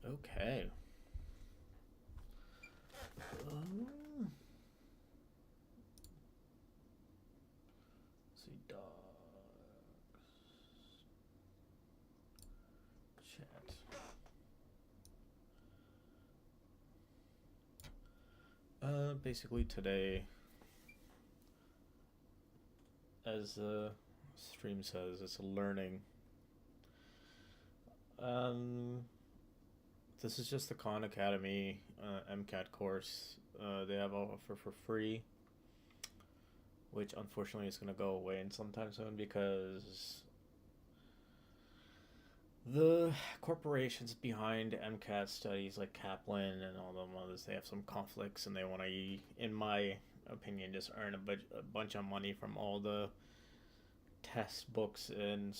Okay. Um, let's see, dogs, chat. Basically today, as the stream says, it's a learning. Um, this is just the Khan Academy MCAT course. They have offer for free, which unfortunately is going to go away in sometime soon because the corporations behind MCAT studies like Kaplan and all them others, they have some conflicts and they want to, in my opinion, just earn a bunch of money from all the test books and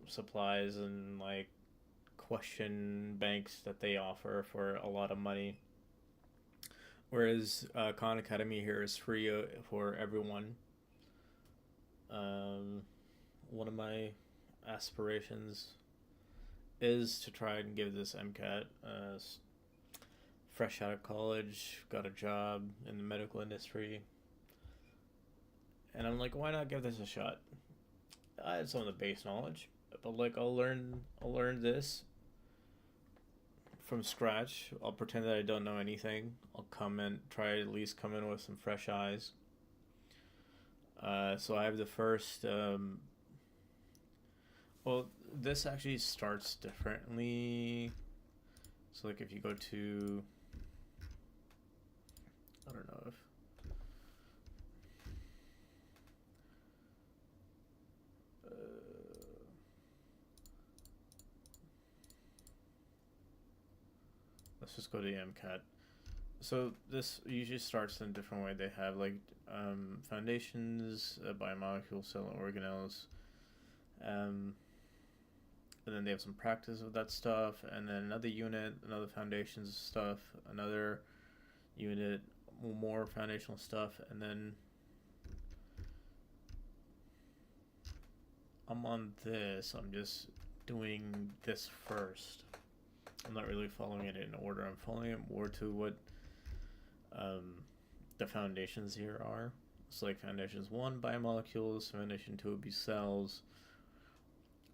supplies and like question banks that they offer for a lot of money. Whereas Khan Academy here is free for everyone. Um, One of my aspirations is to try and give this MCAT. Fresh out of college, got a job in the medical industry, and I'm like, why not give this a shot? I had some of the base knowledge, but like I'll learn this from scratch. I'll pretend that I don't know anything. I'll come in, try at least come in with some fresh eyes. So I have the first. Well, this actually starts differently. So like if you go to, I don't know if let's just go to the MCAT. So this usually starts in a different way. They have like foundations, biomolecule cell organelles, um, and then they have some practice with that stuff, and then another unit, another foundations stuff, another unit, more foundational stuff, and then I'm on this. I'm just doing this first. I'm not really following it in order. I'm following it more to what um, the foundations here are. It's like foundations 1, biomolecules, foundation 2 would be cells,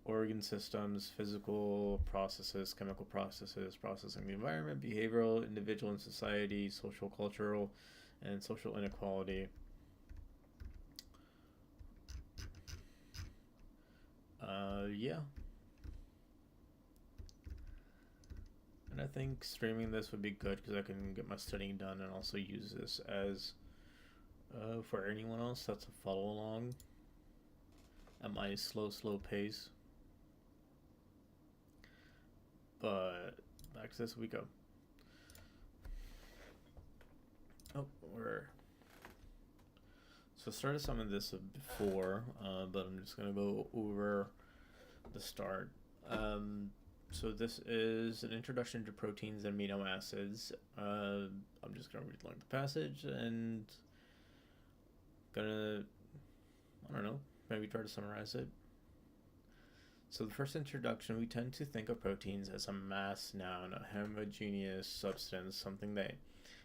organ systems, physical processes, chemical processes, processing the environment, behavioral, individual and society, social, cultural, and social inequality. Yeah. And I think streaming this would be good because I can get my studying done and also use this as for anyone else that's a follow along at my slow pace. But back to this we go. Oh, we're so I started some of this before, but I'm just gonna go over the start. So this is an introduction to proteins and amino acids. I'm just gonna read along the passage and gonna, I don't know, maybe try to summarize it. So the first introduction, we tend to think of proteins as a mass noun, a homogeneous substance, something that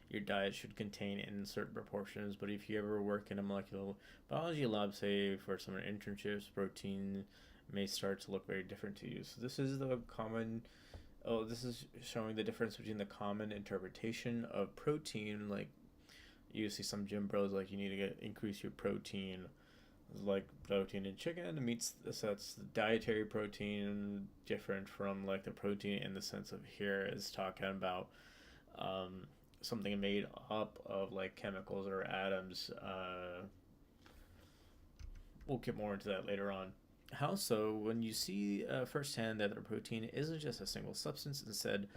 your diet should contain in certain proportions. But if you ever work in a molecular biology lab, say for some internships, protein may start to look very different to you. So this is the common. Oh, this is showing the difference between the common interpretation of protein. Like you see some gym bros like you need to increase your protein, like protein in chicken meats. That's the dietary protein, different from like the protein in the sense of here is talking about something made up of like chemicals or atoms. We'll get more into that later on. How so? When you see firsthand that the protein isn't just a single substance, instead,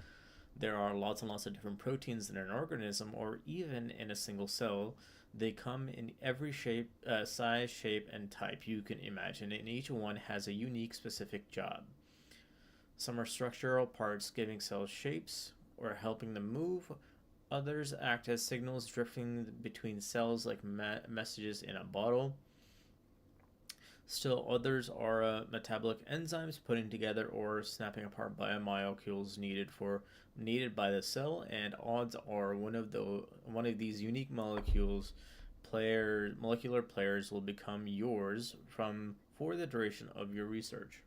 there are lots and lots of different proteins in an organism or even in a single cell. They come in every shape, size, shape, and type you can imagine, and each one has a unique, specific job. Some are structural parts giving cells shapes or helping them move. Others act as signals drifting between cells like messages in a bottle. Still others are metabolic enzymes putting together or snapping apart biomolecules needed by the cell, and odds are one of these unique molecular players will become yours from for the duration of your research.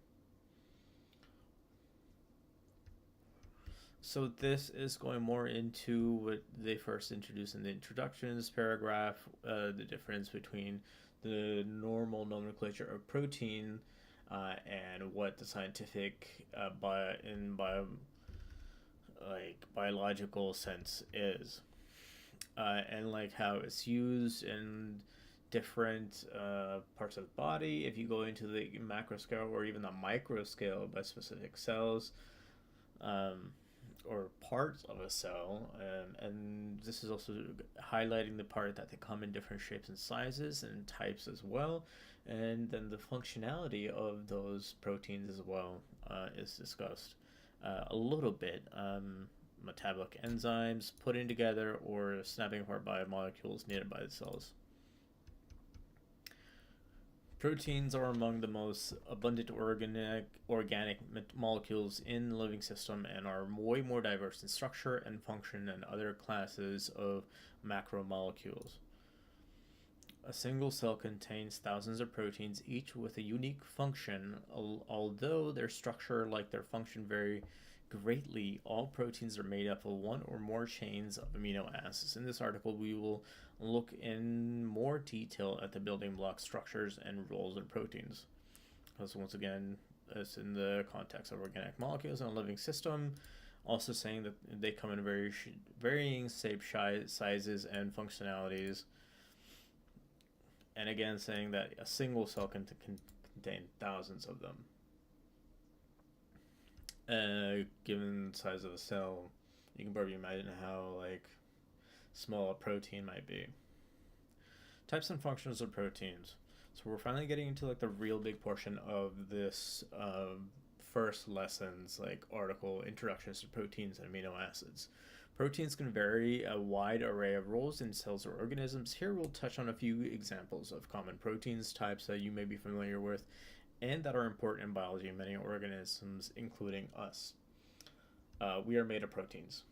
So this is going more into what they first introduced in the introductions paragraph, the difference between the normal nomenclature of protein and what the scientific biological sense is, and like how it's used in different parts of the body. If you go into the macro scale or even the micro scale by specific cells, or parts of a cell, and this is also highlighting the part that they come in different shapes and sizes and types as well, and then the functionality of those proteins as well is discussed a little bit. Metabolic enzymes putting together or snapping apart biomolecules needed by the cells. Proteins are among the most abundant organic molecules in the living system and are way more diverse in structure and function than other classes of macromolecules. A single cell contains thousands of proteins, each with a unique function. Although their structure, like their function, vary greatly, all proteins are made up of one or more chains of amino acids. In this article, we will look in more detail at the building block structures and roles of proteins. Because once again, it's in the context of organic molecules in a living system, also saying that they come in varying shapes, sizes, and functionalities. And again, saying that a single cell can contain thousands of them. Given the size of a cell, you can probably imagine how small a protein might be. Types and functions of proteins. So we're finally getting into the real big portion of this first lessons article, introductions to proteins and amino acids. Proteins can vary a wide array of roles in cells or organisms. Here we'll touch on a few examples of common proteins types that you may be familiar with and that are important in biology in many organisms, including us. We are made of proteins.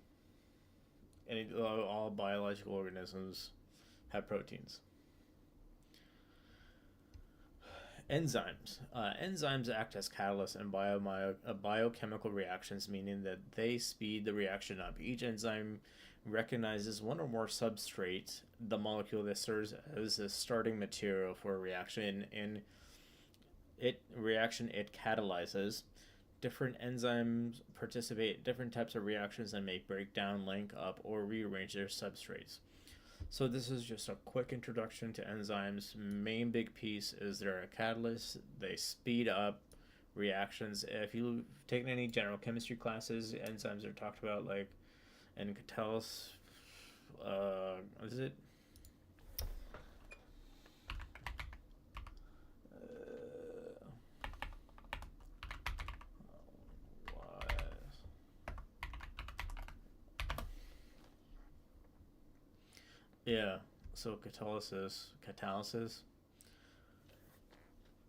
And all biological organisms have proteins. Enzymes. Enzymes act as catalysts in biochemical reactions, meaning that they speed the reaction up. Each enzyme recognizes one or more substrates, the molecule that serves as a starting material for a reaction. In it catalyzes. Different enzymes participate in different types of reactions and may break down, link up, or rearrange their substrates. So this is just a quick introduction to enzymes. Main big piece is they're a catalyst. They speed up reactions. If you've taken any general chemistry classes, enzymes are talked about in catalysis. What is it? Yeah, so catalysis.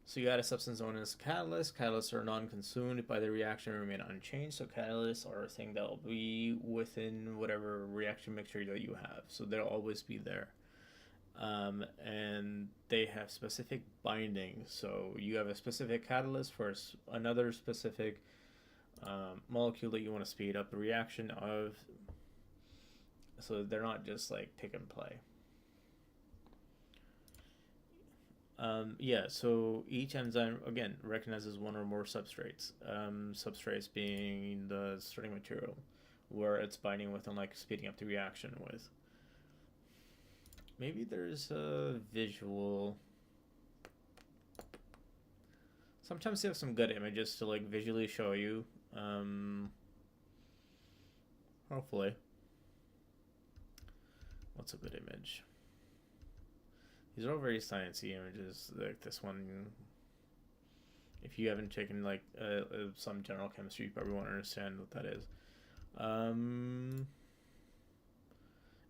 So you add a substance known as catalyst. Catalysts are non-consumed by the reaction and remain unchanged. So catalysts are a thing that will be within whatever reaction mixture that you have. So they'll always be there. And they have specific binding. So you have a specific catalyst for another specific molecule that you want to speed up the reaction of. So they're not just pick and play. So each enzyme, again, recognizes one or more substrates. Substrates being the starting material, where it's binding with and speeding up the reaction with. Maybe there's a visual. Sometimes they have some good images to visually show you. Hopefully. What's a good image? These are all very sciencey images. Like this one, if you haven't taken some general chemistry, you probably won't understand what that is.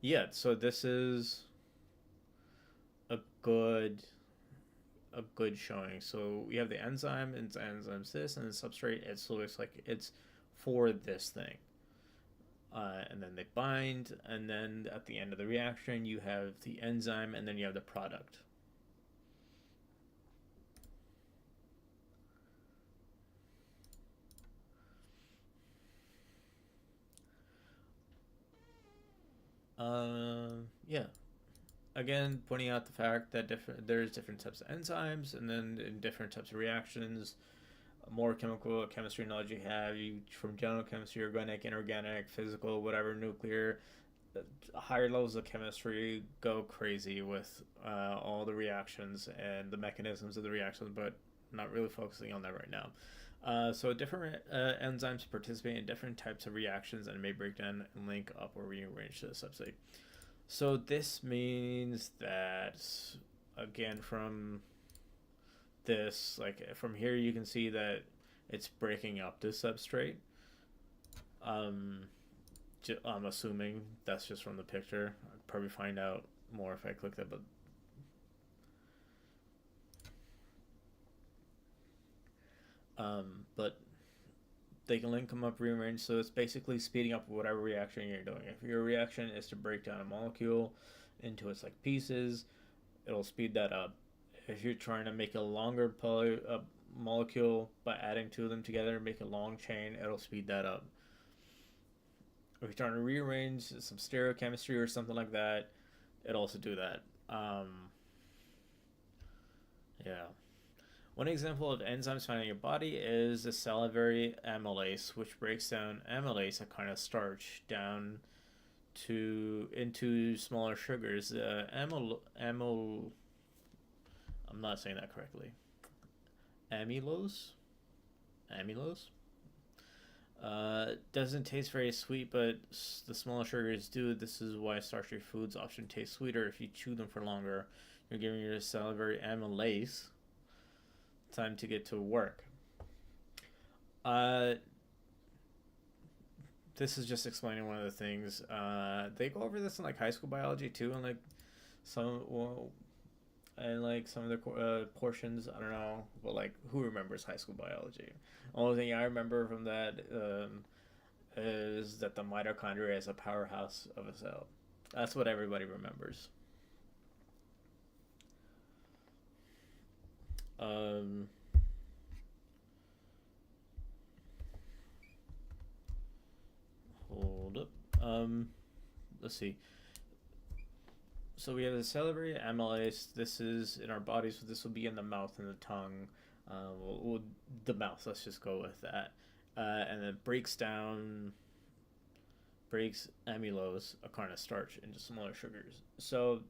Yeah, so this is a good a good showing. So we have the enzyme, and enzymes this, and the substrate. So it's like it's for this thing. And then they bind, and then at the end of the reaction, you have the enzyme, and then you have the product. Yeah. Again, pointing out the fact that there's different types of enzymes, and then in different types of reactions, more chemical chemistry knowledge you have, you from general chemistry, organic, inorganic, physical, whatever, nuclear, higher levels of chemistry go crazy with all the reactions and the mechanisms of the reactions, but not really focusing on that right now. So different enzymes participate in different types of reactions and may break down and link up or rearrange the substrate. So this means that, again, from this, like from here, you can see that it's breaking up the substrate. I'm assuming that's just from the picture. I'd probably find out more if I click that, but they can link them up, rearrange. So it's basically speeding up whatever reaction you're doing. If your reaction is to break down a molecule into its like pieces, it'll speed that up. If you're trying to make a longer molecule by adding two of them together, make a long chain, it'll speed that up. If you're trying to rearrange some stereochemistry or something like that, it'll also do that. Yeah. One example of enzymes found in your body is the salivary amylase, which breaks down amylase, a kind of starch, down into smaller sugars. I'm not saying that correctly. Amylose. Doesn't taste very sweet, but the smaller sugars do. This is why starchy foods often taste sweeter if you chew them for longer. You're giving your salivary amylase time to get to work. This is just explaining one of the things. They go over this in like high school biology too, and like some some of the portions. I don't know, but like who remembers high school biology? Only thing I remember from that is that the mitochondria is a powerhouse of a cell. That's what everybody remembers. Hold up. Let's see. So we have the salivary amylase. This is in our bodies. So this will be in the mouth and the tongue. The mouth. Let's just go with that. And it breaks amylose, a kind of starch, into smaller sugars. So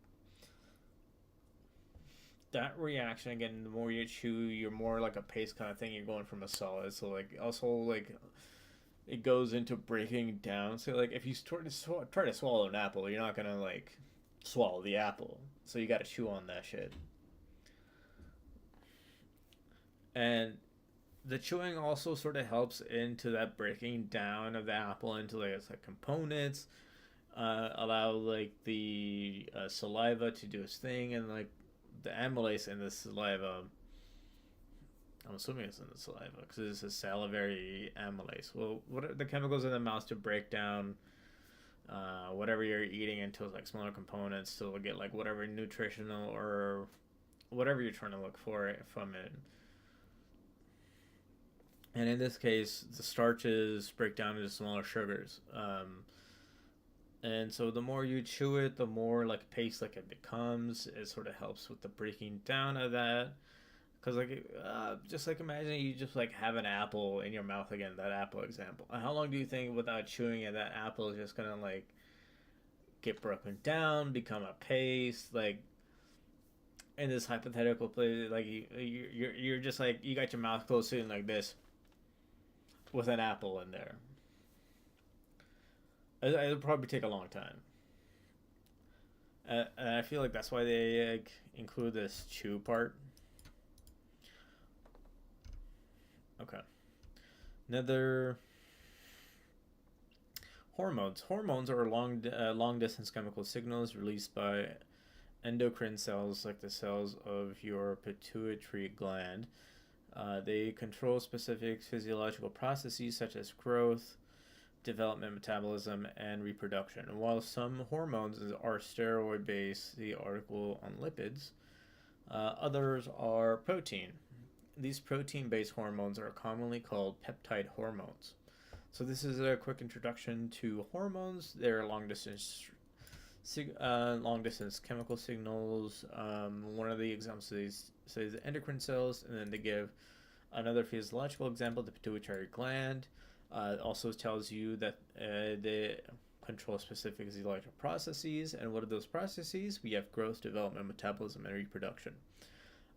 that reaction, again, the more you chew, you're more like a paste kind of thing. You're going from a solid. So like also like it goes into breaking down. So like if you try to swallow an apple, you're not gonna like swallow the apple. So you got to chew on that shit. And the chewing also sort of helps into that breaking down of the apple into like it's like components. Allow like the saliva to do its thing, and like the amylase in the saliva. I'm assuming it's in the saliva because it's a salivary amylase. Well, what are the chemicals in the mouth to break down whatever you're eating into like smaller components to get like whatever nutritional or whatever you're trying to look for from it. And in this case, the starches break down into smaller sugars. And so the more you chew it, the more like paste like it becomes. It sort of helps with the breaking down of that. Because like, just like imagine you just like have an apple in your mouth again. That apple example. How long do you think without chewing it, that apple is just gonna like get broken down, become a paste? Like in this hypothetical place, like you're just like you got your mouth closed sitting like this with an apple in there. It'll probably take a long time. And I feel like that's why they like, include this chew part. Okay. Another hormones. Hormones are long distance chemical signals released by endocrine cells, like the cells of your pituitary gland. They control specific physiological processes such as growth, development, metabolism, and reproduction. And while some hormones are steroid based, the article on lipids, others are protein. These protein based hormones are commonly called peptide hormones. So, this is a quick introduction to hormones. They're long distance chemical signals. One of the examples says endocrine cells, and then they give another physiological example, the pituitary gland. Also tells you that they control specific physiological processes. And what are those processes? We have growth, development, metabolism, and reproduction.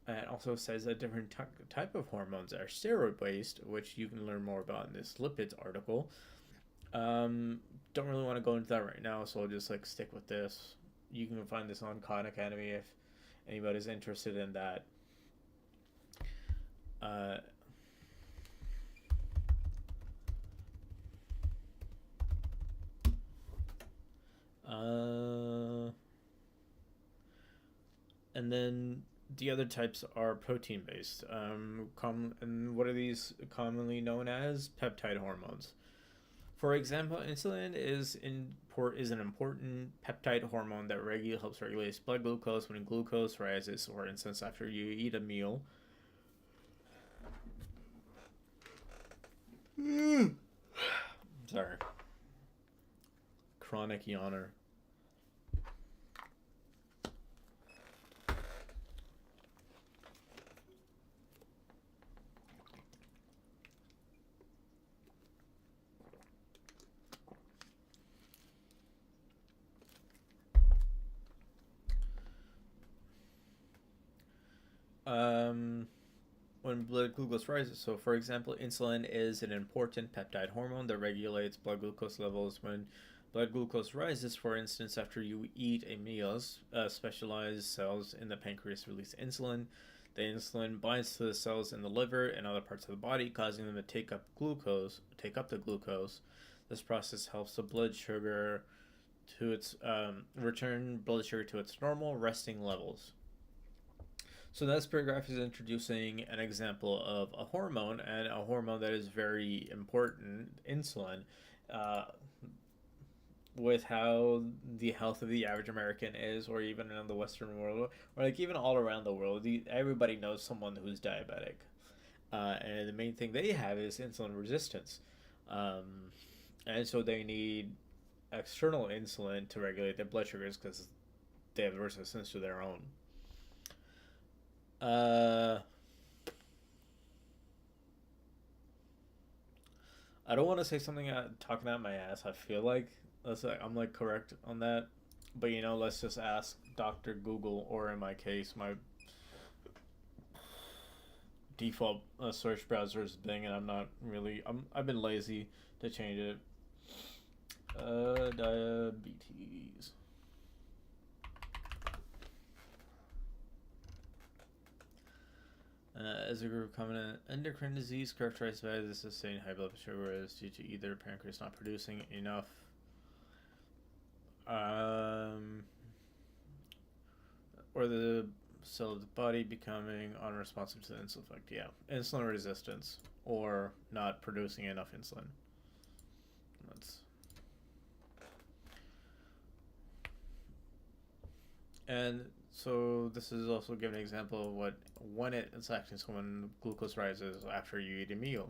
It also says that different type of hormones are steroid based, which you can learn more about in this lipids article. Don't really want to go into that right now, so I'll just stick with this. You can find this on Khan Academy if anybody's interested in that. And then the other types are protein based. And what are these commonly known as? Peptide hormones. For example, insulin is an important peptide hormone that helps regulate blood glucose when glucose rises, for instance, after you eat a meal. Sorry. Chronic yawner. When blood glucose rises. So, for example, insulin is an important peptide hormone that regulates blood glucose levels when blood glucose rises. For instance, after you eat a meal, specialized cells in the pancreas release insulin. The insulin binds to the cells in the liver and other parts of the body, causing them to take up the glucose. This process helps the blood sugar to its return blood sugar to its normal resting levels. So this paragraph is introducing an example of a hormone, and a hormone that is very important, insulin, with how the health of the average American is, or even in the Western world, or even all around the world. Everybody knows someone who's diabetic. And the main thing they have is insulin resistance. And so they need external insulin to regulate their blood sugars because they have resistance to their own. I don't want to say something talking out my ass. I feel like I'm correct on that, but let's just ask Dr. Google, or in my case, my default search browser is Bing, and I've been lazy to change it. Diabetes. As a group of common endocrine disease characterized by the sustained high blood sugar is due to either pancreas not producing enough or the cell of the body becoming unresponsive to the insulin effect. Yeah, insulin resistance or not producing enough insulin. And so this is also giving an example of when it's acting. So when glucose rises after you eat a meal,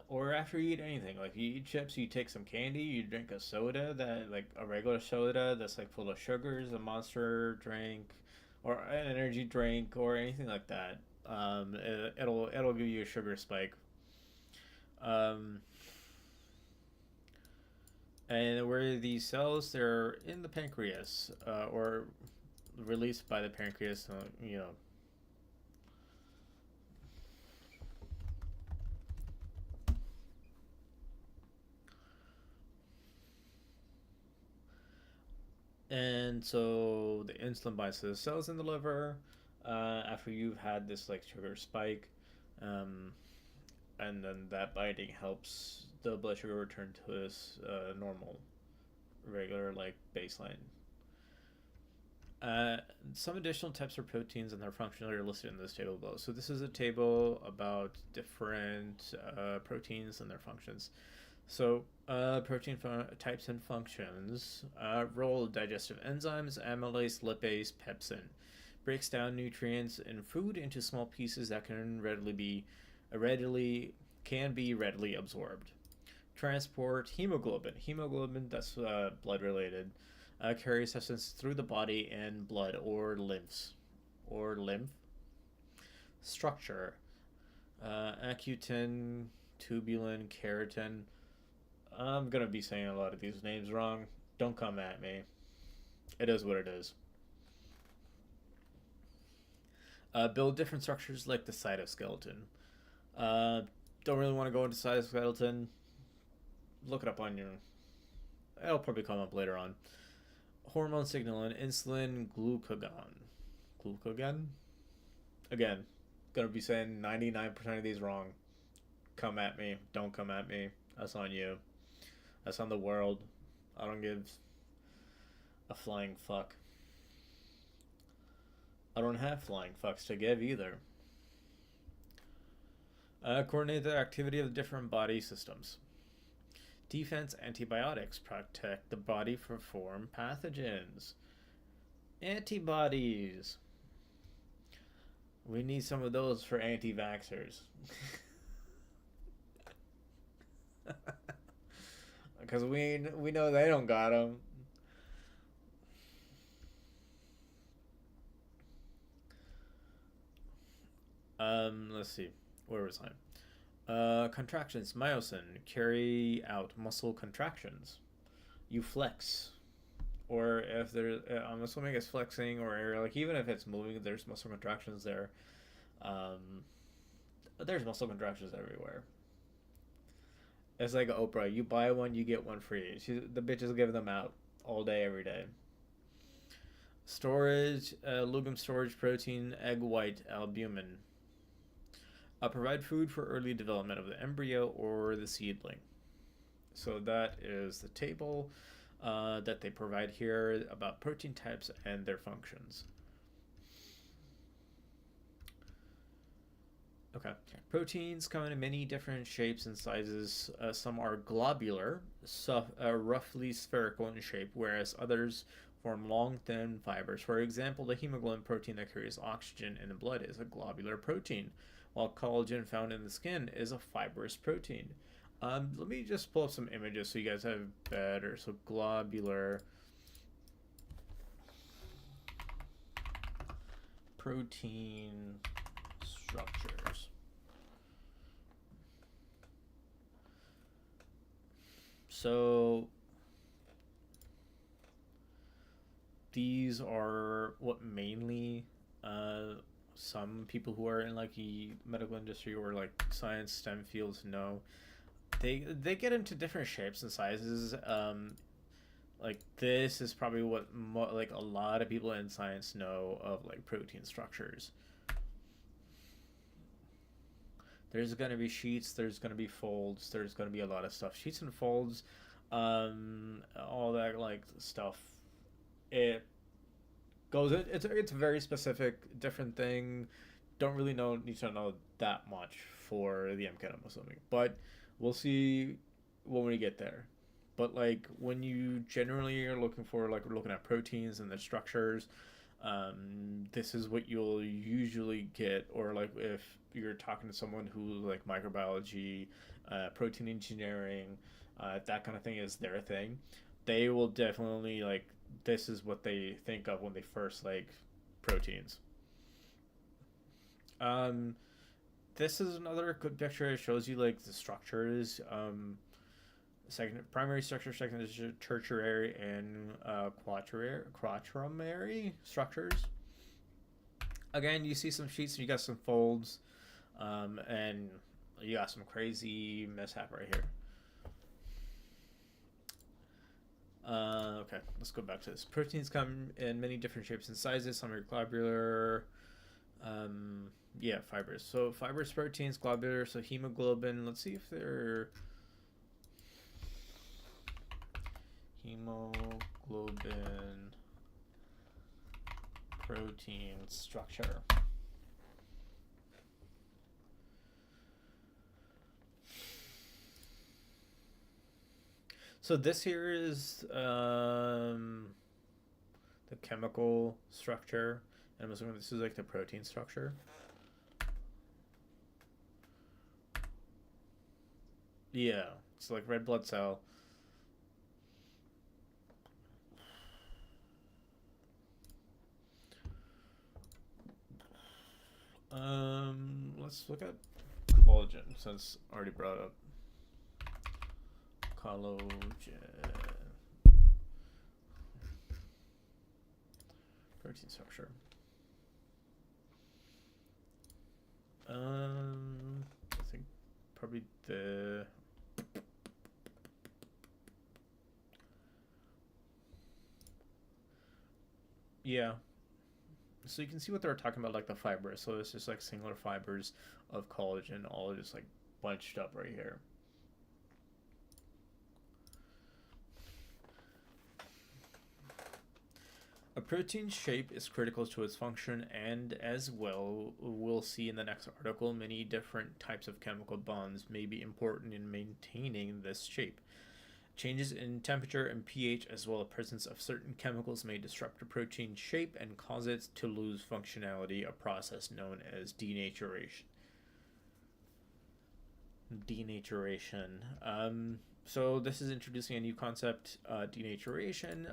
or after you eat anything, like you eat chips, you take some candy, you drink a soda a regular soda that's full of sugars, a Monster drink, or an energy drink, or anything like that. It'll give you a sugar spike. And where these cells, they're in the pancreas, or released by the pancreas, And so the insulin binds to the cells in the liver after you've had this sugar spike, and then that binding helps the blood sugar return to this normal, regular baseline. Uh, some additional types of proteins and their functions are listed in this table below. So this is a table about different proteins and their functions. So protein types and functions. Role of digestive enzymes, amylase, lipase, pepsin. Breaks down nutrients in food into small pieces that can be readily absorbed. Transport hemoglobin. Hemoglobin, that's blood related, carries substance through the body in blood or lymph. Structure: accutin, tubulin, keratin. I'm gonna be saying a lot of these names wrong. Don't come at me. It is what it is. Build different structures like the cytoskeleton. Don't really want to go into cytoskeleton. Look it up on your. It'll probably come up later on. Hormone signaling, insulin, glucagon. Again, gonna be saying 99% of these wrong. Come at me. Don't come at me. That's on you. That's on the world. I don't give a flying fuck. I don't have flying fucks to give either. Coordinate the activity of the different body systems. Defense: antibiotics protect the body from foreign pathogens. Antibodies. We need some of those for anti-vaxxers. Because we know they don't got them. Let's see. Where was I? Contractions. Myosin. Carry out muscle contractions. You flex. Or if there's, I'm assuming it's flexing, or like even if it's moving, there's muscle contractions there. There's muscle contractions everywhere. It's like Oprah. You buy one, you get one free. The bitch is giving them out all day, every day. Storage, ligum storage protein, egg white, albumin. Provide food for early development of the embryo or the seedling. So that is the table that they provide here about protein types and their functions. Okay. Proteins come in many different shapes and sizes. Some are globular, roughly spherical in shape, whereas others form long, thin fibers. For example, the hemoglobin protein that carries oxygen in the blood is a globular protein, while collagen found in the skin is a fibrous protein. Let me just pull up some images so you guys have better. So globular protein structures. So these are what mainly some people who are in like the medical industry or like science STEM fields know. They get into different shapes and sizes. Like this is probably what like a lot of people in science know of, like protein structures. There's going to be sheets, there's going to be folds, there's going to be a lot of stuff. Sheets and folds, all that like stuff. It goes, it's a very specific, different thing. Don't really need to know that much for the MCAT, I'm assuming. But we'll see when we get there. But like when you generally are looking for, like we're looking at proteins and the structures, this is what you'll usually get. Or like if you're talking to someone who like microbiology, protein engineering, that kind of thing is their thing, they will definitely like, this is what they think of when they first like proteins. This is another good picture. It shows you like the structures. Second primary structure, second is tertiary and quaternary structures. Again, you see some sheets, you got some folds, and you got some crazy mishap right here. Okay, let's go back to this. Proteins come in many different shapes and sizes. Some are globular. Fibers. So fibrous proteins, globular. So hemoglobin. Let's see if they're hemoglobin protein structure. So this here is the chemical structure, and I'm assuming this is like the protein structure. Yeah, it's like red blood cell. Let's look at collagen since already brought up collagen. Protein structure. I think probably the yeah. So you can see what they're talking about, like the fibers. So it's just like singular fibers of collagen, all just like bunched up right here. A protein's shape is critical to its function, and as well, we'll see in the next article, many different types of chemical bonds may be important in maintaining this shape. Changes in temperature and pH, as well as presence of certain chemicals, may disrupt a protein's shape and cause it to lose functionality, a process known as denaturation. So this is introducing a new concept, denaturation.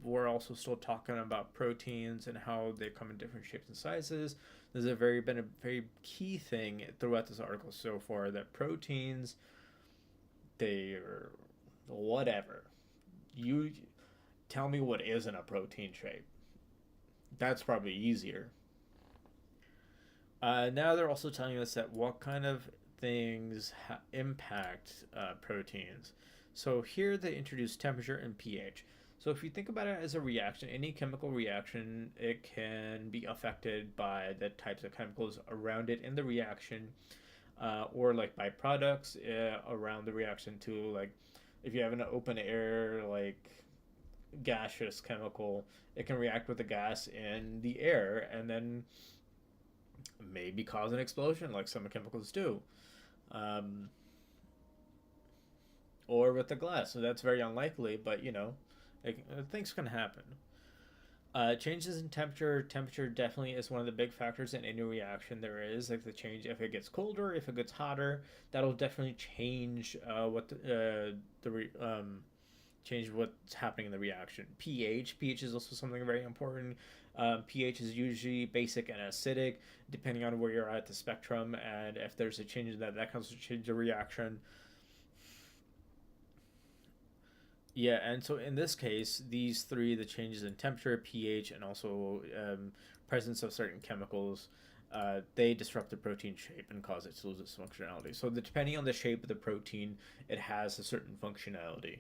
We're also still talking about proteins and how they come in different shapes and sizes. There's been a very key thing throughout this article so far, that proteins, they're whatever. You tell me what isn't a protein shape. That's probably easier. Now they're also telling us that what kind of things impact proteins. So here they introduce temperature and pH. So if you think about it as a reaction, any chemical reaction, it can be affected by the types of chemicals around it in the reaction, or like byproducts around the reaction too. Like if you have an open air, like gaseous chemical, it can react with the gas in the air and then maybe cause an explosion like some chemicals do. Or with the glass. So that's very unlikely, but things can happen. Changes in temperature. Temperature definitely is one of the big factors in any reaction there is. Like the change, if it gets colder, if it gets hotter, that'll definitely change change what's happening in the reaction. pH is also something very important. pH is usually basic and acidic, depending on where you're at the spectrum, and if there's a change in that comes to change the reaction. Yeah, and so in this case, these three, the changes in temperature, pH, and also presence of certain chemicals, they disrupt the protein shape and cause it to lose its functionality. So depending on the shape of the protein, it has a certain functionality.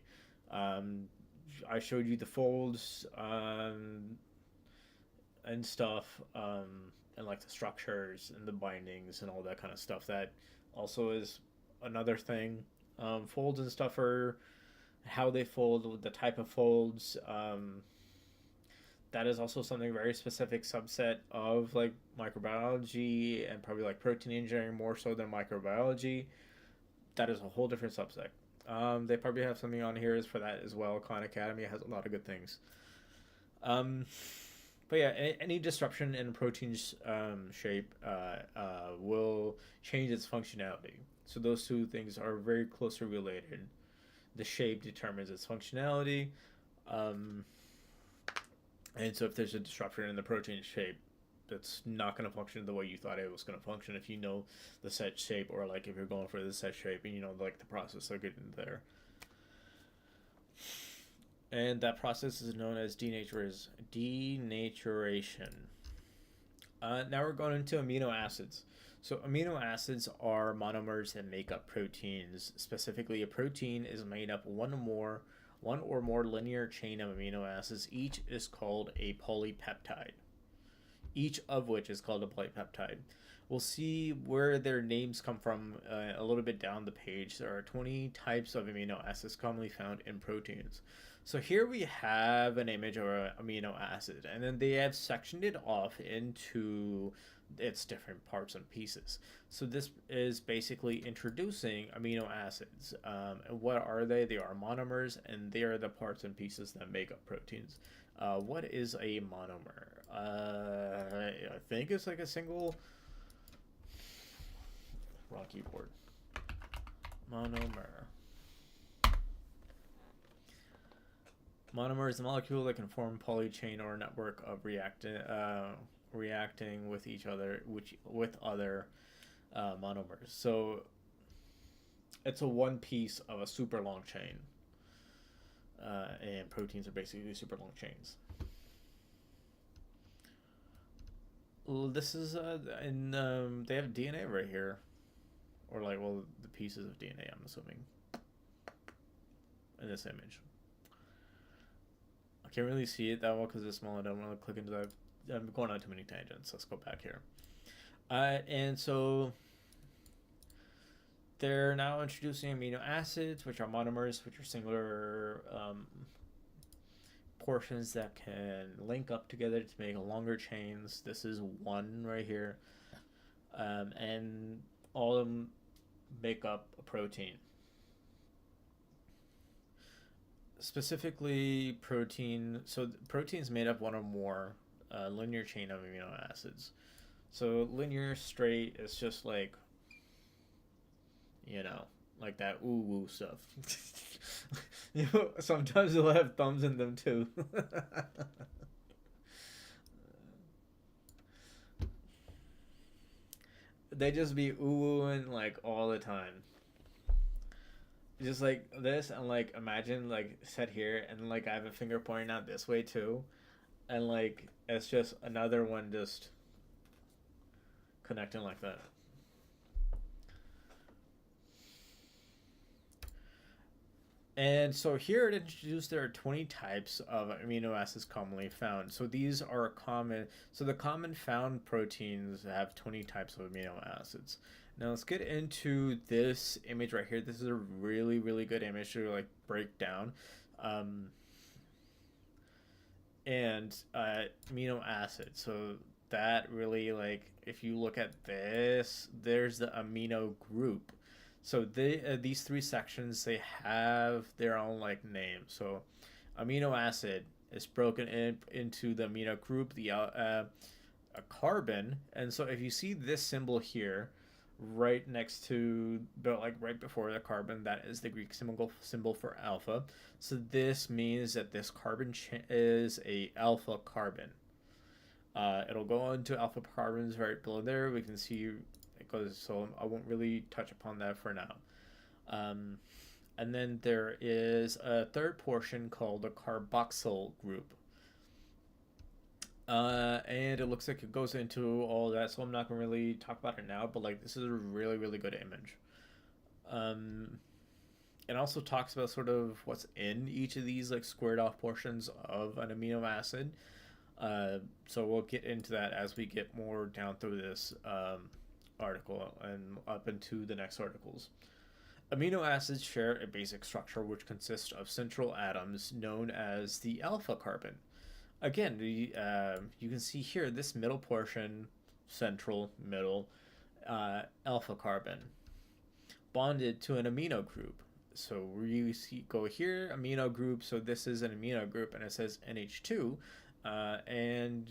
I showed you the folds and stuff, and like the structures and the bindings and all that kind of stuff. That also is another thing. Folds and stuff are how they fold, the type of folds. That is also something very specific subset of like microbiology and probably like protein engineering more so than microbiology. That is a whole different subset. They probably have something on here for that as well. Khan Academy has a lot of good things. But yeah, any disruption in a protein's shape will change its functionality. So those two things are very closely related. The shape determines its functionality. And so if there's a disruption in the protein shape, that's not going to function the way you thought it was going to function if you know the set shape, or like if you're going for the set shape and you know like the process of getting there. And that process is known as denaturation. Now we're going into amino acids. So amino acids are monomers that make up proteins. Specifically, a protein is made up one or more linear chain of amino acids. Each is called a polypeptide. Each of which is called a polypeptide. We'll see where their names come from a little bit down the page. There are 20 types of amino acids commonly found in proteins. So here we have an image of an amino acid, and then they have sectioned it off into its different parts and pieces. So this is basically introducing amino acids. And what are they? They are monomers, and they are the parts and pieces that make up proteins. What is a monomer? I think it's like a single raw keyboard. Monomer. Monomer is a molecule that can form polychain or a network of reacting with each other, with other monomers. So it's a one piece of a super long chain, and proteins are basically super long chains. This is and they have DNA right here, or like, well, the pieces of DNA, I'm assuming, in this image. I can't really see it that well because it's small. I don't want to click into that. I'm going on too many tangents. Let's go back here. And so they're now introducing amino acids, which are monomers, which are singular portions that can link up together to make longer chains. This is one right here. And all of them make up a protein. Specifically protein, so protein's made up one or more linear chain of amino acids. So linear, straight, is just like, like that ooh woo stuff. Sometimes they'll have thumbs in them too. They just be ooh wooing like all the time. Just like this, and like imagine like set here, and like I have a finger pointing out this way too, and like it's just another one just connecting like that. And so here it introduced there are 20 types of amino acids commonly found. So these are common. So the common found proteins have 20 types of amino acids. Now let's get into this image right here. This is a really, really good image to like break down. And amino acids. So that really, like, if you look at this, there's the amino group. So these three sections, they have their own like name. So amino acid is broken into the amino group, the a carbon. And so if you see this symbol here, right next to, but like right before the carbon, that is the Greek symbol for alpha. So this means that this carbon is a alpha carbon. It'll go into alpha carbons right below there. We can see it goes, so I won't really touch upon that for now. And then there is a third portion called the carboxyl group. And it looks like it goes into all that, so I'm not going to really talk about it now, but like this is a really, really good image. It also talks about sort of what's in each of these like squared off portions of an amino acid. So we'll get into that as we get more down through this article and up into the next articles. Amino acids share a basic structure which consists of central atoms known as the alpha carbon. Again, you can see here this middle portion, central, middle, alpha carbon, bonded to an amino group. So you see, go here, amino group, so this is an amino group, and it says NH2, and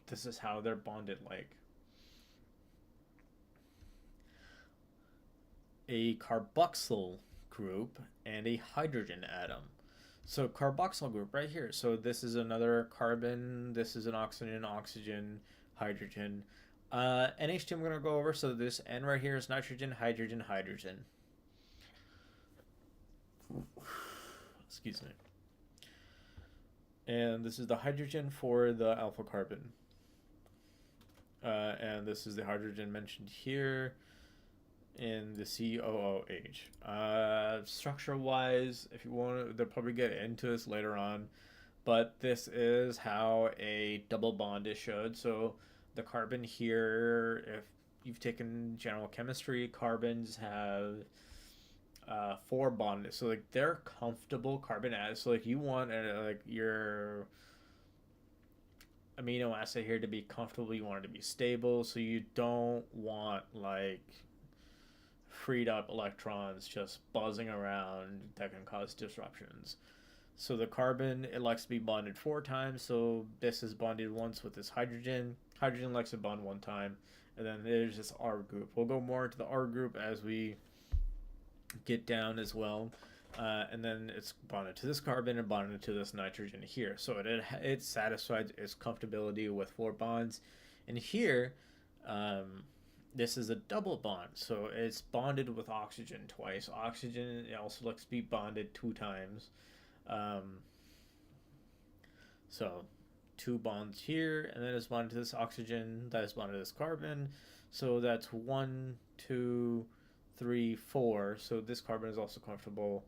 this is how they're bonded like. A carboxyl group and a hydrogen atom. So carboxyl group right here. So this is another carbon. This is an oxygen, hydrogen. NH2 I'm going to go over. So this N right here is nitrogen, hydrogen, hydrogen. Excuse me. And this is the hydrogen for the alpha carbon. And this is the hydrogen mentioned here in the COOH. Structure wise, if you want, they'll probably get into this later on, but this is how a double bond is showed. So the carbon here, if you've taken general chemistry, carbons have 4 bonded. So like they're comfortable carbon atoms. So like you want like your amino acid here to be comfortable. You want it to be stable. So you don't want like freed up electrons just buzzing around that can cause disruptions. So the carbon, it likes to be bonded 4 times. So this is bonded once with this hydrogen. Hydrogen likes to bond 1 time. And then there's this R group. We'll go more into the R group as we get down as well. And then it's bonded to this carbon and bonded to this nitrogen here. So it satisfies its comfortability with 4 bonds. And here, this is a double bond. So it's bonded with oxygen twice. Oxygen, it also likes to be bonded 2 times. So 2 bonds here, and then it's bonded to this oxygen, that is bonded to this carbon. So that's 1, 2, 3, 4. So this carbon is also comfortable.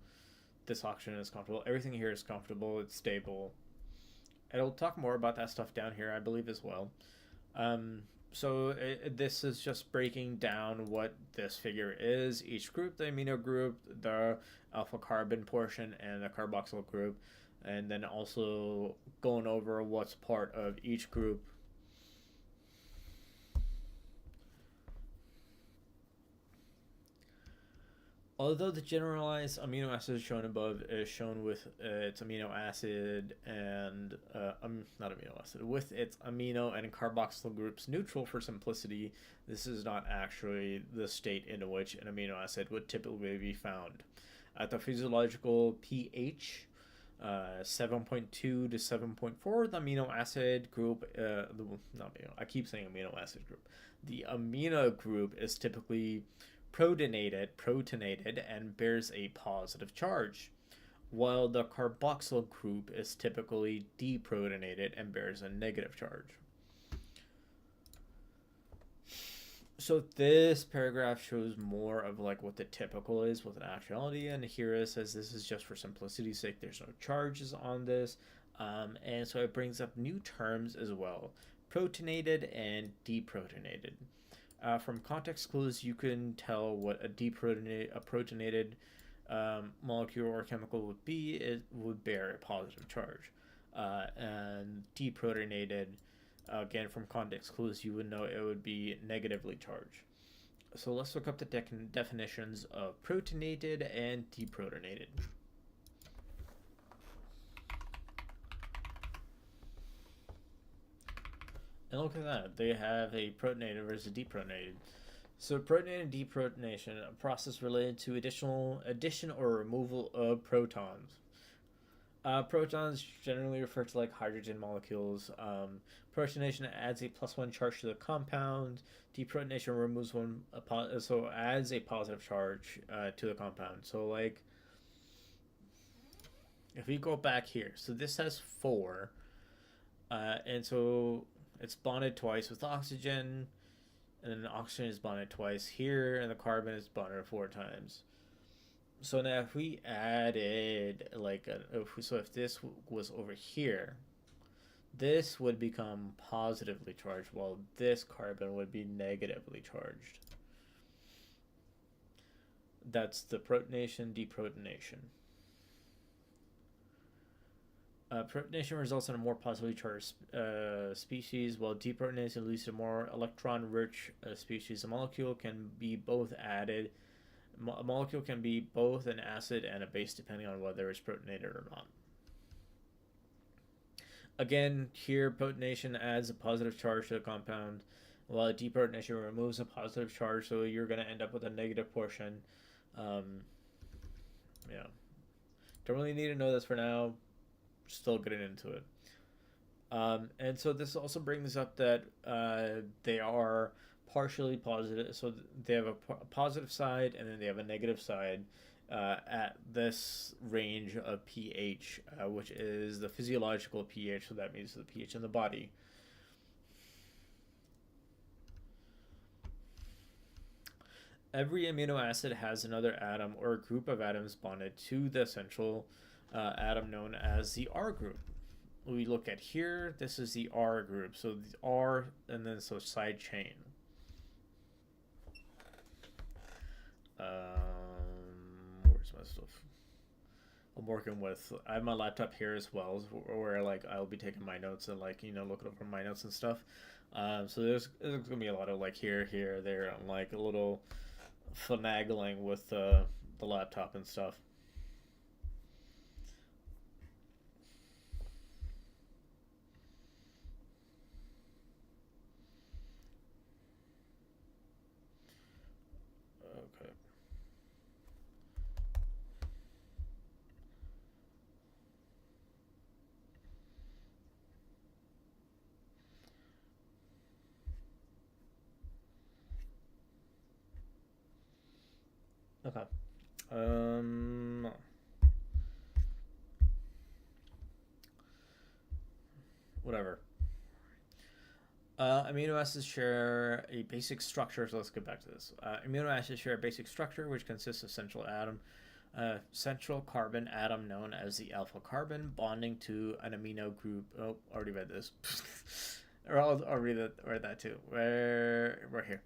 This oxygen is comfortable. Everything here is comfortable. It's stable. And I'll talk more about that stuff down here, I believe, as well. So this is just breaking down what this figure is. Each group, the amino group, the alpha carbon portion, and the carboxyl group. And then also going over what's part of each group. Although the generalized amino acid shown above is shown with its amino acid and not amino acid, with its amino and carboxyl groups neutral for simplicity, this is not actually the state in which an amino acid would typically be found. At the physiological pH 7.2 to 7.4, the amino acid group, I keep saying amino acid group. The amino group is typically protonated and bears a positive charge, while the carboxyl group is typically deprotonated and bears a negative charge. So this paragraph shows more of like what the typical is with an actuality, and here it says this is just for simplicity's sake, there's no charges on this, and so it brings up new terms as well: protonated and deprotonated. From context clues, you can tell what a protonated molecule or chemical would be. It would bear a positive charge. And deprotonated, again, from context clues, you would know it would be negatively charged. So let's look up the definitions of protonated and deprotonated. And look at that, they have a protonated versus a deprotonated. So protonated and deprotonation, a process related to addition or removal of protons. Protons generally refer to like hydrogen molecules. Protonation adds a +1 charge to the compound. Deprotonation removes one, so adds a positive charge to the compound. So like, if we go back here, so this has 4, and so it's bonded twice with oxygen, and then the oxygen is bonded twice here, and the carbon is bonded 4 times. So now if we added like if this was over here, this would become positively charged, while this carbon would be negatively charged. That's the protonation, deprotonation. Protonation results in a more positively charged species, while deprotonation leads to more electron-rich species. A molecule can be both added. A molecule can be both an acid and a base depending on whether it's protonated or not. Again, here protonation adds a positive charge to the compound, while deprotonation removes a positive charge, so you're going to end up with a negative portion. Yeah. Don't really need to know this for now. Still getting into it. And so this also brings up that they are partially positive. So they have a positive side and then they have a negative side at this range of pH, which is the physiological pH. So that means the pH in the body. Every amino acid has another atom or a group of atoms bonded to the central atom known as the R group. We look at here, this is the R group. So the R and then so side chain. stuff I'm working with. I have my laptop here as well, where like I'll be taking my notes and like looking over my notes and stuff. So there's gonna be a lot of like here, there, and like a little finagling with the laptop and stuff. Okay. Okay. Um. Whatever. Amino acids share a basic structure, so let's get back to this. Amino acids share a basic structure which consists of central carbon atom known as the alpha carbon bonding to an amino group. Oh, already read this. Or I'll read that too. We're here.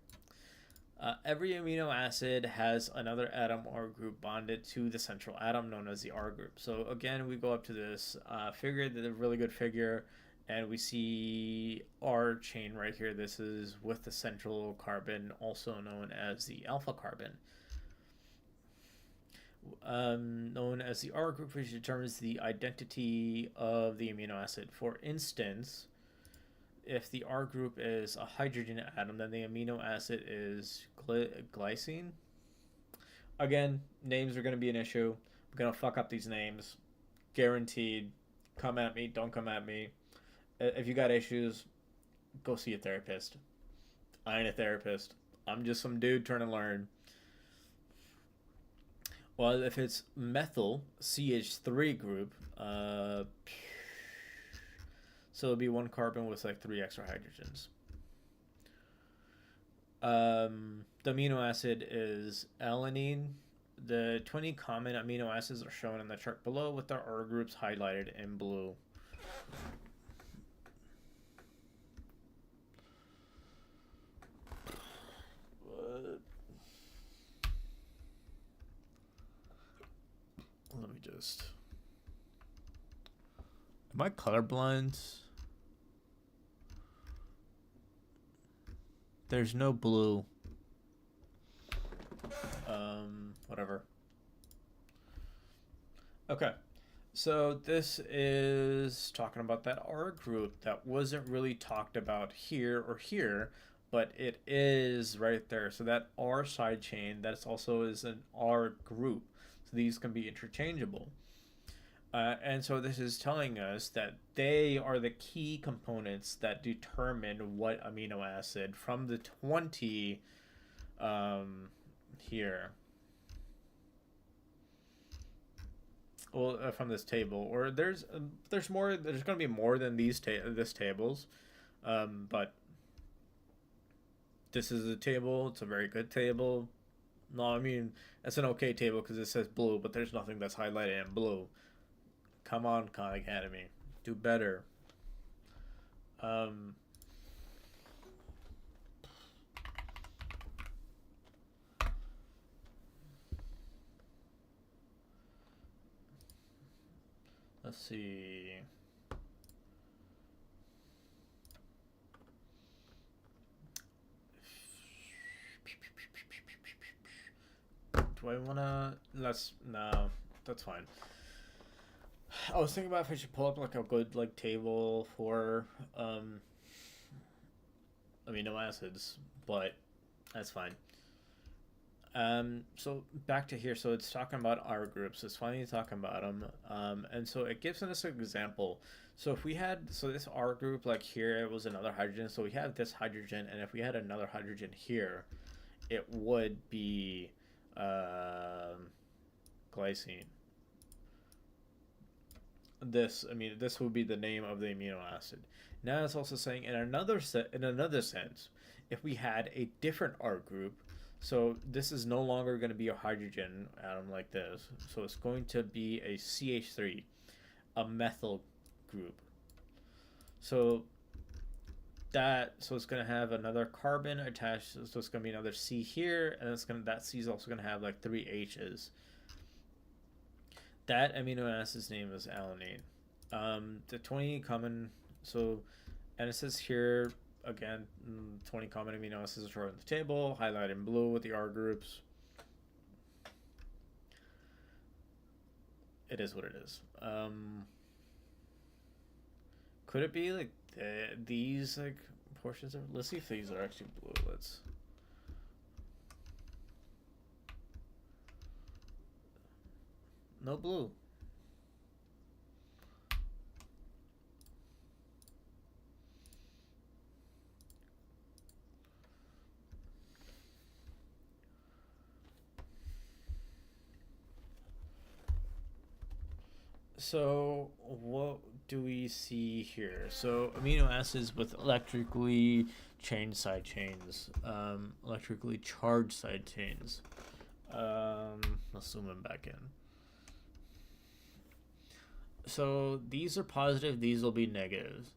Every amino acid has another atom or group bonded to the central atom known as the R group. So again, we go up to this figure, the really good figure, and we see R chain right here. This is with the central carbon, also known as the alpha carbon. Known as the R group, which determines the identity of the amino acid. For instance, if the R group is a hydrogen atom, then the amino acid is glycine. Again, names are going to be an issue. I'm going to fuck up these names. Guaranteed. Come at me. Don't come at me. If you got issues, go see a therapist. I ain't a therapist. I'm just some dude trying to learn. Well, if it's methyl CH3 group, so it'll be one carbon with like 3 extra hydrogens. The amino acid is alanine. The 20 common amino acids are shown in the chart below with their R groups highlighted in blue. Let me just... Am I colorblind? There's no blue. Whatever. Okay. So this is talking about that R group that wasn't really talked about here or here, but it is right there. So that R side chain, that's also is an R group. So these can be interchangeable. And so this is telling us that they are the key components that determine what amino acid from the 20 here. Well, from this table, or there's more. There's going to be more than this tables, but this is a table. It's a very good table. No, I mean it's an okay table because it says blue, but there's nothing that's highlighted in blue. Come on, Khan Academy, do better. Let's see. Do I wanna? No, that's fine. I was thinking about if I should pull up like a good like table for amino acids, but that's fine. So back to here. So it's talking about R groups. It's finally talking about them. And so it gives us an example. So if we had, so this R group, like here, it was another hydrogen. So we have this hydrogen, and if we had another hydrogen here, it would be glycine. This would be the name of the amino acid. Now it's also saying in another sense, if we had a different R group, so this is no longer going to be a hydrogen atom like this. So it's going to be a CH3, a methyl group. So it's going to have another carbon attached. So it's going to be another C here, and that C is also going to have like 3 H's. that amino acid's name is alanine. The 20 common, so, and it says here again, 20 common amino acids are on the table, highlighted in blue with the R groups. It is what it is. Could it be like these like portions of? Let's see if these are actually blue. Let's. No blue. So what do we see here? So amino acids with electrically changed side chains, electrically charged side chains. Let's zoom them back in. So these are positive. These will be negatives.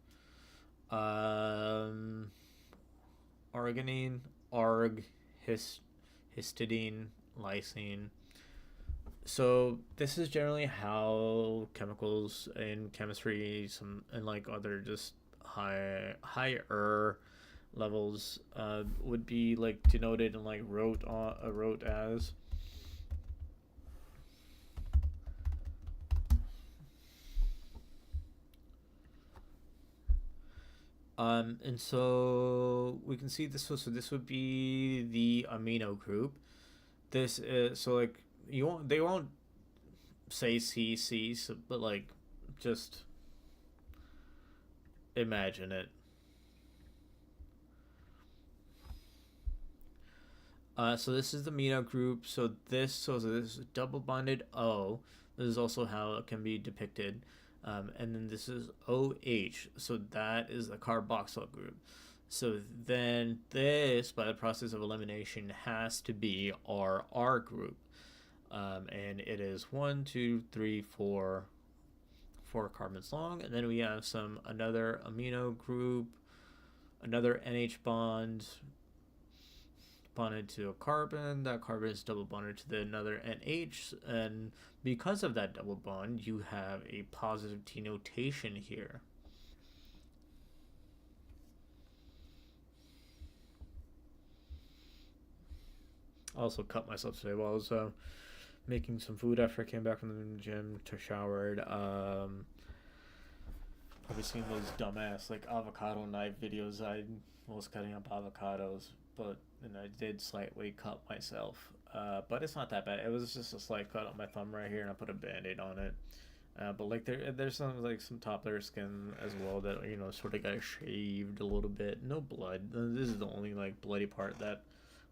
Arginine, arg, histidine, lysine. So this is generally how chemicals in chemistry, some and like other just higher levels would be like denoted and like wrote as. And so we can see this. So this would be the amino group. This is so like they won't say CC, so, but like just imagine it. So this is the amino group. So this is double bonded O. This is also how it can be depicted. And then this is OH. So that is the carboxyl group. So then this, by the process of elimination, has to be our R group. And it is 1, 2, 3, 4 carbons long. And then we have another amino group, another NH bond bonded to a carbon. That carbon is double bonded to another NH, and because of that double bond, you have a positive T notation here. I also cut myself today while I was making some food after I came back from the gym, showered. Probably seen those dumbass like avocado knife videos. I was cutting up avocados, but I did slightly cut myself. But it's not that bad. It was just a slight cut on my thumb right here, and I put a band-aid on it. But like there's some top layer skin as well that sort of got shaved a little bit. No blood. This is the only like bloody part that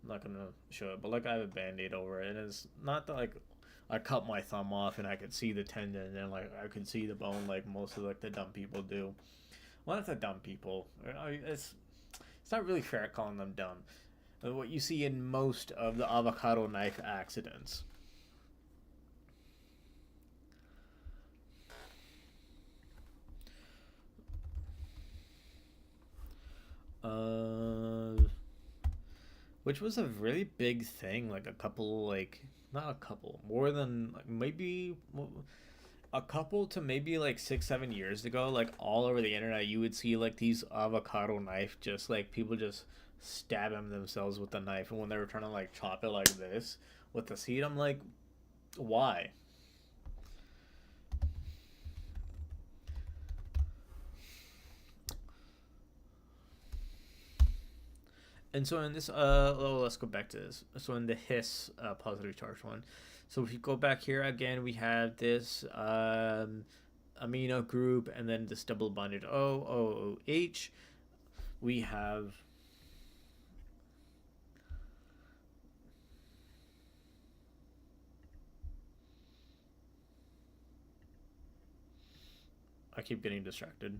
I'm not gonna show it. But like I have a band-aid over it, and it's not that like I cut my thumb off and I could see the tendon and like I could see the bone like most of like the dumb people do. Well, not the dumb people. It's not really fair calling them dumb. What you see in most of the avocado knife accidents. Which was a really big thing, like a couple, like, not a couple, more than, like, maybe a couple to maybe like 6-7 years ago, like all over the internet you would see like these avocado knife, just like people just stabbing themselves with the knife, and when they were trying to like chop it like this with the seed, I'm like, why? And so in this, let's go back to this. So in the his positive charge one, so if you go back here again, we have this amino group, and then this double bonded OOH. We have I keep getting distracted.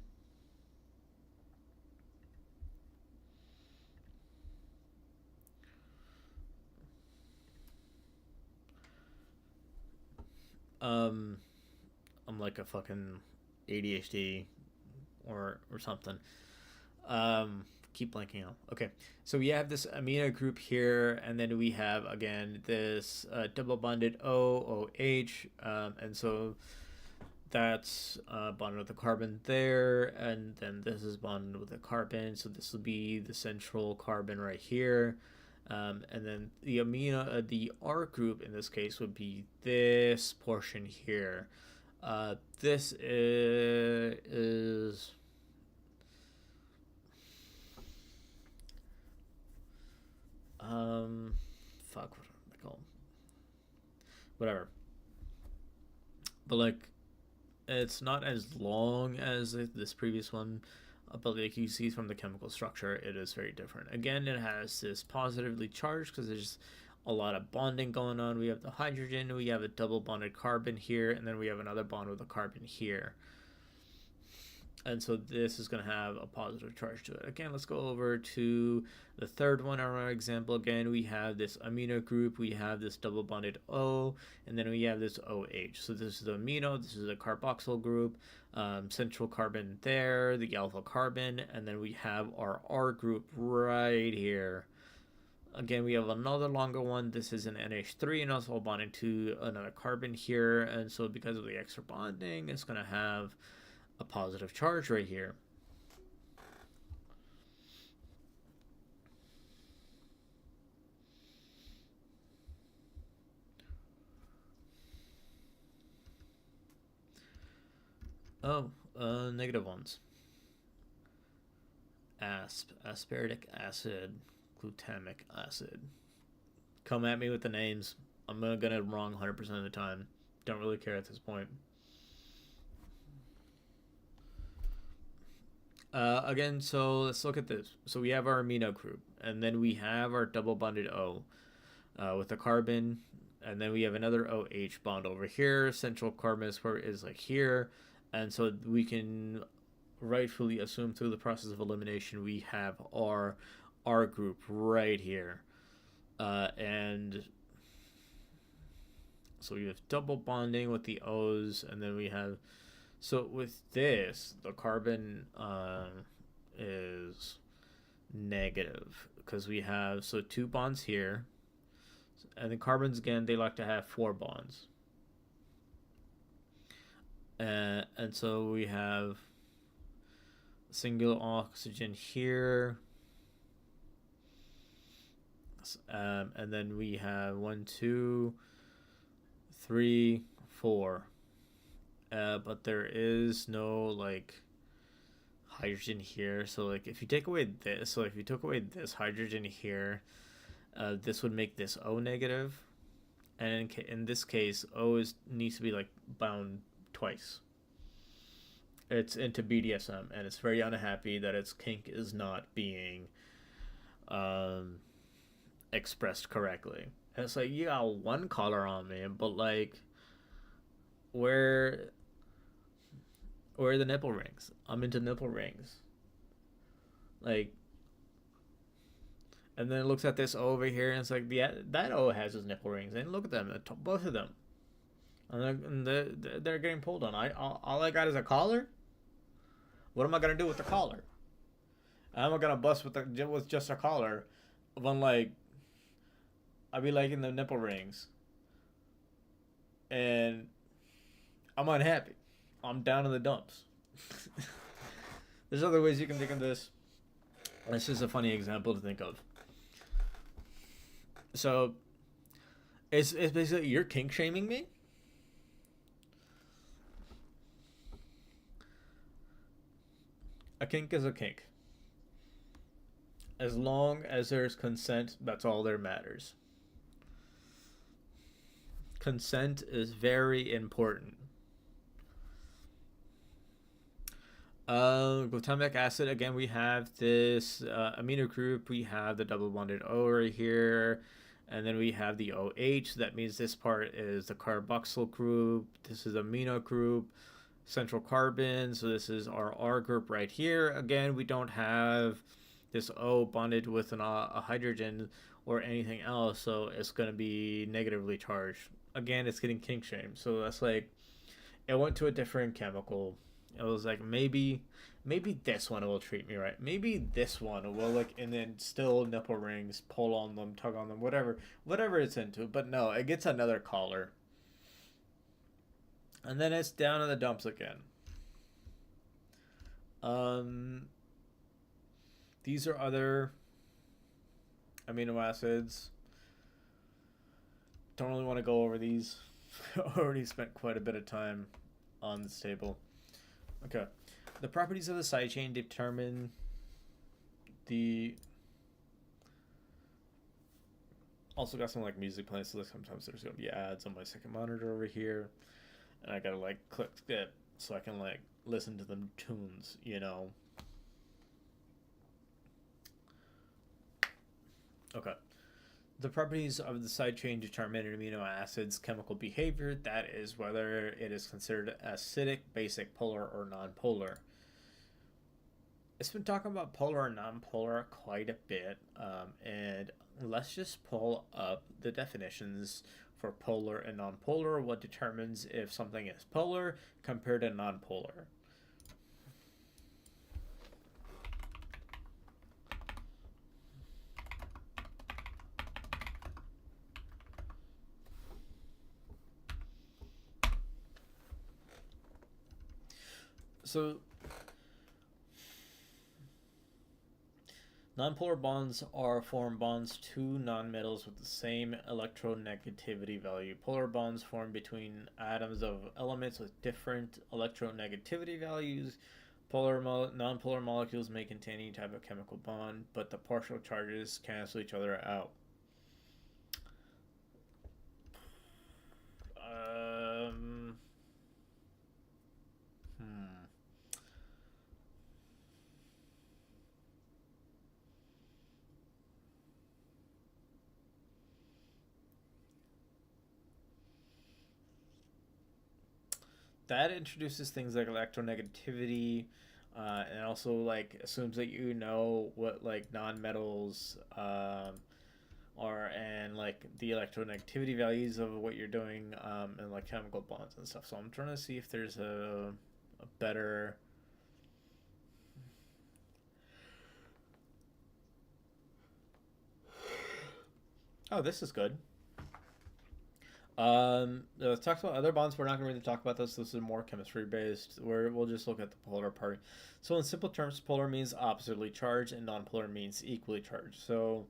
I'm like a fucking ADHD or something. keep blanking out. Okay, so we have this amino group here, and then we have again this double bonded OH, and so that's bonded with a carbon there, and then this is bonded with a carbon, so this will be the central carbon right here. And then the R group in this case would be this portion here. This is fuck, what do I call them? Whatever. But like, it's not as long as this previous one, but like you see from the chemical structure, it is very different. Again, it has this positively charged because there's a lot of bonding going on. We have the hydrogen, we have a double bonded carbon here, and then we have another bond with a carbon here. And so this is going to have a positive charge to it. Again, let's go over to the third one on our example. Again, we have this amino group, we have this double bonded O, and then we have this OH. So this is the amino, this is a carboxyl group, central carbon there, the alpha carbon, and then we have our R group right here. Again, we have another longer one. This is an NH3 and also bonding to another carbon here. And so because of the extra bonding, it's going to have a positive charge right here. Negative ones. Aspartic acid, glutamic acid. Come at me with the names. I'm gonna get it wrong 100% of the time. Don't really care at this point. Again, so let's look at this. So we have our amino group, and then we have our double bonded O with a carbon, and then we have another OH bond over here. Central carbon is like here, and so we can rightfully assume through the process of elimination we have our R group right here, and so we have double bonding with the O's, and then we have. So with this, the carbon is negative because we have 2 bonds here, and the carbons again they like to have 4 bonds, and so we have single oxygen here, and then we have 1, 2, 3, 4. But there is no like hydrogen here. So like if you take away this, so if you took away this hydrogen here, this would make this O negative, and in this case, O needs to be like bound twice. It's into BDSM, and it's very unhappy that its kink is not being expressed correctly. And it's like, you got one collar on me, but like, where are the nipple rings? I'm into nipple rings. Like, and then it looks at this O over here, and it's like, yeah, that O has his nipple rings, and look at them, both of them, and they're getting pulled on. All I got is a collar. What am I gonna do with the collar? I'm not gonna bust with just a collar, when like I'll be liking the nipple rings, and I'm unhappy. I'm down in the dumps. There's other ways you can think of this. This is a funny example to think of. So, it's basically, you're kink shaming me? A kink is a kink. As long as there's consent, that's all that matters. Consent is very important. Glutamic acid, again, we have this amino group, we have the double bonded O right here, and then we have the OH. That means this part is the carboxyl group, this is amino group, central carbon, so this is our R group right here. Again, we don't have this O bonded with a hydrogen or anything else, so it's going to be negatively charged. Again, it's getting kink shamed, so that's like, it went to a different chemical It was like maybe this one will treat me right. Maybe this one will like, and then still nipple rings, pull on them, tug on them, whatever it's into. But no, it gets another collar, and then it's down in the dumps again. Um, these are other amino acids. Don't really want to go over these. Already spent quite a bit of time on this table. Okay. The properties of the side chain determine the... Also got some like music playing, so sometimes there's going to be ads on my second monitor over here. And I got to like click it so I can like listen to them tunes, you know. Okay. The properties of the side chain determine an amino acid's chemical behavior. That is whether it is considered acidic, basic, polar, or nonpolar. It's been talking about polar and nonpolar quite a bit, and let's just pull up the definitions for polar and nonpolar. What determines if something is polar compared to nonpolar? So nonpolar bonds are form bonds to nonmetals with the same electronegativity value. Polar bonds form between atoms of elements with different electronegativity values. Nonpolar molecules may contain any type of chemical bond, but the partial charges cancel each other out. That introduces things like electronegativity, and also like assumes that you know what like nonmetals are, and like the electronegativity values of what you're doing, and like chemical bonds and stuff. So I'm trying to see if there's a better... Oh, this is good. Let's talk about other bonds. We're not going to really talk about this. This is more chemistry based. We'll just look at the polar part. So in simple terms, polar means oppositely charged, and nonpolar means equally charged. So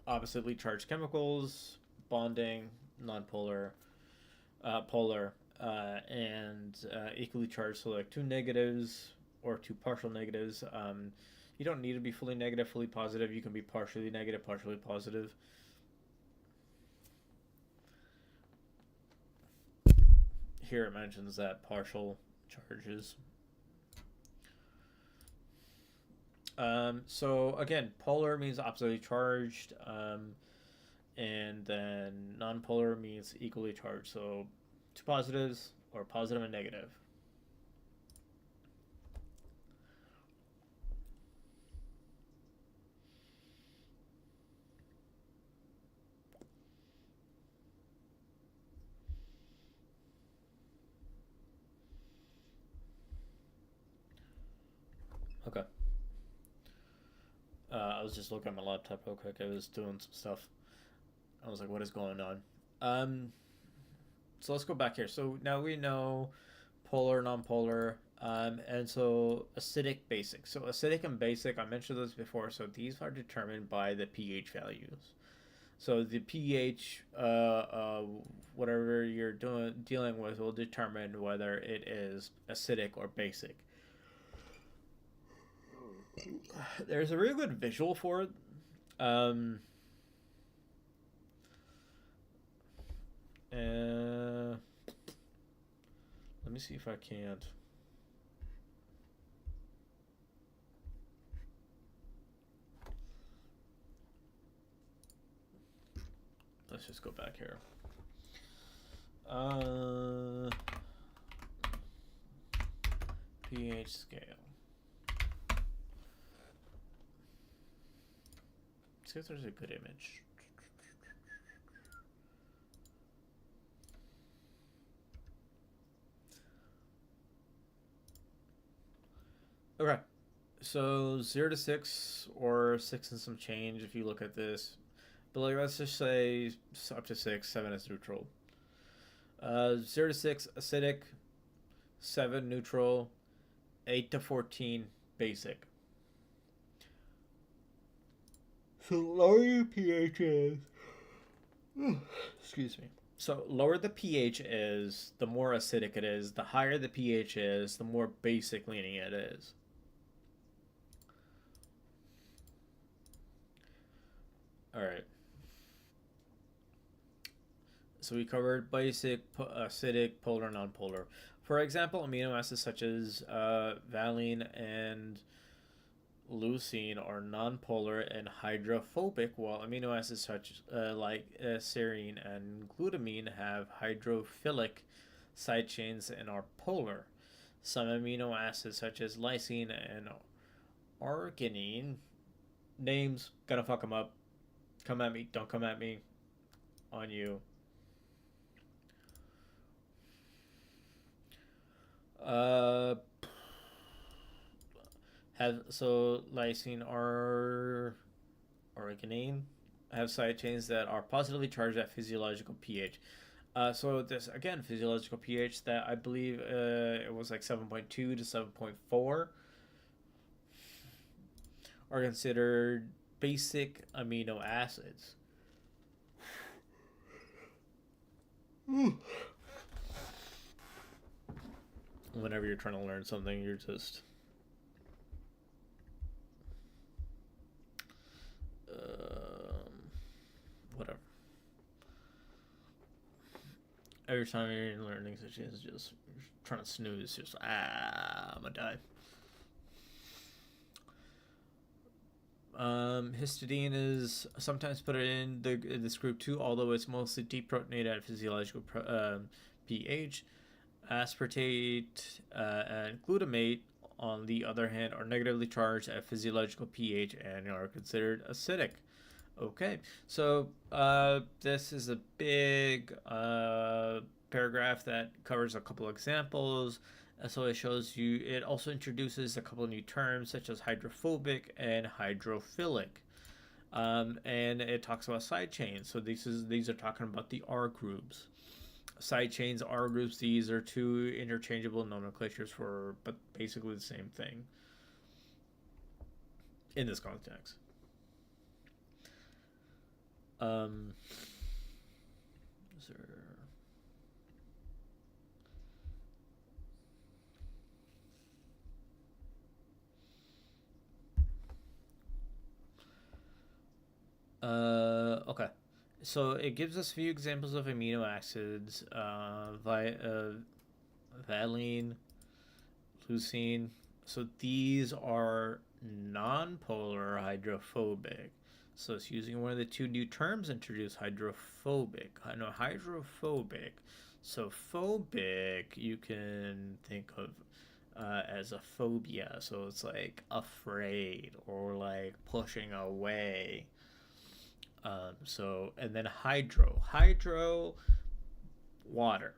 oppositely charged chemicals, bonding, nonpolar, polar, and equally charged. So like two negatives or two partial negatives. You don't need to be fully negative, fully positive. You can be partially negative, partially positive. Here it mentions that partial charges. So again, polar means oppositely charged, and then nonpolar means equally charged. So two positives, or positive and negative. Okay. I was just looking at my laptop real quick. I was doing some stuff. I was like, what is going on? So let's go back here. So now we know polar, nonpolar, and so acidic, basic. So acidic and basic, I mentioned this before. So these are determined by the pH values. So the pH, whatever you're dealing with, will determine whether it is acidic or basic. There's a really good visual for it. Let me see if I can't. Let's just go back here. pH scale. See if there's a good image. So 0 to 6 or 6 and some change if you look at this. But like, let's just say up to 6, 7 is neutral. 0 to 6 acidic, 7 neutral, 8 to 14 basic. So lower your pH is. Excuse me. So lower the pH is, the more acidic it is. The higher the pH is, the more basic leaning it is. All right. So we covered basic, acidic, polar, nonpolar. For example, amino acids such as valine and leucine are nonpolar and hydrophobic, while amino acids such like serine and glutamine have hydrophilic side chains and are polar. Some amino acids such as lysine and arginine, names, gonna fuck them up. Come at me, don't come at me. On you. Uh, lysine or arginine have side chains that are positively charged at physiological pH. So this again physiological pH that I believe it was like 7.2 to 7.4 are considered basic amino acids. Whenever you're trying to learn something, you're just whatever. Every time you're learning such as just trying to snooze, just I'm gonna die. Histidine is sometimes put in this group too, although it's mostly deprotonated at physiological pH. Aspartate and glutamate, on the other hand, are negatively charged at physiological pH and are considered acidic. Okay, so this is a big paragraph that covers a couple examples. So it shows you, it also introduces a couple of new terms such as hydrophobic and hydrophilic. And it talks about side chains. So these are talking about the R groups. Side chains, R groups, these are two interchangeable nomenclatures for, but basically the same thing in this context. Is there... Okay. So it gives us a few examples of amino acids: valine, leucine. So these are nonpolar hydrophobic. So it's using one of the two new terms introduced: hydrophobic. I know hydrophobic. So phobic, you can think of as a phobia. So it's like afraid or like pushing away. And then hydro, water.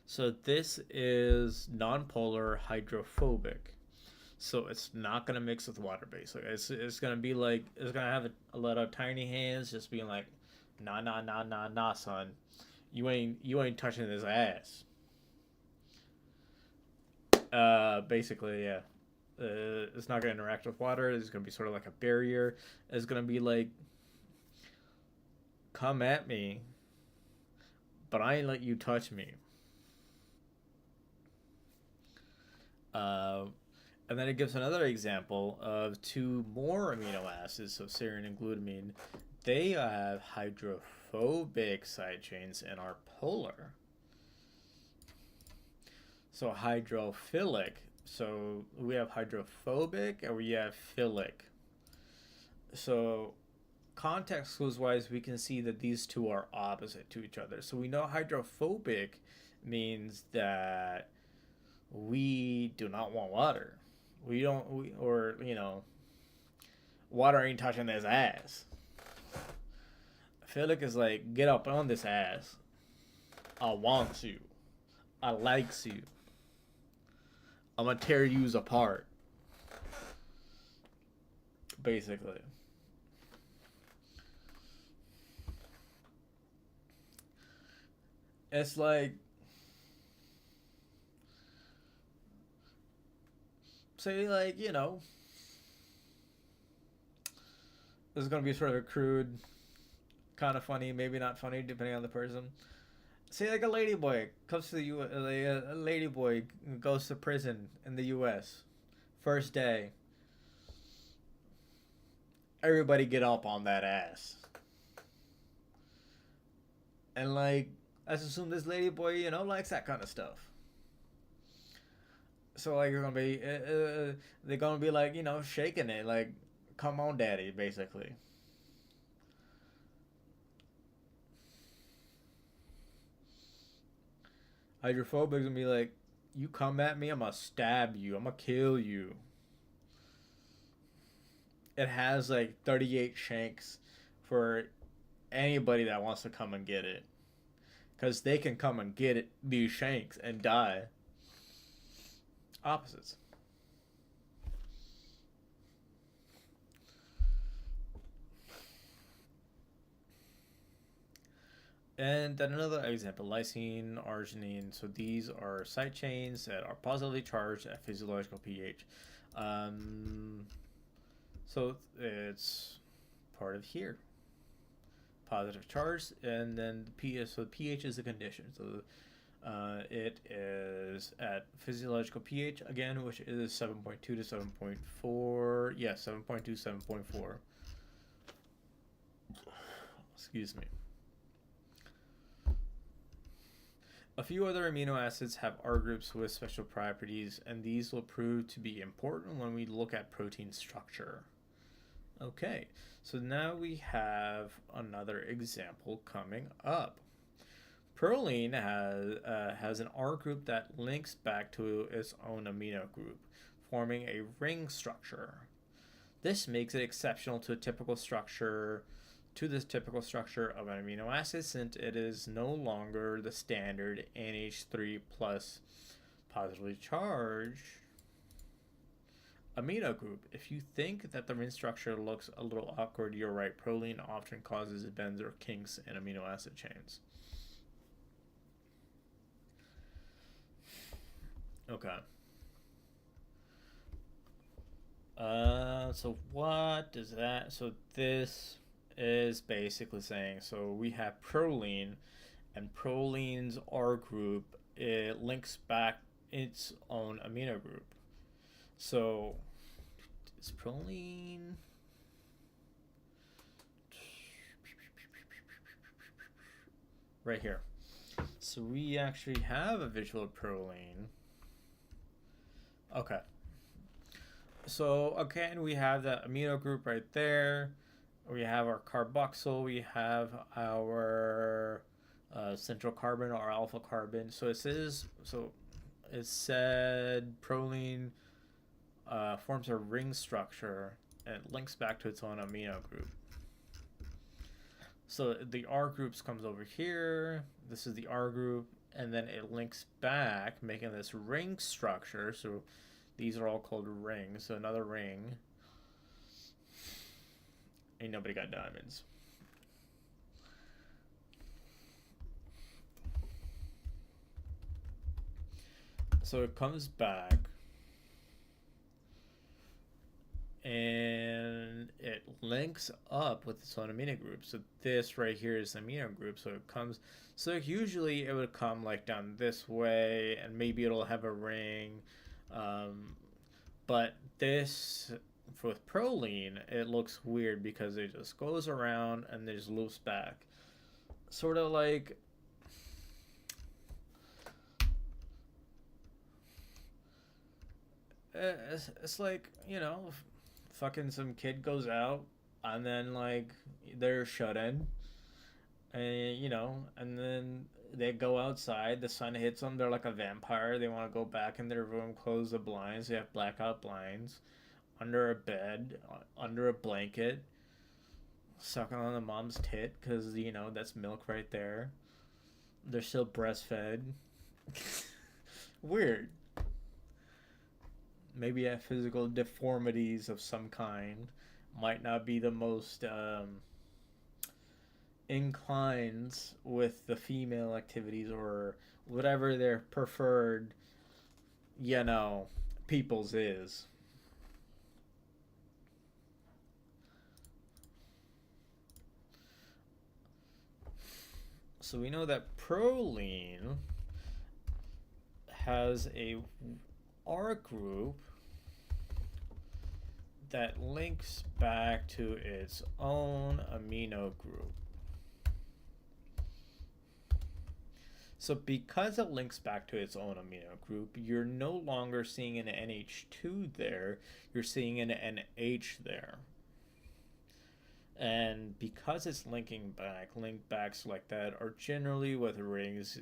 So this is nonpolar hydrophobic. So it's not gonna mix with water basically. It's gonna be like, it's gonna have a lot of tiny hands just being like, nah, son, you ain't touching this ass. Basically, yeah. It's not going to interact with water. It's going to be sort of like a barrier. It's going to be like, come at me, but I ain't let you touch me. And then it gives another example of two more amino acids, so serine and glutamine. They have hydrophobic side chains and are polar. So hydrophilic. So we have hydrophobic and we have philic. So context clues wise, we can see that these two are opposite to each other. So we know hydrophobic means that we do not want water. Water ain't touching this ass. Philic is like, get up on this ass. I want you. I likes you. I'm gonna tear yous apart. basically. It's like, say, like, this is gonna be sort of a crude, kind of funny, maybe not funny, depending on the person. Say, like, a ladyboy comes to the U. A ladyboy goes to prison in the U.S. First day, everybody get up on that ass, and like, let's assume this ladyboy, likes that kind of stuff. So like, they're gonna be like, shaking it, like, come on, daddy, basically. Hydrophobics gonna be like, you come at me, I'm gonna stab you, I'm gonna kill you. It has like 38 shanks for anybody that wants to come and get it, because they can come and get it, these shanks, and die. Opposites. And then another example, lysine, arginine. So these are side chains that are positively charged at physiological pH. So it's part of here. Positive charge, and then the pH. So the pH is the condition. So it is at physiological pH again, which is 7.2 to 7.4. Yeah, 7.2, 7.4. Excuse me. A few other amino acids have R groups with special properties, and these will prove to be important when we look at protein structure. Okay, so now we have another example coming up. Proline has an R group that links back to its own amino group, forming a ring structure. This makes it exceptional to this typical structure of an amino acid, since it is no longer the standard NH3 plus positively charged amino group. If you think that the ring structure looks a little awkward, you're right. Proline often causes bends or kinks in amino acid chains. Okay. So what does that? So this is basically saying, so we have proline, and proline's R group, it links back its own amino group. So is proline right here? So we actually have a visual of proline. Okay. So again, we have the amino group right there. We have our carboxyl. We have our central carbon or alpha carbon. So it said proline forms a ring structure and it links back to its own amino group. So the R groups comes over here. This is the R group, and then it links back, making this ring structure. So these are all called rings. So another ring. Ain't nobody got diamonds. So it comes back, and it links up with its own amino group. So this right here is the amino group. So it comes, so usually it would come like down this way, and maybe it'll have a ring. But this, with proline, it looks weird because it just goes around and it just loops back. Sort of like, it's like, fucking some kid goes out and then like they're shut in, and and then they go outside, the sun hits them, they're like a vampire, they want to go back in their room, close the blinds, they have blackout blinds, under a bed, under a blanket, sucking on the mom's tit because that's milk right there, they're still breastfed. Weird. Maybe have physical deformities of some kind, might not be the most inclined with the female activities or whatever their preferred, you know, people's is. So we know that proline has a R group that links back to its own amino group. So because it links back to its own amino group, you're no longer seeing an NH2 there, you're seeing an NH there. And because it's linking back, link backs like that are generally with rings,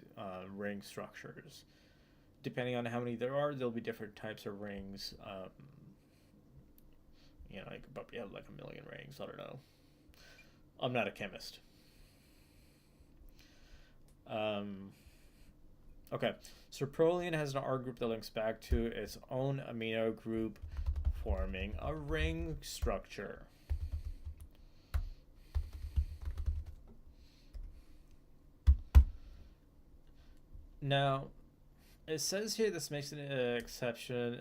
ring structures. Depending on how many there are, there'll be different types of rings. You know, I could probably have like a million rings. I don't know. I'm not a chemist. Okay, so proline has an R group that links back to its own amino group, forming a ring structure. Now, it says here this makes an exception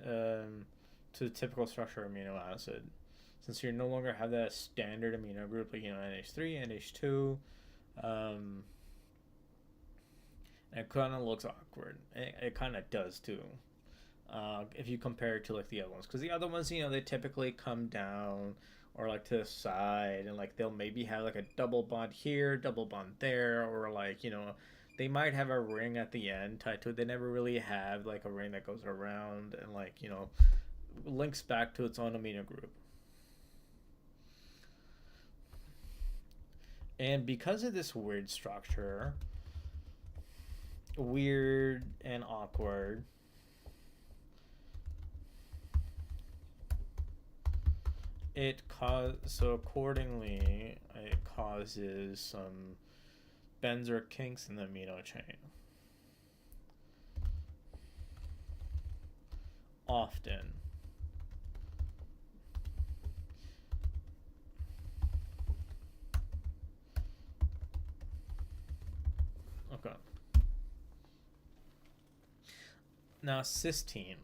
to the typical structure of amino acid, since you no longer have that standard amino group like, you know, NH3, NH2. It kind of looks awkward. It kind of does too. If you compare it to like the other ones, because the other ones, you know, they typically come down or like to the side, and like they'll maybe have like a double bond here, double bond there, or like, you know, they might have a ring at the end tied to it. They never really have like a ring that goes around and like, you know, links back to its own amino group. And because of this weird structure, weird and awkward, so accordingly it causes some bends or kinks in the amino chain. Often. Okay. Now cysteine.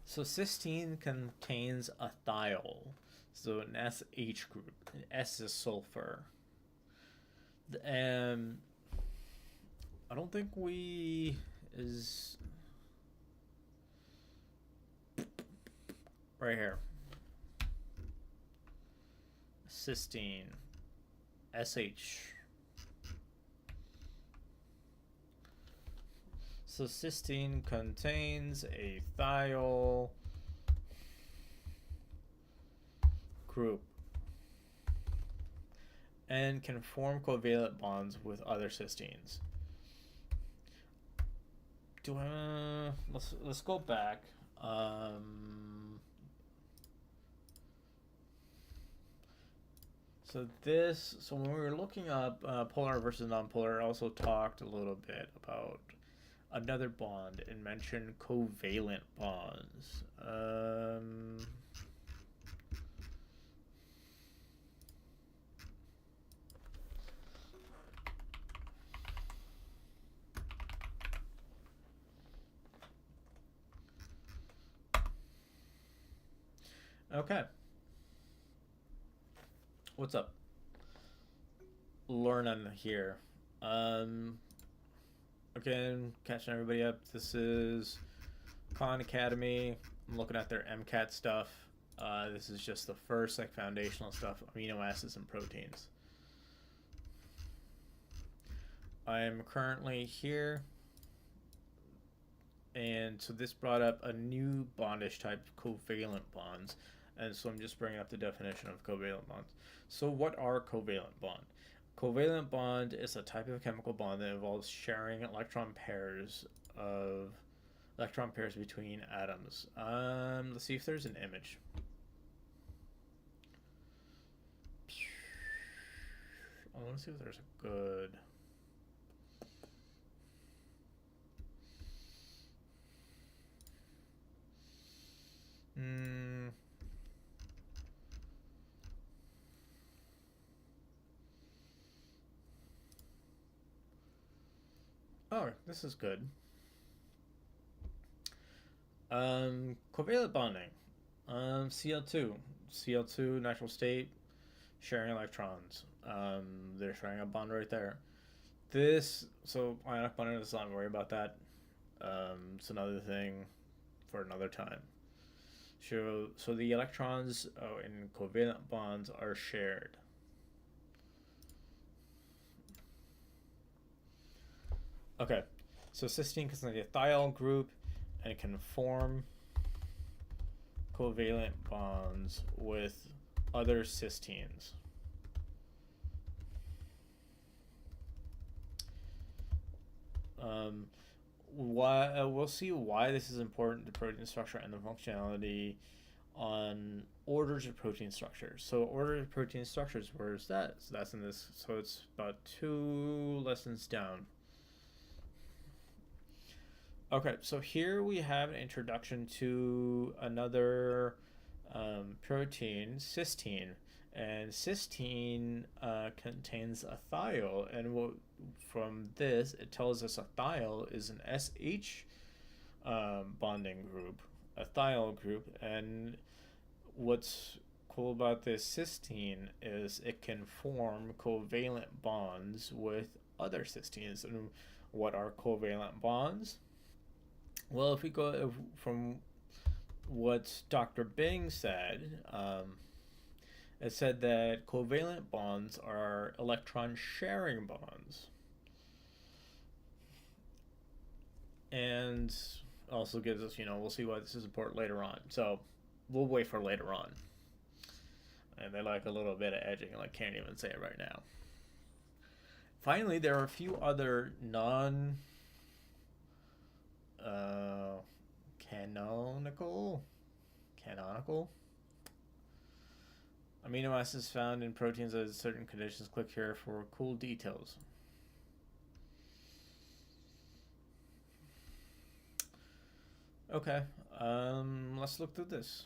So cysteine contains a thiol, so an SH group. An S is sulfur. And I don't think we is right here. Cysteine, SH. So cysteine contains a thiol group and can form covalent bonds with other cysteines. Let's go back. So when we were looking up polar versus nonpolar, I also talked a little bit about another bond and mentioned covalent bonds. Okay. What's up? Learning here. Again, catching everybody up. This is Khan Academy. I'm looking at their MCAT stuff. This is just the first like foundational stuff, amino acids and proteins. I am currently here, and so this brought up a new bondish type, covalent bonds, and so I'm just bringing up the definition of covalent bonds. So what are covalent bonds? Covalent bond is a type of chemical bond that involves sharing electron pairs between atoms. Let's see if there's an image. I want to see if there's a good. Oh, this is good. Covalent bonding. Cl2. Cl2, natural state, sharing electrons. They're sharing a bond right there. So ionic bonding, let's not worry about that. It's another thing for another time. So the electrons in covalent bonds are shared. Okay, so cysteine contains a thiol group and it can form covalent bonds with other cysteines. We'll see why this is important to protein structure and the functionality on orders of protein structures. So orders of protein structures, where is that? So that's in this. So it's about 2 lessons down. Okay, so here we have an introduction to another protein, cysteine. And cysteine contains a thiol, and from this, it tells us a thiol is an SH bonding group, a thiol group. And what's cool about this cysteine is it can form covalent bonds with other cysteines. And what are covalent bonds? Well, if we go from what Dr. Bing said, it said that covalent bonds are electron sharing bonds. And also gives us, we'll see why this is important later on. So we'll wait for later on. And they like a little bit of edging, like can't even say it right now. Finally, there are a few other canonical amino acids found in proteins at certain conditions. Click here for cool details. Okay, let's look through this.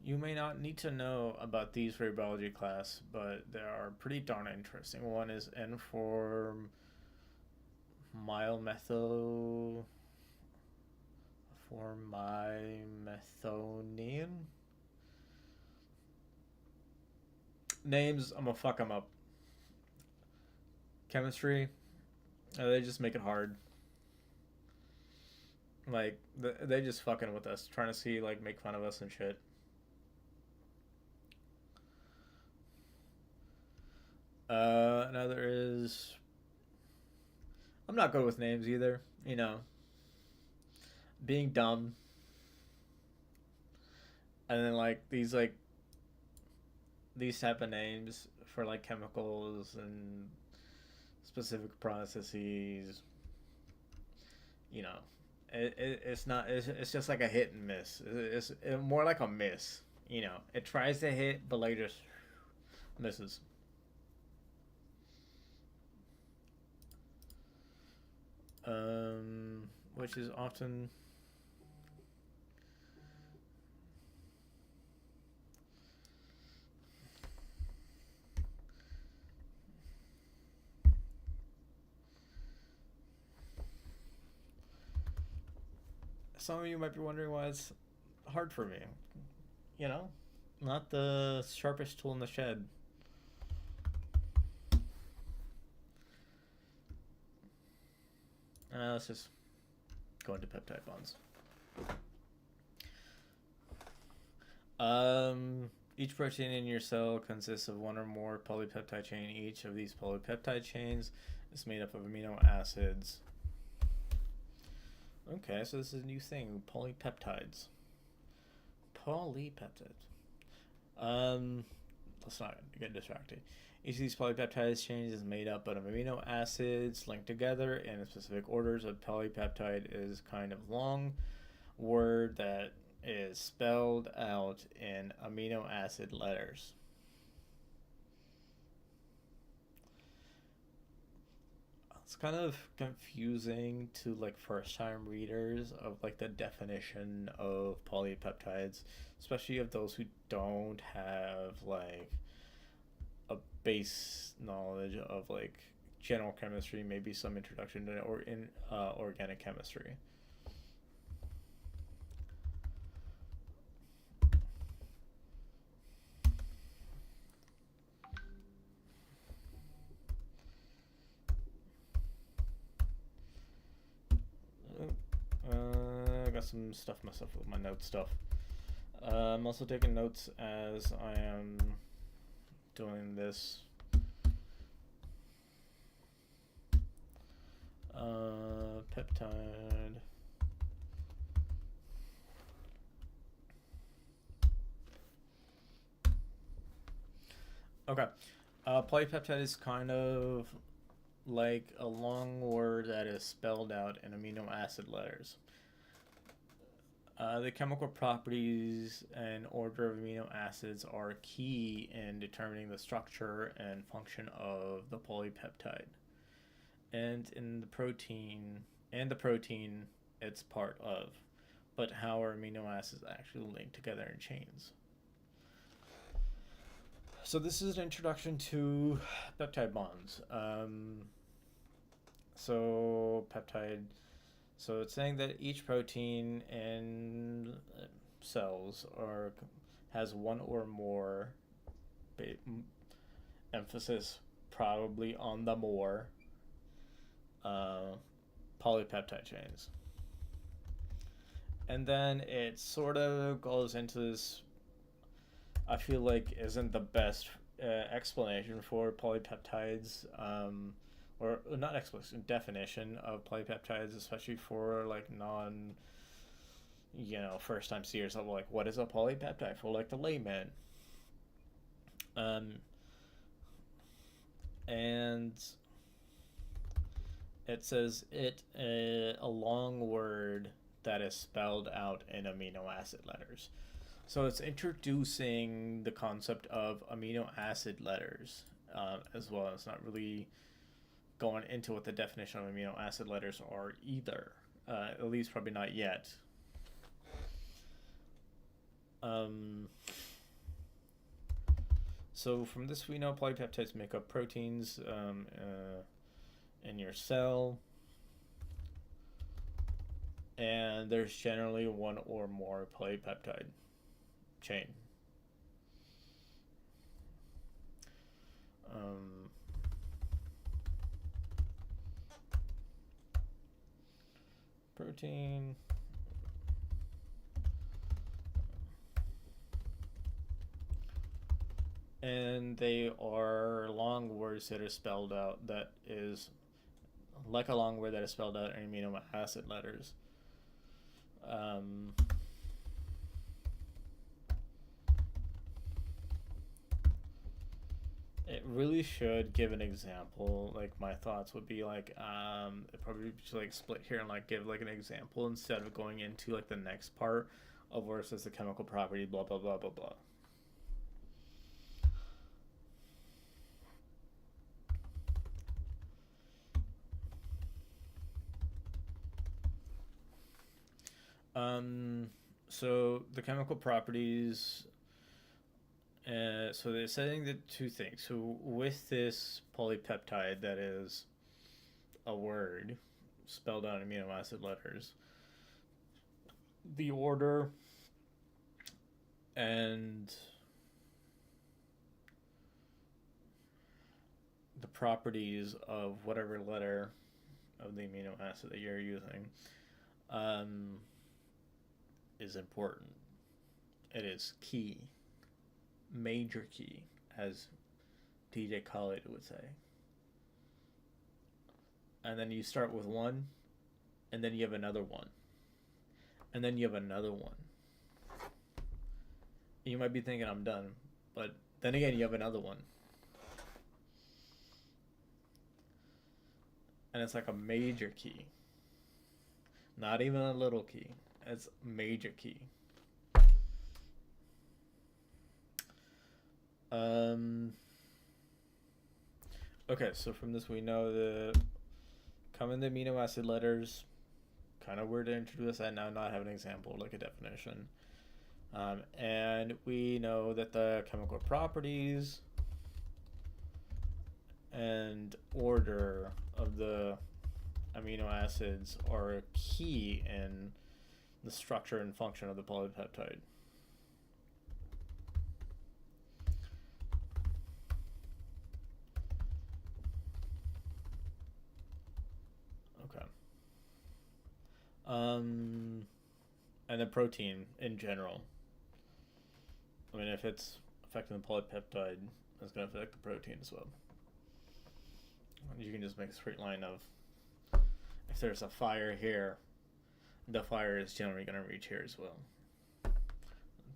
You may not need to know about these for your biology class, but they are pretty darn interesting. One is N for methionine. Names, I'm gonna fuck them up. Chemistry, they just make it hard. Like, they just fucking with us, trying to see, like, make fun of us and shit. Another is, I'm not good with names either, being dumb. And then, like, these type of names for, like, chemicals and specific processes, it's not, it's just like a hit and miss. It's more like a miss, it tries to hit, but, like, just misses. Which is often some of you might be wondering why it's hard for me. Not the sharpest tool in the shed. Let's just go into peptide bonds. Each protein in your cell consists of one or more polypeptide chain. Each of these polypeptide chains is made up of amino acids. Okay, so this is a new thing, polypeptides. Let's not get distracted. Each of these polypeptide chains is made up of amino acids linked together in specific orders. A polypeptide is kind of long word that is spelled out in amino acid letters. It's kind of confusing to, like, first time readers of, like, the definition of polypeptides, especially of those who don't have, like, a base knowledge of, like, general chemistry, maybe some introduction to organic chemistry. I got some stuff myself with my note stuff. I'm also taking notes as I am doing this. Peptide. Okay. Polypeptide is kind of like a long word that is spelled out in amino acid letters. The chemical properties and order of amino acids are key in determining the structure and function of the polypeptide. And in the protein, it's part of. But how are amino acids actually linked together in chains? So this is an introduction to peptide bonds. So it's saying that each protein in cells has one or more, emphasis probably on the more, polypeptide chains. And then it sort of goes into this, I feel like isn't the best explanation for polypeptides, or not explanation, definition of polypeptides, especially for like first time seers of like, what is a polypeptide for like the layman? And it says a long word that is spelled out in amino acid letters. So it's introducing the concept of amino acid letters as well. It's not really going into what the definition of amino acid letters are either. At least probably not yet. So from this we know polypeptides make up proteins in your cell. And there's generally one or more polypeptide chain. Protein. And they are long words that are spelled out, that is like a long word that is spelled out in amino acid letters. It really should give an example. Like my thoughts would be like, it probably should like split here and like give like an example instead of going into like the next part of where it says the chemical property, blah blah blah blah blah. So the chemical properties. So they're saying the two things. So with this polypeptide that is a word spelled out in amino acid letters, the order and the properties of whatever letter of the amino acid that you're using is important. It is key. Major key, as DJ Khaled would say. And then you start with one, and then you have another one, and then you have another one. You might be thinking I'm done, but then again you have another one. And it's like a major key. Not even a little key. It's a major key. Okay, so from this we know the common amino acid letters. Kind of weird to introduce that now, not have an example like a definition. And we know that the chemical properties and and order of the amino acids are key in the structure and function of the polypeptide. Okay. And the protein in general. I mean, if it's affecting the polypeptide, it's going to affect the protein as well. You can just make a straight line of, if there's a fire here, the fire is generally going to reach here as well.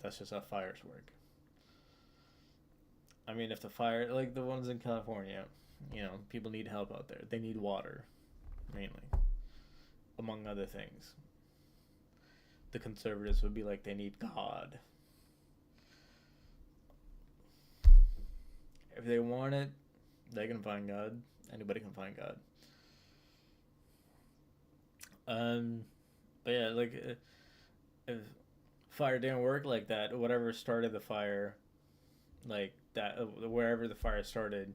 That's just how fires work. I mean, if the fire, like the ones in California, you know, people need help out there. They need water, mainly, among other things. The conservatives would be like, they need God. If they want it, they can find God. Anybody can find God. But yeah, like, if fire didn't work like that, whatever started the fire, like that, wherever the fire started,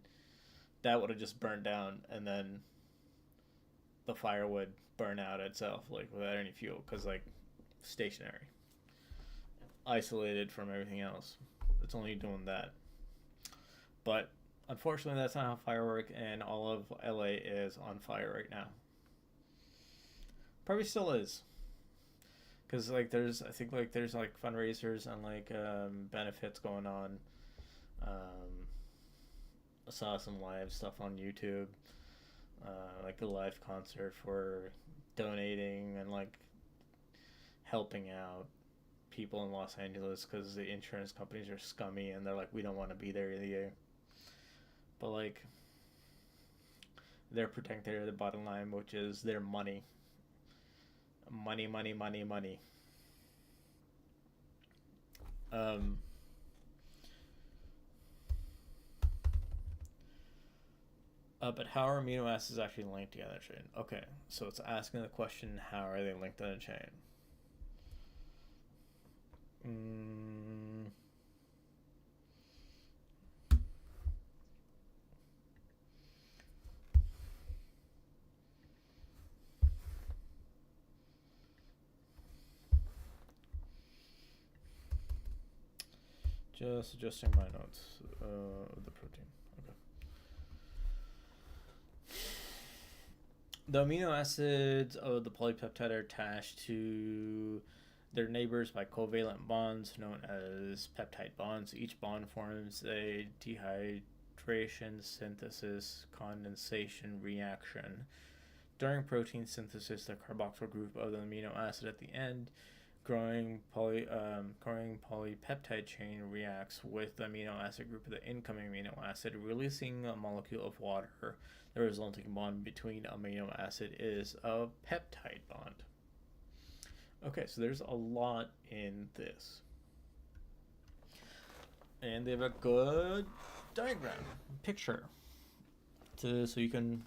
that would have just burned down, and then the fire would burn out itself, like without any fuel, because like stationary, isolated from everything else. It's only doing that. But unfortunately, that's not how fire works, and all of LA is on fire right now. Probably still is, because like there's like fundraisers and like benefits going on. I saw some live stuff on YouTube, like a live concert for donating and like helping out people in Los Angeles, because the insurance companies are scummy and they're like, we don't want to be there either. But like, they're protecting the bottom line, which is their money. Money. But how are amino acids actually linked together in a chain? Okay, so it's asking the question, how are they linked in a chain? Just adjusting my notes of the protein. Okay. The amino acids of the polypeptide are attached to their neighbors by covalent bonds known as peptide bonds. Each bond forms a dehydration, synthesis, condensation reaction. During protein synthesis, the carboxyl group of the amino acid at the end growing polypeptide chain reacts with the amino acid group of the incoming amino acid, releasing a molecule of water. The resulting bond between amino acid is a peptide bond. Okay, so there's a lot in this. And they have a good diagram, picture, so you can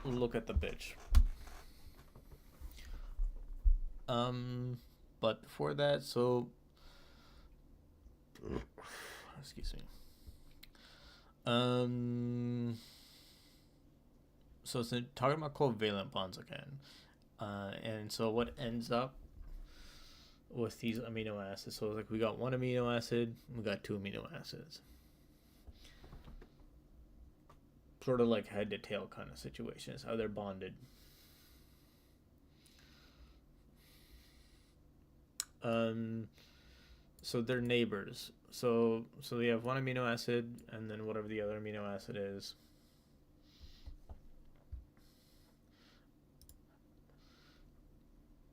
look at the bitch. But before that, so excuse me. So it's talking about covalent bonds again, and so what ends up with these amino acids? So like we got one amino acid, we got two amino acids. Sort of like head to tail kind of situations, how they're bonded. So they're neighbors. So they have one amino acid and then whatever the other amino acid is.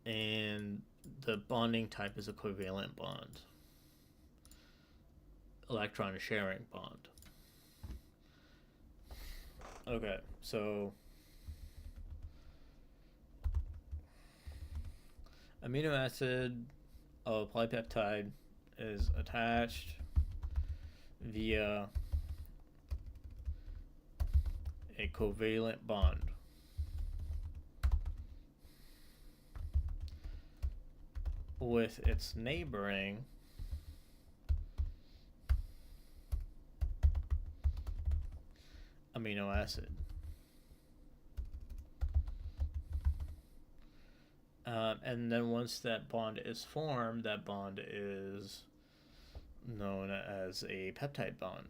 And the bonding type is a covalent bond. Electron sharing bond. Okay, so amino acid of polypeptide is attached via a covalent bond with its neighboring amino acid. And then once that bond is formed, that bond is known as a peptide bond.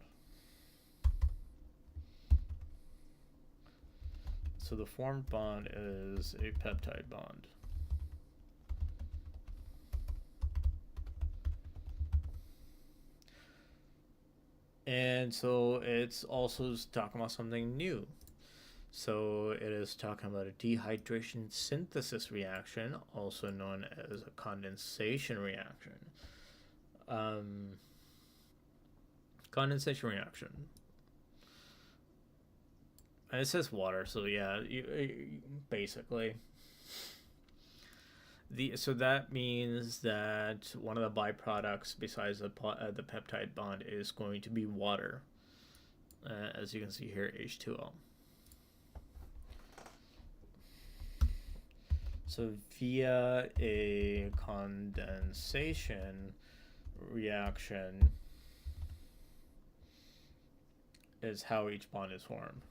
So the formed bond is a peptide bond. And so it's also talking about something new. So it is talking about a dehydration synthesis reaction, also known as a condensation reaction. Condensation reaction. And it says water, so yeah, basically. So that means that one of the byproducts besides the peptide bond is going to be water. As you can see here, H2O. So via a condensation reaction is how each bond is formed.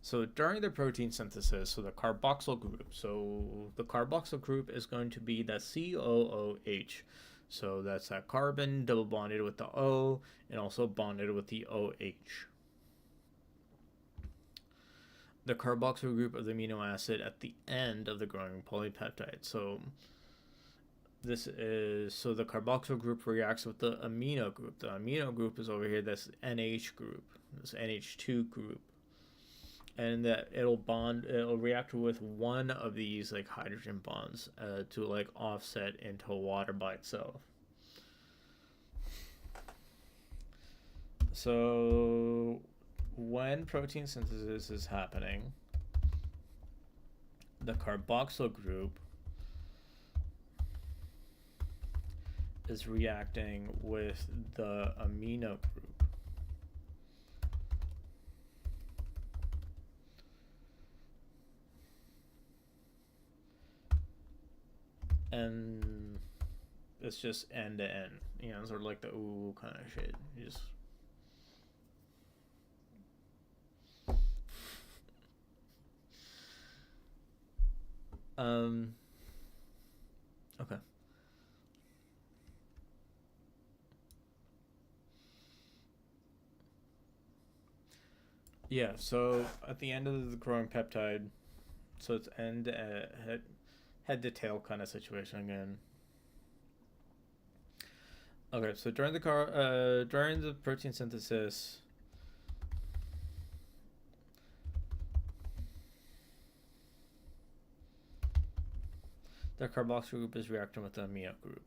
So during the protein synthesis, so the carboxyl group, so the carboxyl group is going to be the COOH. So that's that carbon double bonded with the O and also bonded with the OH. The carboxyl group of the amino acid at the end of the growing polypeptide. So the carboxyl group reacts with the amino group. The amino group is over here, that's NH group, this NH2 group. And that it'll react with one of these like hydrogen bonds to like offset into water by itself. So when protein synthesis is happening, the carboxyl group is reacting with the amino group. And it's just end to end, sort of like the ooh kind of shit. You just okay. Yeah, so at the end of the growing peptide, so it's head to tail kind of situation again. Okay, so during the protein synthesis, the carboxyl group is reacting with the amino group.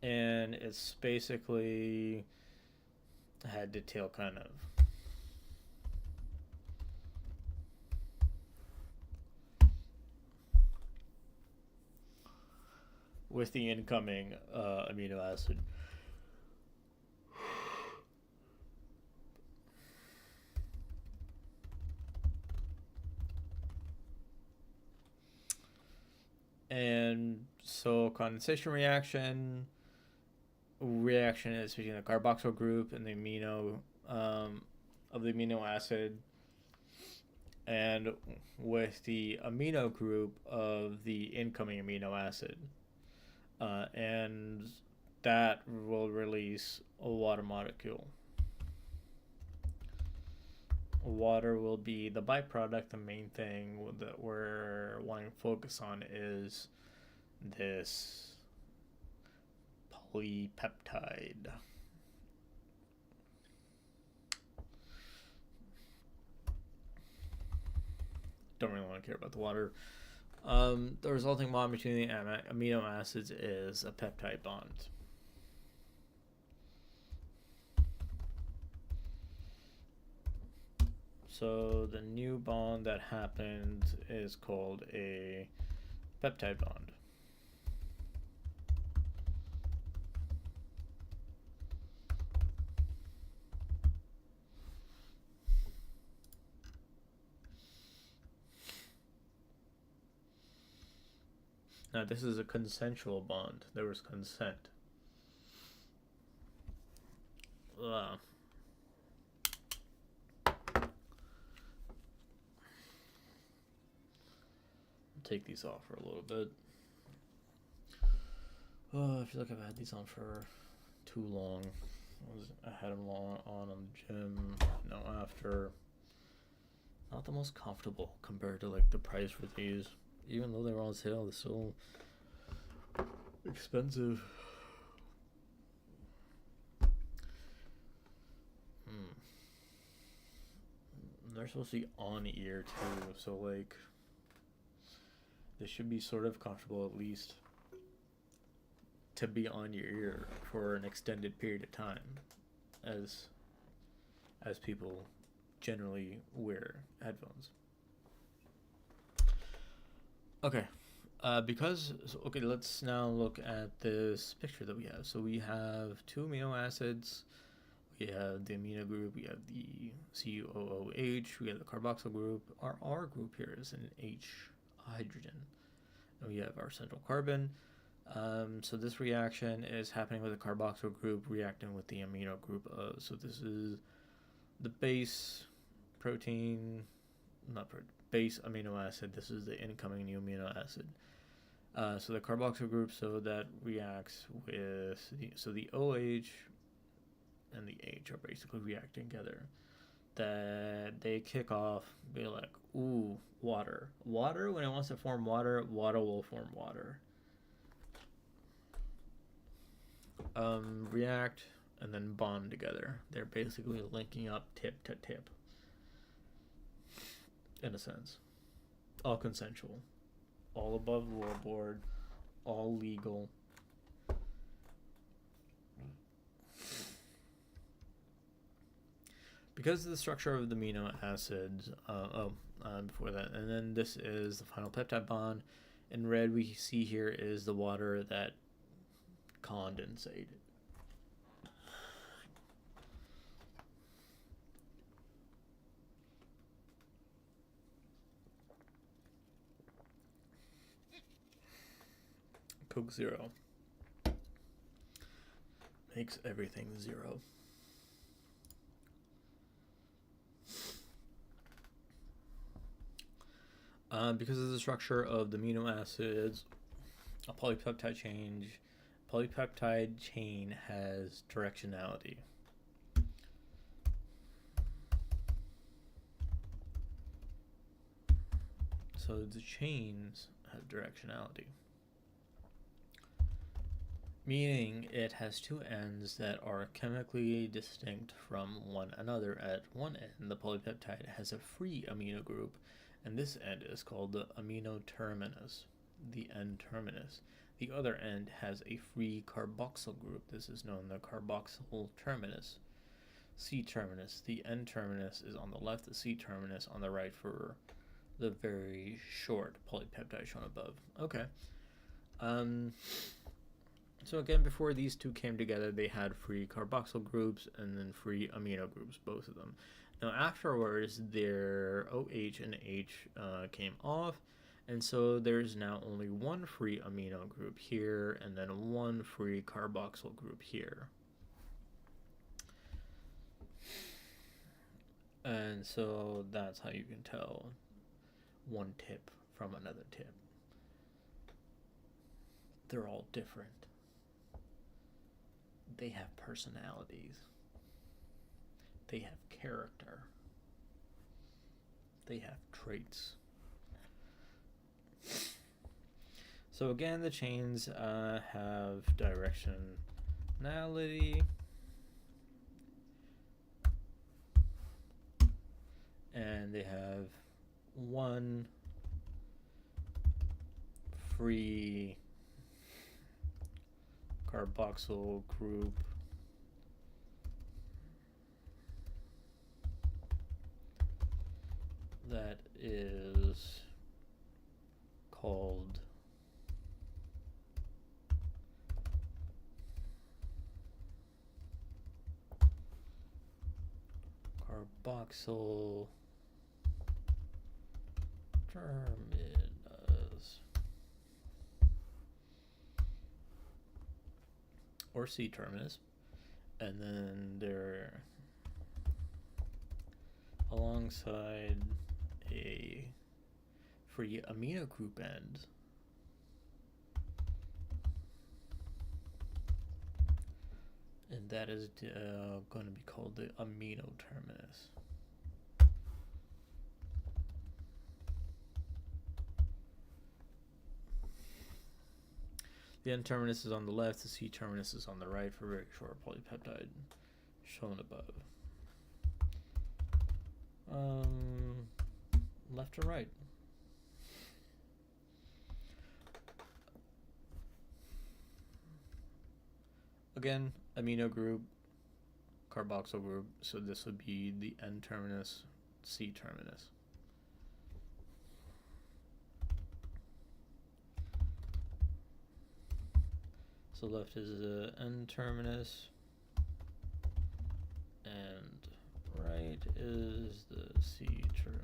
And it's basically head to tail kind of. With the incoming amino acid. And so condensation reaction is between the carboxyl group and the amino of the amino acid, and with the amino group of the incoming amino acid. And that will release a water molecule. Water will be the byproduct. The main thing that we're wanting to focus on is this polypeptide. Don't really want to care about the water. The resulting bond between the amino acids is a peptide bond. So the new bond that happened is called a peptide bond. Now, this is a consensual bond. There was consent. Take these off for a little bit. I feel like I've had these on for too long. I had them on the gym, now after. Not the most comfortable compared to like the price for these. Even though they're on sale, they're still expensive. They're supposed to be on ear too, so like they should be sort of comfortable at least to be on your ear for an extended period of time, as people generally wear headphones. Okay, let's now look at this picture that we have. So we have two amino acids. We have the amino group, we have the COOH, we have the carboxyl group. Our R group here is an H hydrogen. And we have our central carbon. So this reaction is happening with the carboxyl group reacting with the amino group. So this is the base protein, base amino acid. This is the incoming new amino acid. So the carboxyl group, so that reacts with the OH and the H are basically reacting together. That they kick off, be like, ooh, water. Water, when it wants to form water, water will form water. React and then bond together. They're basically linking up tip to tip. In a sense. All consensual. All above the law board. All legal. Because of the structure of the amino acids, before that, and then this is the final peptide bond. In red, we see here is the water that condensated. Coke Zero makes everything zero. Because of the structure of the amino acids, a polypeptide chain has directionality. So the chains have directionality, meaning it has two ends that are chemically distinct from one another. At one end, the polypeptide has a free amino group, and this end is called the amino terminus, the N-terminus. The other end has a free carboxyl group. This is known the carboxyl terminus, C-terminus. The N-terminus is on the left, the C-terminus on the right for the very short polypeptide shown above. Okay. So again, before these two came together, they had free carboxyl groups and then free amino groups, both of them. Now afterwards, their OH and H came off, and so there's now only one free amino group here and then one free carboxyl group here. And so that's how you can tell one tip from another tip. They're all different. They have personalities. They have character. They have traits. So again, the chains have directionality. And they have one free carboxyl group that is called carboxyl terminus. or C terminus, and then they're alongside a free amino group end. And that is going to be called the amino terminus. The N terminus is on the left, the C terminus is on the right for very short polypeptide, shown above. Left or right? Again, amino group, carboxyl group, so this would be the N terminus, C terminus. So left is the N terminus, and right is the C terminus.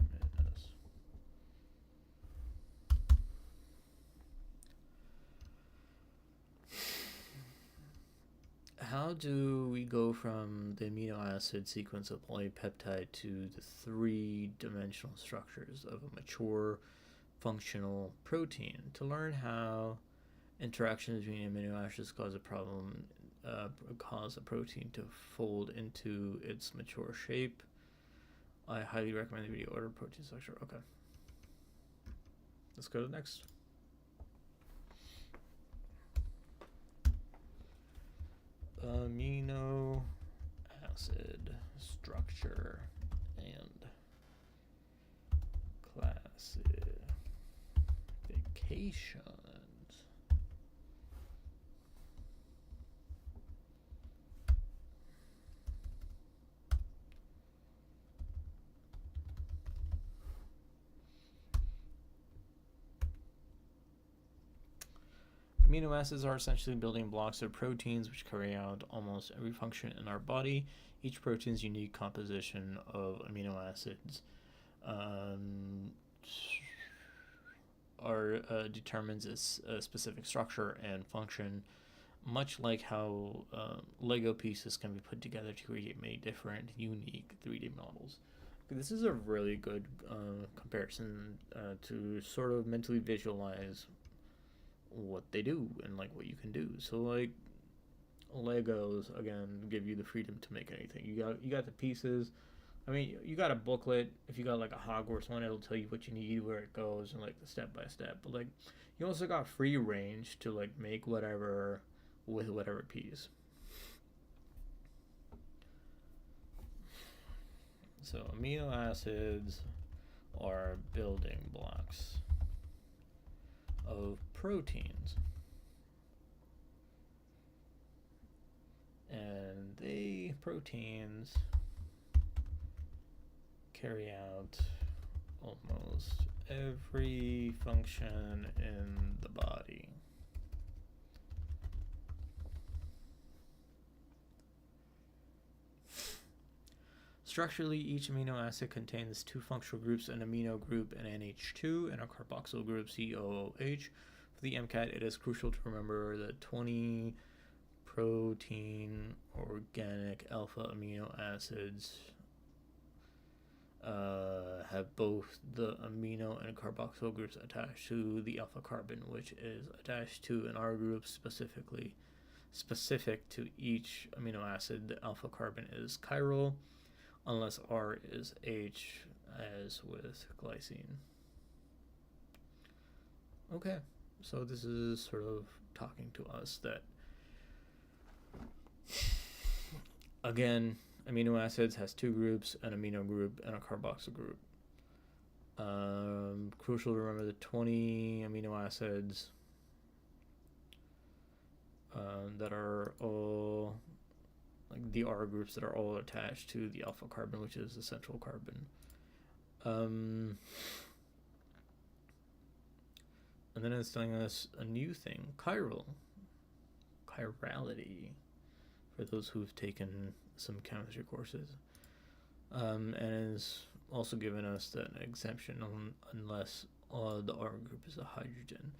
How do we go from the amino acid sequence of polypeptide to the three-dimensional structures of a mature functional protein? To learn how interactions between amino acids cause a protein to fold into its mature shape, I highly recommend the video order protein structure. Okay. Let's go to the next. Amino acid structure and classification. Amino acids are essentially building blocks of proteins which carry out almost every function in our body. Each protein's unique composition of amino acids determines its specific structure and function, much like how Lego pieces can be put together to create many different, unique 3D models. This is a really good comparison to sort of mentally visualize what they do and like what you can do. So like Legos again give you the freedom to make anything. You got the pieces. I mean, you got a booklet. If you got like a Hogwarts one, it'll tell you what you need, where it goes, and like the step by step. But like you also got free range to like make whatever with whatever piece. So amino acids are building blocks of proteins, and proteins carry out almost every function in the body. Structurally, each amino acid contains two functional groups, an amino group and NH2, and a carboxyl group COOH. For the MCAT, it is crucial to remember that 20 protein organic alpha amino acids have both the amino and carboxyl groups attached to the alpha carbon, which is attached to an R group specific to each amino acid. The alpha carbon is chiral, unless R is H, as with glycine. Okay, so this is sort of talking to us that, again, amino acids has two groups, an amino group and a carboxyl group. Crucial to remember the 20 amino acids that are all like the R groups that are all attached to the alpha carbon, which is the central carbon. And then it's telling us a new thing, chirality, for those who've taken some chemistry courses. And is also given us an exemption unless the R group is a hydrogen.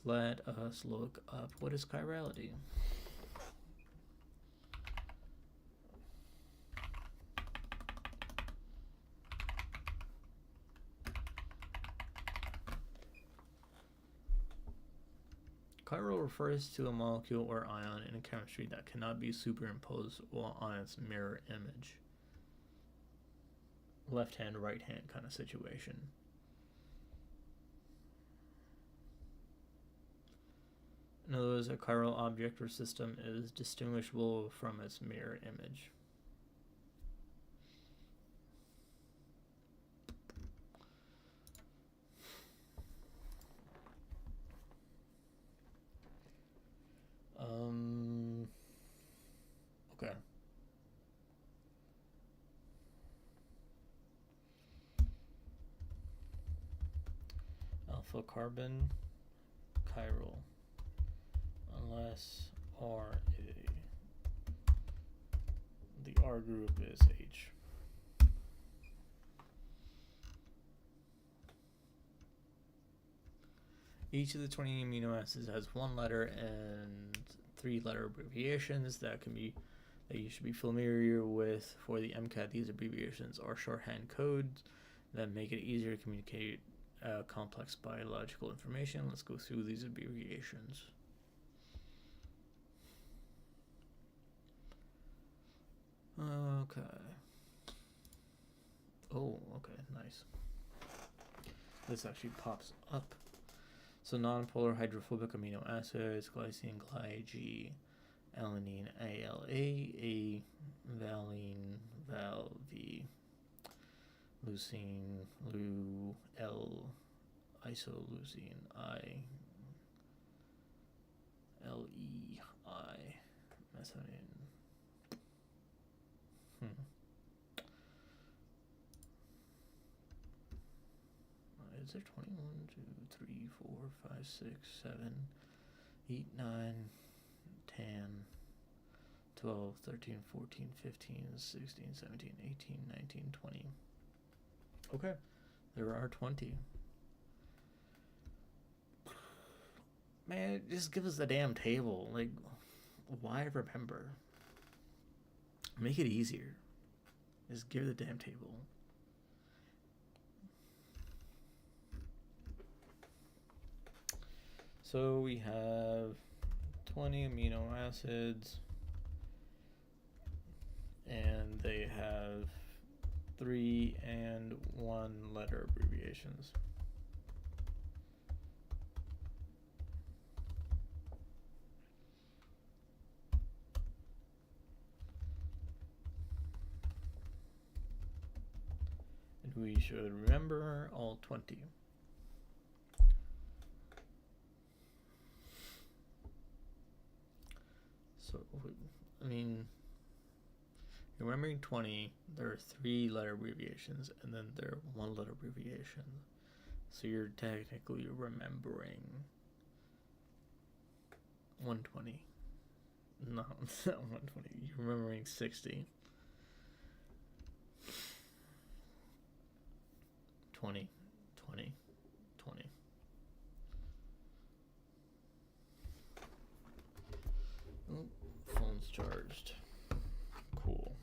Let us look up what is chirality. chiral refers to a molecule or ion in chemistry that cannot be superimposed on its mirror image. Left hand, right hand kind of situation. In other words, a chiral object or system is distinguishable from its mirror image. Okay. Alpha carbon chiral unless Ra. The R group is H. Each of the 20 amino acids has one letter and 3-letter abbreviations that you should be familiar with for the MCAT. These abbreviations are shorthand codes that make it easier to communicate complex biological information. Let's go through these abbreviations. Okay. Oh, okay, nice. This actually pops up. So nonpolar hydrophobic amino acids: glycine, Gly-G, alanine, ALA, valine, Val-V, leucine, Lu-L, isoleucine, I-L-E-I, methionine. Is there 21, 2, 3, 4, 5, 6, 7, 8, 9, 10, 12, 13, 14, 15, 16, 17, 18, 19, 20. Okay, there are 20. Man, just give us the damn table. Like, why remember? Make it easier. Just give the damn table. So we have 20 amino acids, and they have 3 and 1 letter abbreviations. And we should remember all 20. So, I mean, you're remembering 20, there are 3-letter abbreviations, and then there are 1-letter abbreviations. So you're technically remembering 120. No, it's not 120. You're remembering 60. 20, 20, 20. Oh, phone's charged. Cool.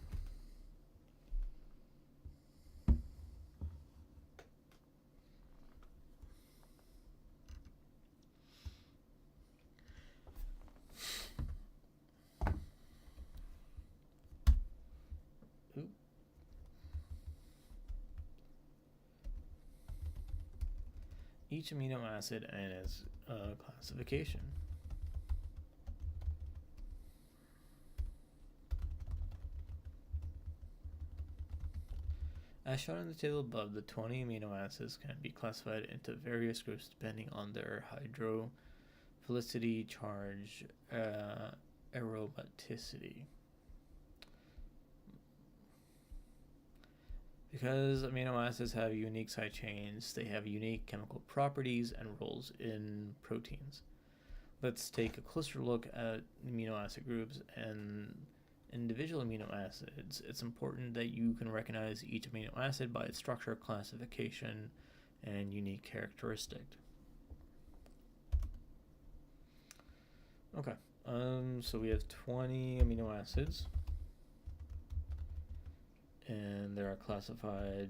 Each amino acid and its classification. As shown in the table above, the 20 amino acids can be classified into various groups depending on their hydrophilicity, charge, aromaticity. Because amino acids have unique side chains, they have unique chemical properties and roles in proteins. Let's take a closer look at amino acid groups and individual amino acids. It's important that you can recognize each amino acid by its structure, classification, and unique characteristic. Okay, so we have 20 amino acids, and they are classified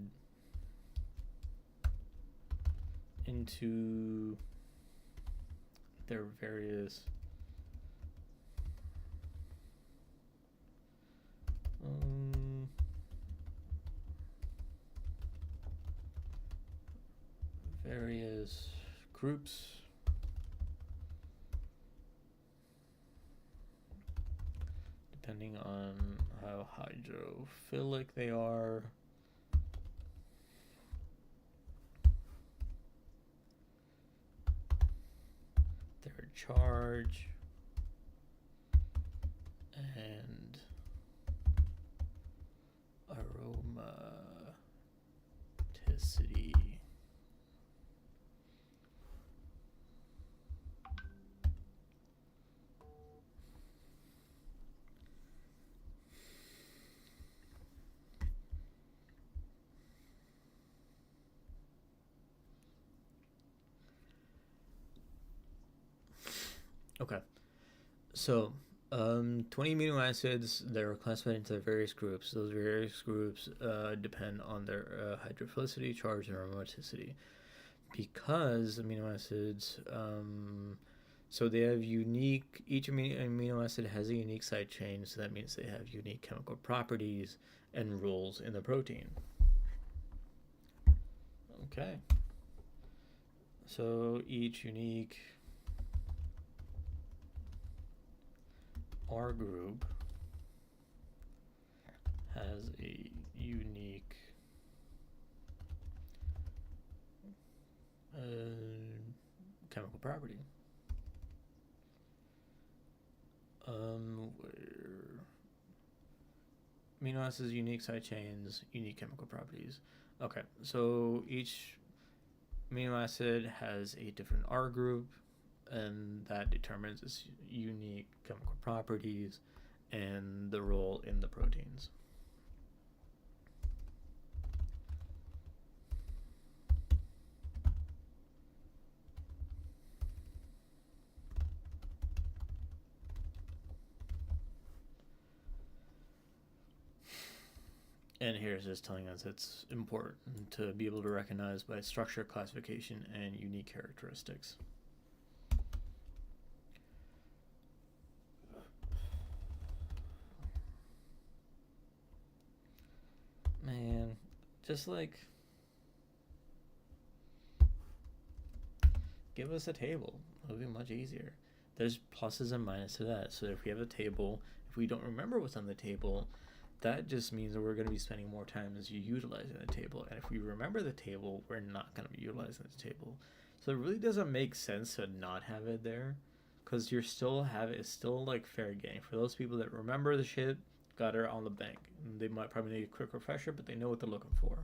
into their various this. Various groups. Depending on how hydrophilic they are. Their charge. And aromaticity. Okay, so 20 amino acids, they're classified into various groups. Those various groups depend on their hydrophilicity, charge, and aromaticity. Because amino acids, so they have unique, each amino acid has a unique side chain, so that means they have unique chemical properties and roles in the protein. Okay. So each unique R group has a unique chemical property. Where amino acids, unique side chains, unique chemical properties. Okay, so each amino acid has a different R group, and that determines its unique chemical properties and the role in the proteins. And here's just telling us it's important to be able to recognize by structure, classification, and unique characteristics. Man, just like give us a table. It'll be much easier. There's pluses and minuses to that. So if we have a table, if we don't remember what's on the table, that just means that we're going to be spending more time as you utilizing the table. And if we remember the table, we're not going to be utilizing the table. So it really doesn't make sense to not have it there, because you're still have it. It's still like fair game for those people that remember the shit, got it on the bank. And they might probably need a quick refresher, but they know what they're looking for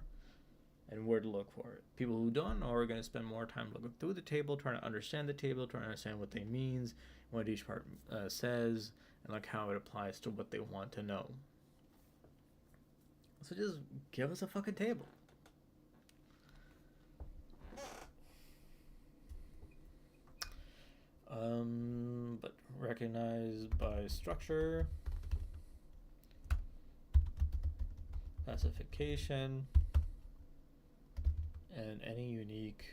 and where to look for it. People who don't are going to spend more time looking through the table, trying to understand the table, trying to understand what they means, what each part says, and like how it applies to what they want to know. So just give us a fucking table. But recognized by structure, classification, and any unique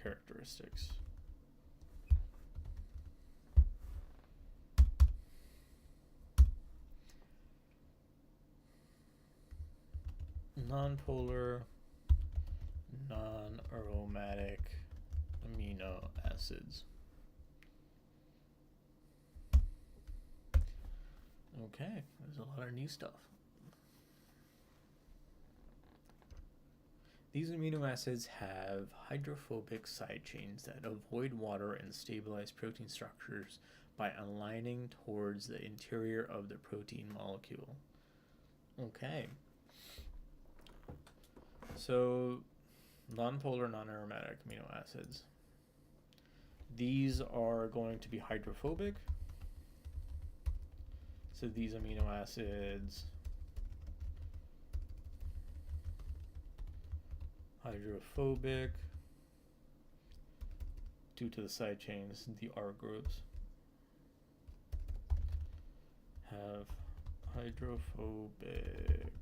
characteristics. Non-polar, non-aromatic amino acids. Okay, there's a lot of new stuff. These amino acids have hydrophobic side chains that avoid water and stabilize protein structures by aligning towards the interior of the protein molecule. Okay. So, non-polar, non-aromatic amino acids. These are going to be hydrophobic. So these amino acids, hydrophobic, due to the side chains, the R groups have hydrophobic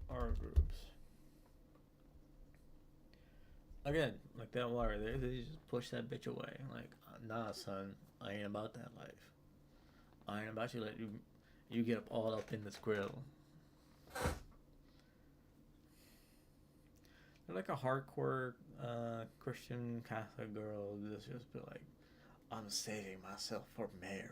R groups. Again, like that water, they just push that bitch away. Like, nah, son, I ain't about that life. I ain't about you let you get up all up in this grill. They're like a hardcore Christian Catholic girl that's just be like, I'm saving myself for marriage.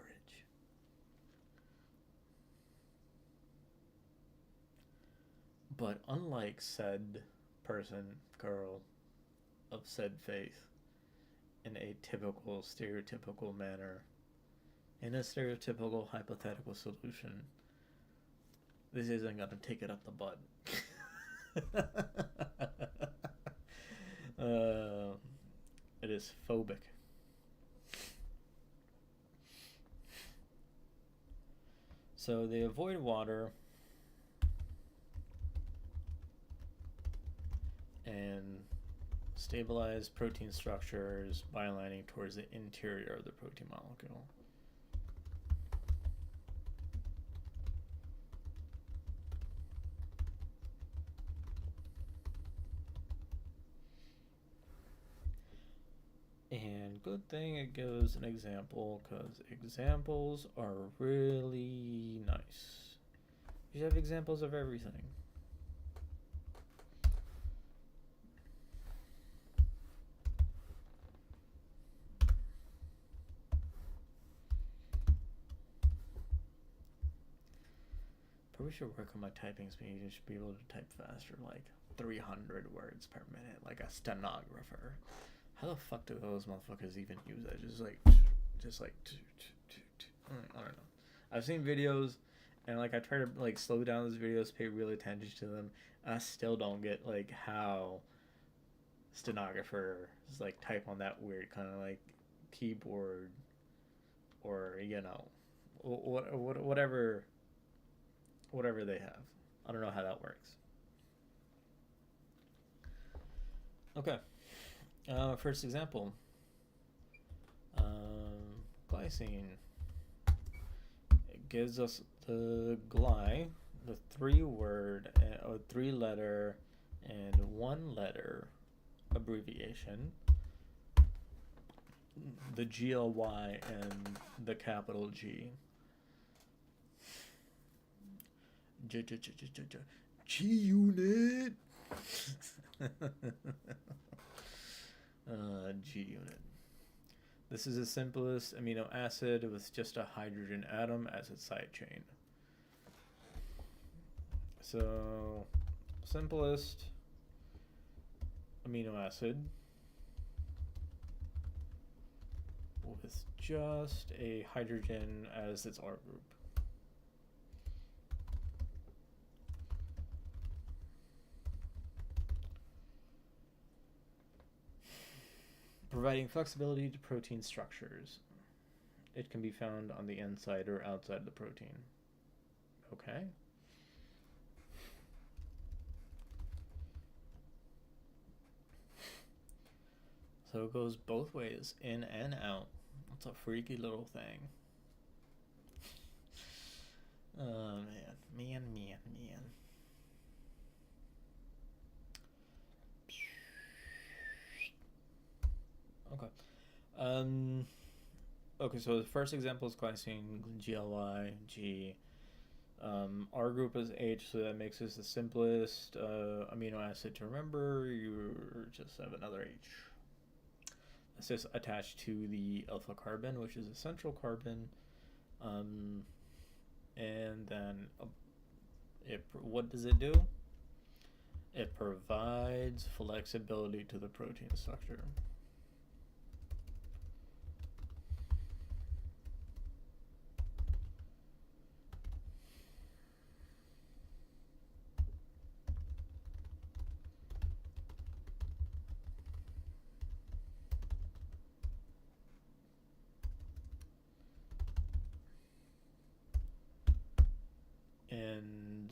But unlike said person, girl of said faith, in a typical, stereotypical manner, in a stereotypical hypothetical solution, this isn't gonna take it up the butt. It is phobic. So they avoid water and stabilize protein structures by aligning towards the interior of the protein molecule. And good thing it gives an example, because examples are really nice. You have examples of everything. Probably should work on my typing speed. You should be able to type faster, like 300 words per minute, like a stenographer. How the fuck do those motherfuckers even use that? Just like, I don't know. I've seen videos, and like I try to like slow down those videos, pay real attention to them. And I still don't get like how stenographers like type on that weird kind of like keyboard, or whatever they have. I don't know how that works. Okay. First example. Glycine. It gives us the gly, the 3-letter and 1-letter abbreviation, the GLY and the capital G. G-Unit. G-Unit. This is the simplest amino acid with just a hydrogen atom as its side chain. So, simplest amino acid with just a hydrogen as its R group. Providing flexibility to protein structures. It can be found on the inside or outside of the protein. Okay. So it goes both ways, in and out. It's a freaky little thing. Oh, man. Okay. Okay, so the first example is glycine, GLY, G. R group is H, so that makes this the simplest amino acid to remember. You just have another H. It's just attached to the alpha carbon, which is a central carbon. And then what does it do? It provides flexibility to the protein structure. And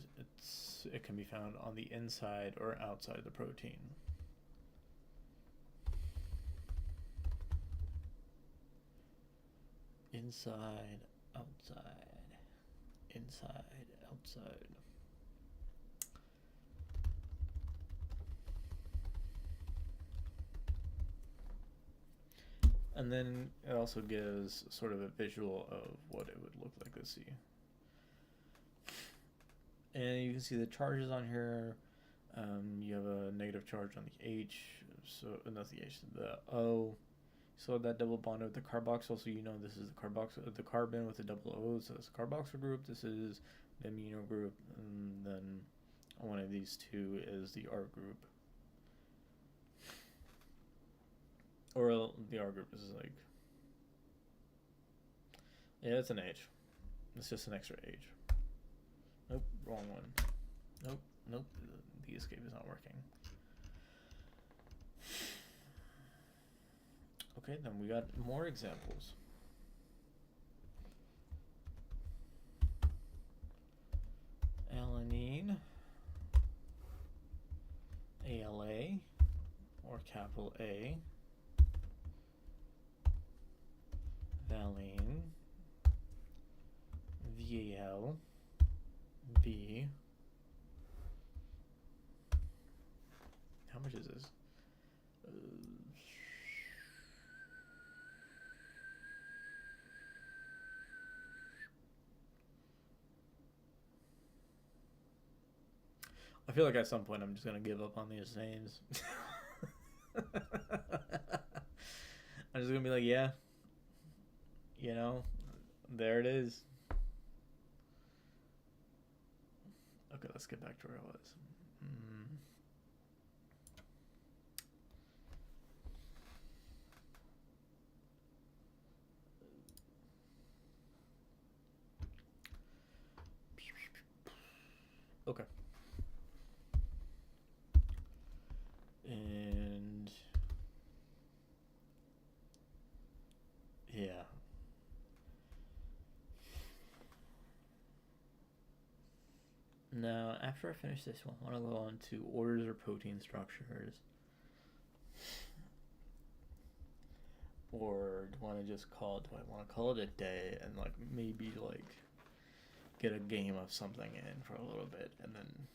it can be found on the inside or outside of the protein. Inside, outside, inside, outside. And then it also gives sort of a visual of what it would look like. Let's see. And you can see the charges on here. You have a negative charge on the H, so not the H, the O. So that double bond with the carboxyl, so you know this is the carbon with the double O, so it's a carboxyl group. This is the amino group, and then one of these two is the R group. Or the R group is like, yeah, it's an H. It's just an extra H. Nope, wrong one. Nope, the escape is not working. Okay, then we got more examples. Alanine, ALA, or capital A, valine, VAL, V. How much is this? I feel like at some point I'm just gonna give up on these names. I'm just gonna be like, yeah, you know, there it is. Okay, let's get back to where I was. Okay. And yeah. Now, after I finish this one, I want to go on to orders or protein structures. Or do I want to call it a day and like maybe like get a game of something in for a little bit and then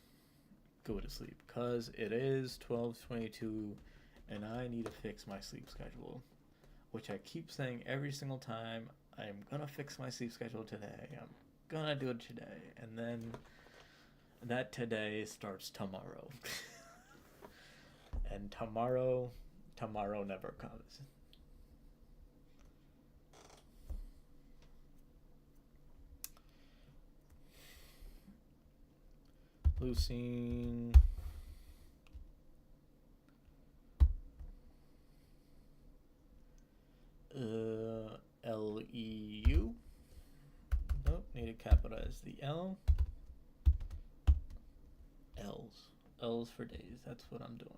go to sleep, because it is 12:22 and I need to fix my sleep schedule, which I keep saying every single time. I'm gonna fix my sleep schedule today. I'm gonna do it today, and then that today starts tomorrow. And tomorrow never comes. Leucine, LEU. Nope, need to capitalize the L. L's for days. That's what I'm doing.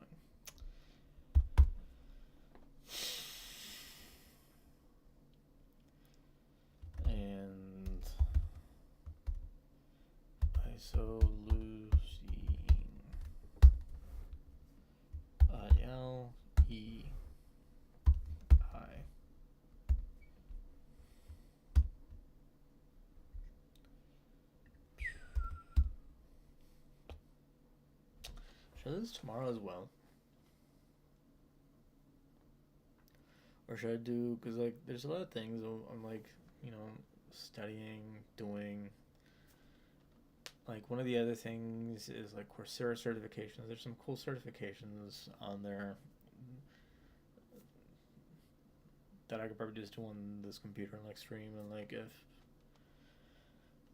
And isoleucine, ILEI. Should I do this tomorrow as well? Or should I do, because like there's a lot of things I'm like, studying, doing. Like one of the other things is like Coursera certifications. There's some cool certifications on there that I could probably just do on this computer and like stream, and like if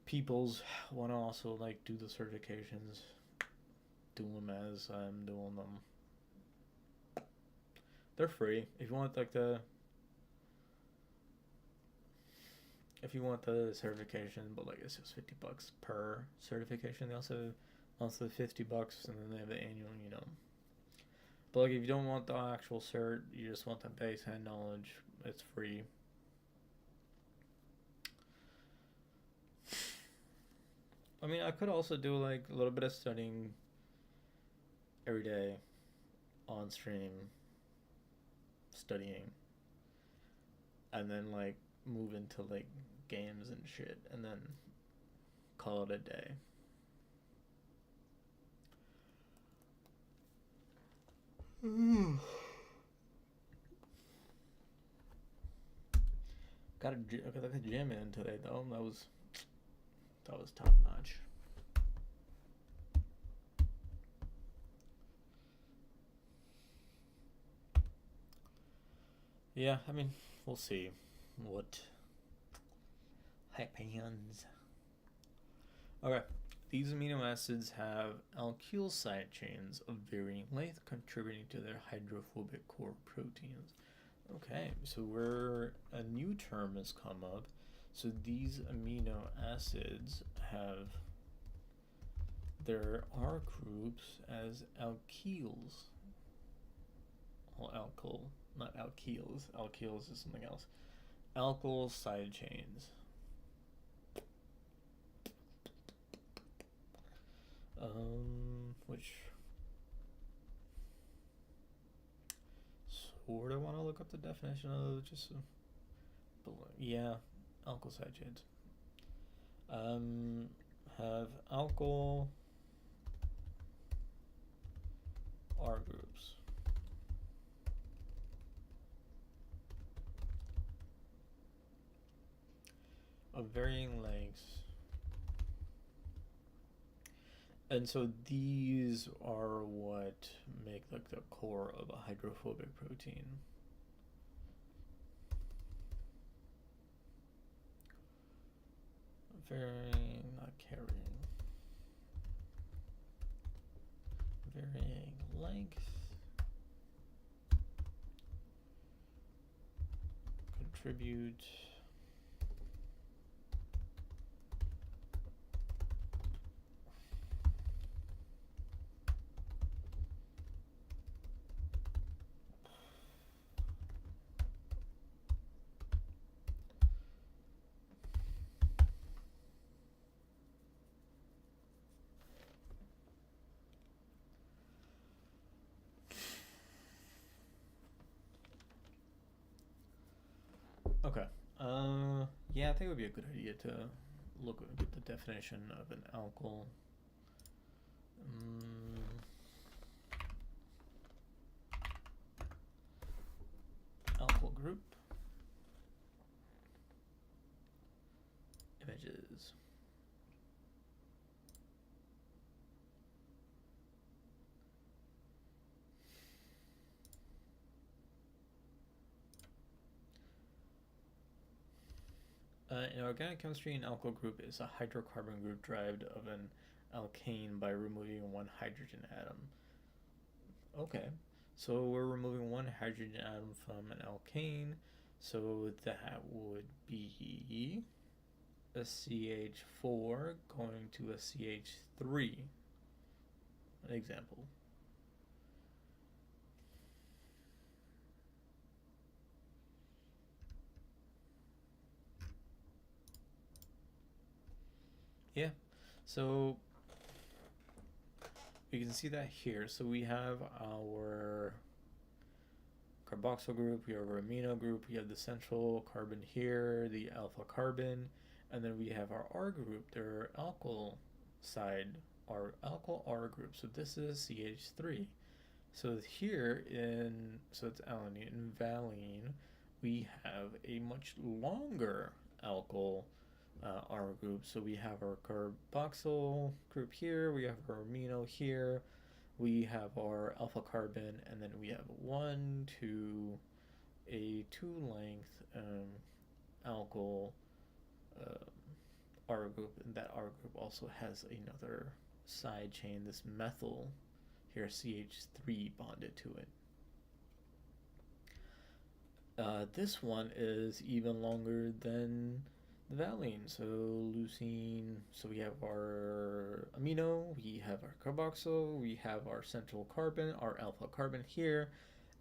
people's want to also like do the certifications, do them as I'm doing them. They're free. If you want the certification, but like it's just $50 per certification. They also monthly $50, and then they have the annual, But like if you don't want the actual cert, you just want the base hand knowledge, it's free. I mean, I could also do like a little bit of studying every day on stream, studying, and then like move into like games and shit, and then call it a day. got the gym in today though. That was top notch. Yeah, I mean, we'll see what happens. Okay, these amino acids have alkyl side chains of varying length, contributing to their hydrophobic core proteins. Okay, so a new term has come up. So these amino acids have their R groups as alkyls. Well, alkyl, not alkyls. Alkyls is something else. Alkyl side chains. Which sort of want to look up the definition of just. Yeah, alkyl side chains. Have alkyl R groups. Of varying lengths. And so these are what make like the core of a hydrophobic protein. Varying, not carrying. Varying length. Contribute. Okay. Yeah, I think it would be a good idea to get the definition of an alkyl. Alkyl group. Images. In organic chemistry, an alkyl group is a hydrocarbon group derived of an alkane by removing one hydrogen atom. Okay, so we're removing one hydrogen atom from an alkane, so that would be a CH4 going to a CH3. An example. Yeah, so we can see that here. So we have our carboxyl group, we have our amino group, we have the central carbon here, the alpha carbon, and then we have our R group, their alkyl side, our alkyl R group. So this is CH3. So here so it's alanine and valine, we have a much longer alkyl R group. So we have our carboxyl group here, we have our amino here, we have our alpha carbon, and then we have a two length alkyl R group, and that R group also has another side chain, this methyl here, CH3 bonded to it. This one is even longer than the valine. So leucine, so we have our amino, we have our carboxyl, we have our central carbon, our alpha carbon here,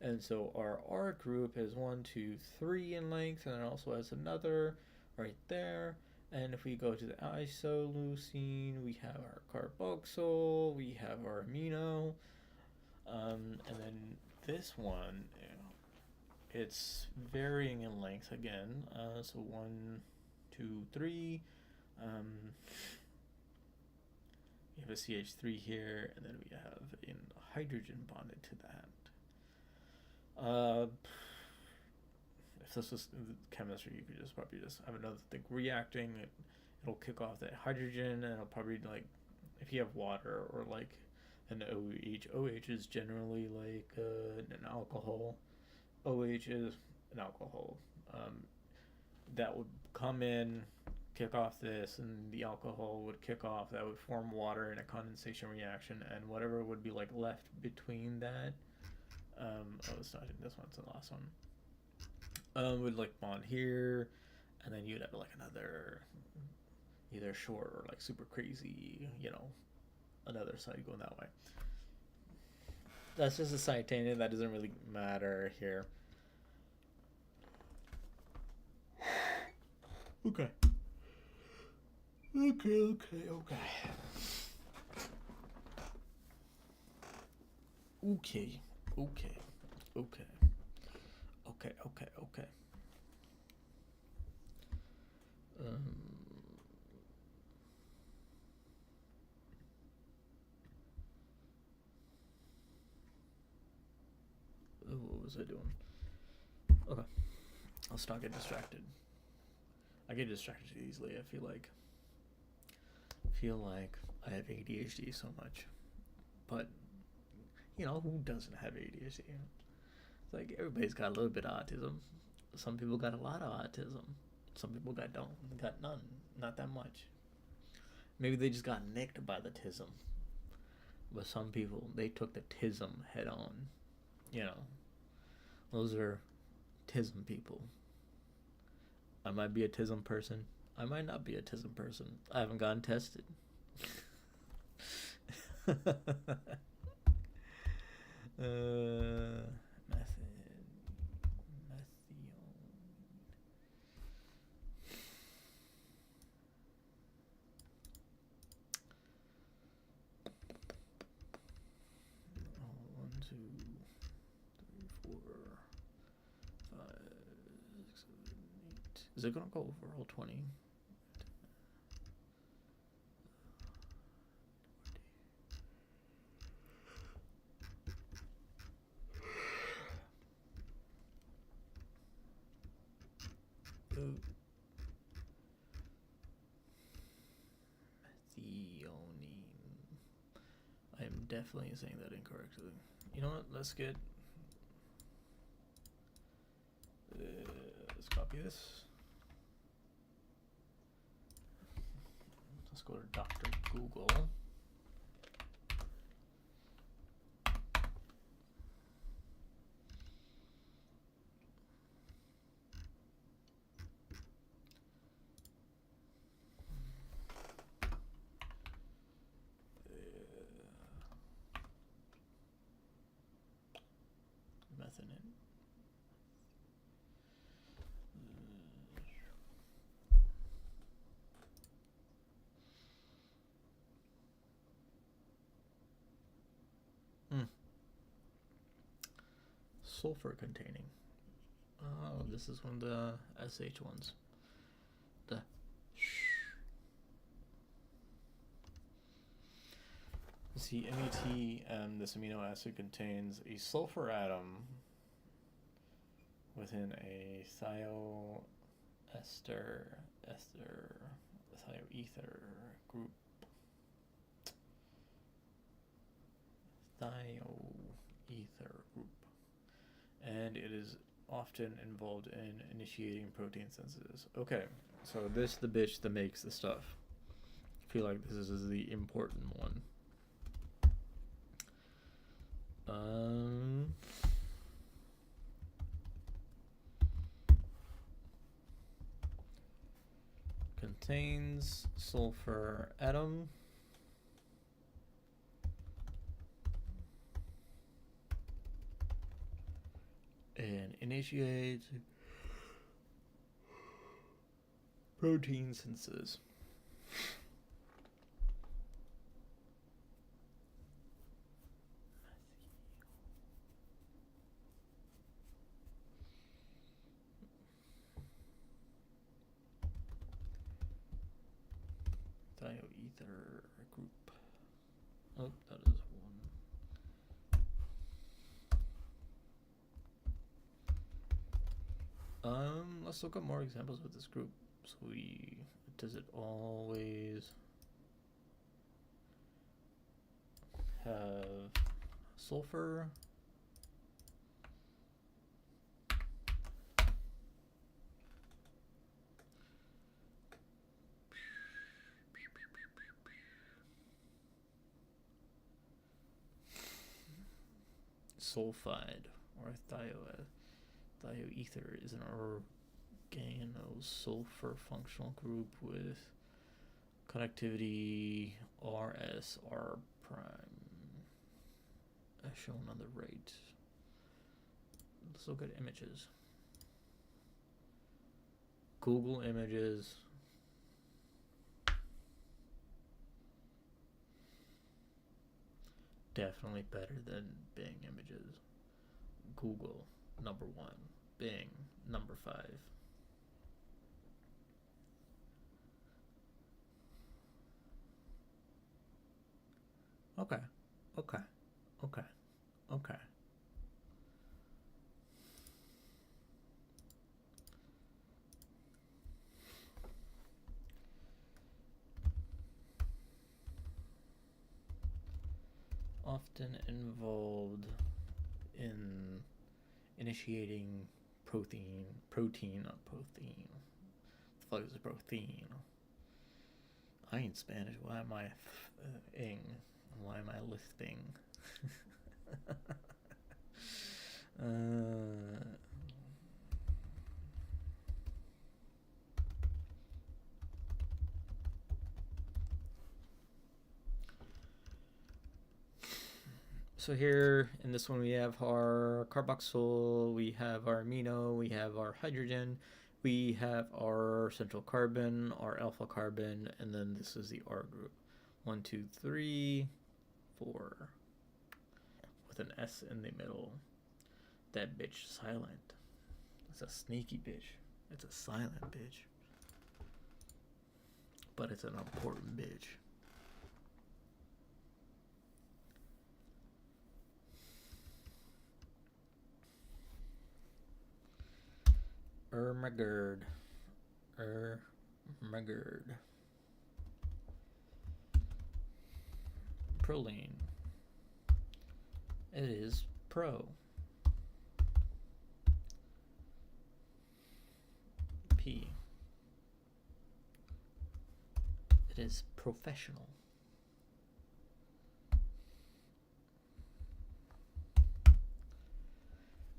and so our R group is 1, 2, 3 in length, and it also has another right there. And if we go to the isoleucine, we have our carboxyl, we have our amino, and then this one, it's varying in length again. So 1, 2, 3. We have a CH3 here, and then we have a hydrogen bonded to that. if this was chemistry, you could just probably just have another thing reacting. It'll kick off that hydrogen, and it'll probably like, if you have water or like an OH. OH is generally like an alcohol. OH is an alcohol. That would come in, kick off this, and the alcohol would kick off. That would form water in a condensation reaction, and whatever would be like left between that. It's not in this one. It's the last one. Would like bond here, and then you'd have like another, either short or like super crazy, another side going that way. That's just a side tangent. That doesn't really matter here. Okay. What was I doing? Okay. Let's not get distracted. I get distracted easily. I feel like I have ADHD so much. But, who doesn't have ADHD? It's like everybody's got a little bit of autism. Some people got a lot of autism. Some people got none. Not that much. Maybe they just got nicked by the tism. But some people, they took the tism head on. Those are tism people. I might be a tism person. I might not be a tism person. I haven't gotten tested. Is it gonna go over all 20? Methionine. I am definitely saying that incorrectly. You know what? Let's copy this. Let's go to Dr. Google. Methionine. Sulfur containing. Oh, this is one of the SH ones. See, MET, this amino acid contains a sulfur atom within a thioether group. And it is often involved in initiating protein synthesis. Okay, so this the bitch that makes the stuff. I feel like this is the important one. Contains sulfur atom. And initiates protein synthesis. Thioether group. Oh, that is one. Let's look at more examples with this group. So does it always have sulfur? Sulfide or thioether is an organosulfur functional group with connectivity RSR prime as shown on the right. Let's look at images. Google Images. Definitely better than Bing Images. Google, number 1. Bing, number 5. Okay. Often involved in initiating protein, not protein. What the fuck is a protein? I ain't Spanish. Why am I ing? Why am I lisping? So here in this one we have our carboxyl, we have our amino, we have our hydrogen, we have our central carbon, our alpha carbon, and then this is the R group. 1, 2, 3, 4. With an S in the middle. That bitch silent. It's a sneaky bitch. It's a silent bitch. But it's an important bitch. Ermagerd. Proline. It is pro. P. It is professional.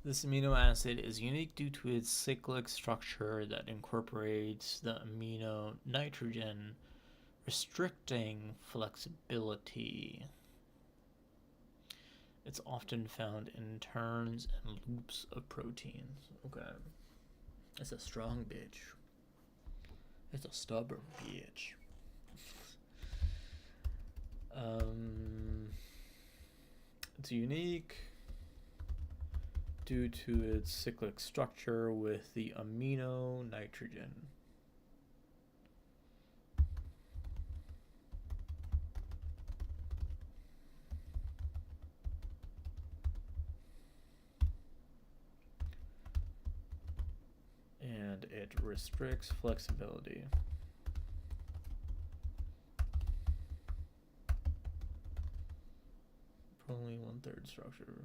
This amino acid is unique due to its cyclic structure that incorporates the amino nitrogen, restricting flexibility. It's often found in turns and loops of proteins. Okay. It's a strong bitch. It's a stubborn bitch. It's unique due to its cyclic structure with the amino nitrogen. And it restricts flexibility. Only 1/3 structure.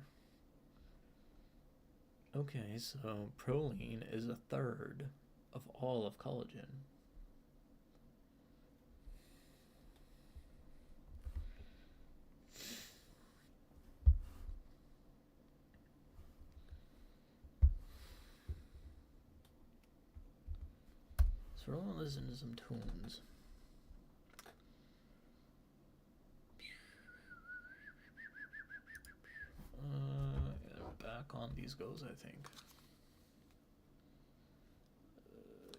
Okay, so proline is 1/3 of all of collagen. So we're going to listen to some tunes. Back on these goes, I think.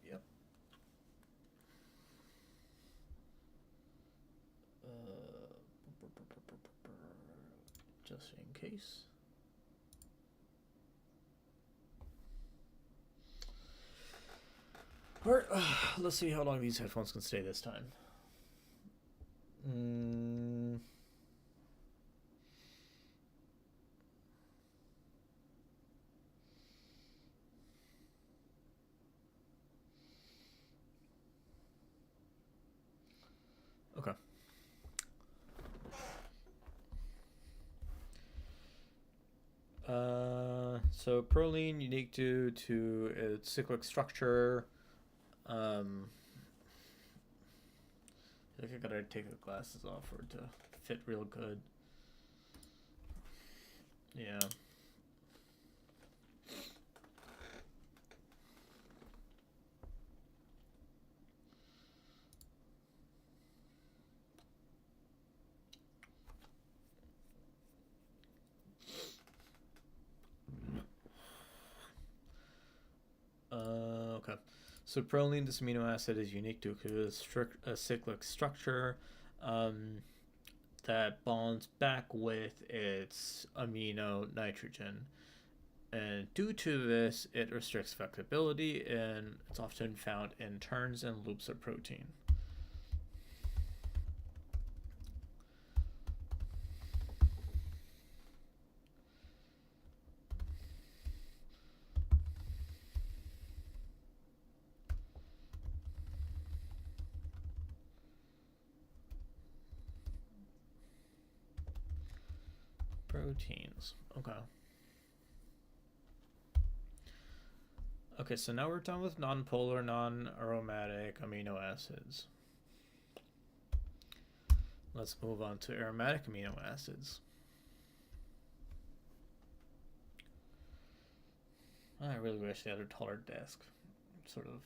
Yep. Just in case. Alright, let's see how long these headphones can stay this time. So proline, unique due to its cyclic structure. I think I gotta take the glasses off for it to fit real good. Yeah. Okay. So proline, this amino acid is unique to a cyclic structure that bonds back with its amino nitrogen. And due to this, it restricts flexibility, and it's often found in turns and loops of protein. Proteins. Okay. Okay, so now we're done with nonpolar, non-aromatic amino acids. Let's move on to aromatic amino acids. I really wish they had a taller desk. Sort of,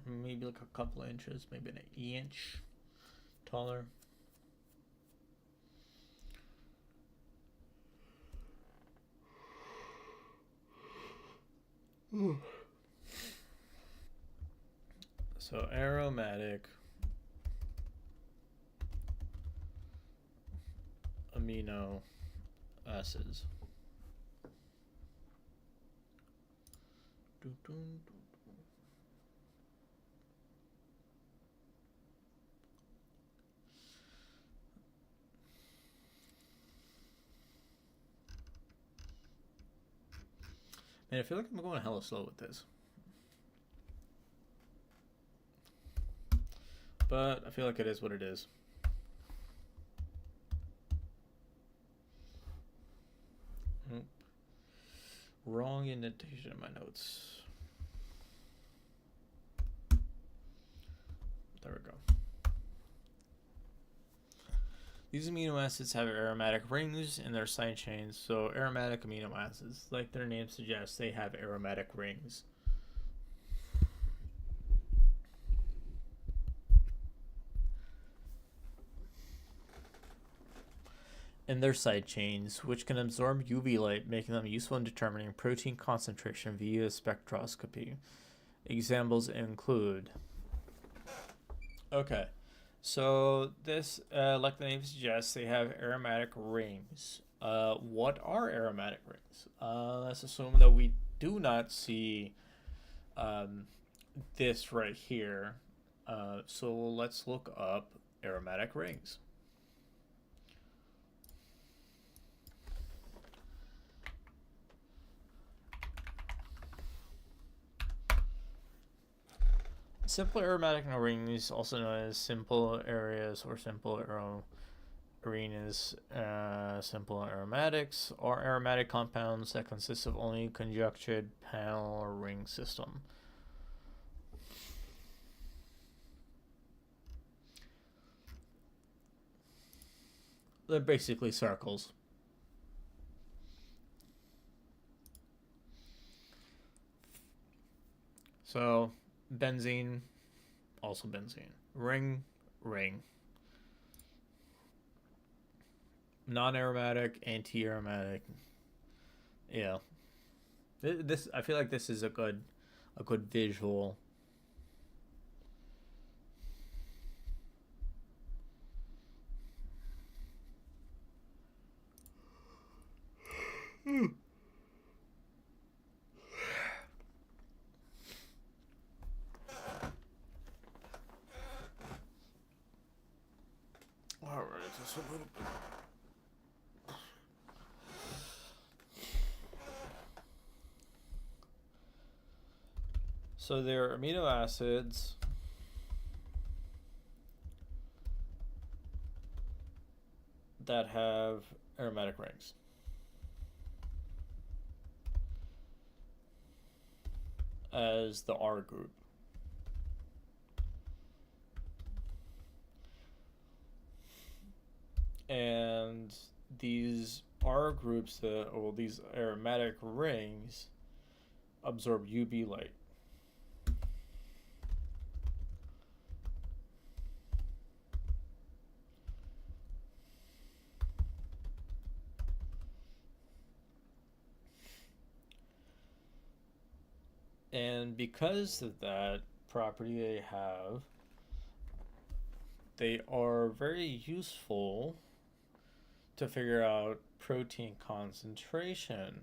maybe like a couple of inches, maybe an inch taller. So aromatic amino acids. Man, I feel like I'm going hella slow with this. But I feel like it is what it is. Wrong indentation in my notes. There we go. These amino acids have aromatic rings in their side chains, so aromatic amino acids, like their name suggests, they have aromatic rings. In their side chains, which can absorb UV light, making them useful in determining protein concentration via spectroscopy. Examples include... Okay, so this, like the name suggests, they have aromatic rings. What are aromatic rings? Let's assume that we do not see this right here. So let's look up aromatic rings. Simple aromatic rings, also known as simple areas or simple arenas, simple aromatics, are aromatic compounds that consist of only conjuncted panel or ring system. They're basically circles. So benzene, also benzene. Ring, ring. Non-aromatic, anti-aromatic. Yeah. This, I feel like this is a good visual. All right, just a little bit. So there are amino acids that have aromatic rings. as the R group. And these R groups, these aromatic rings, absorb UV light. And because of that property they are very useful to figure out protein concentration.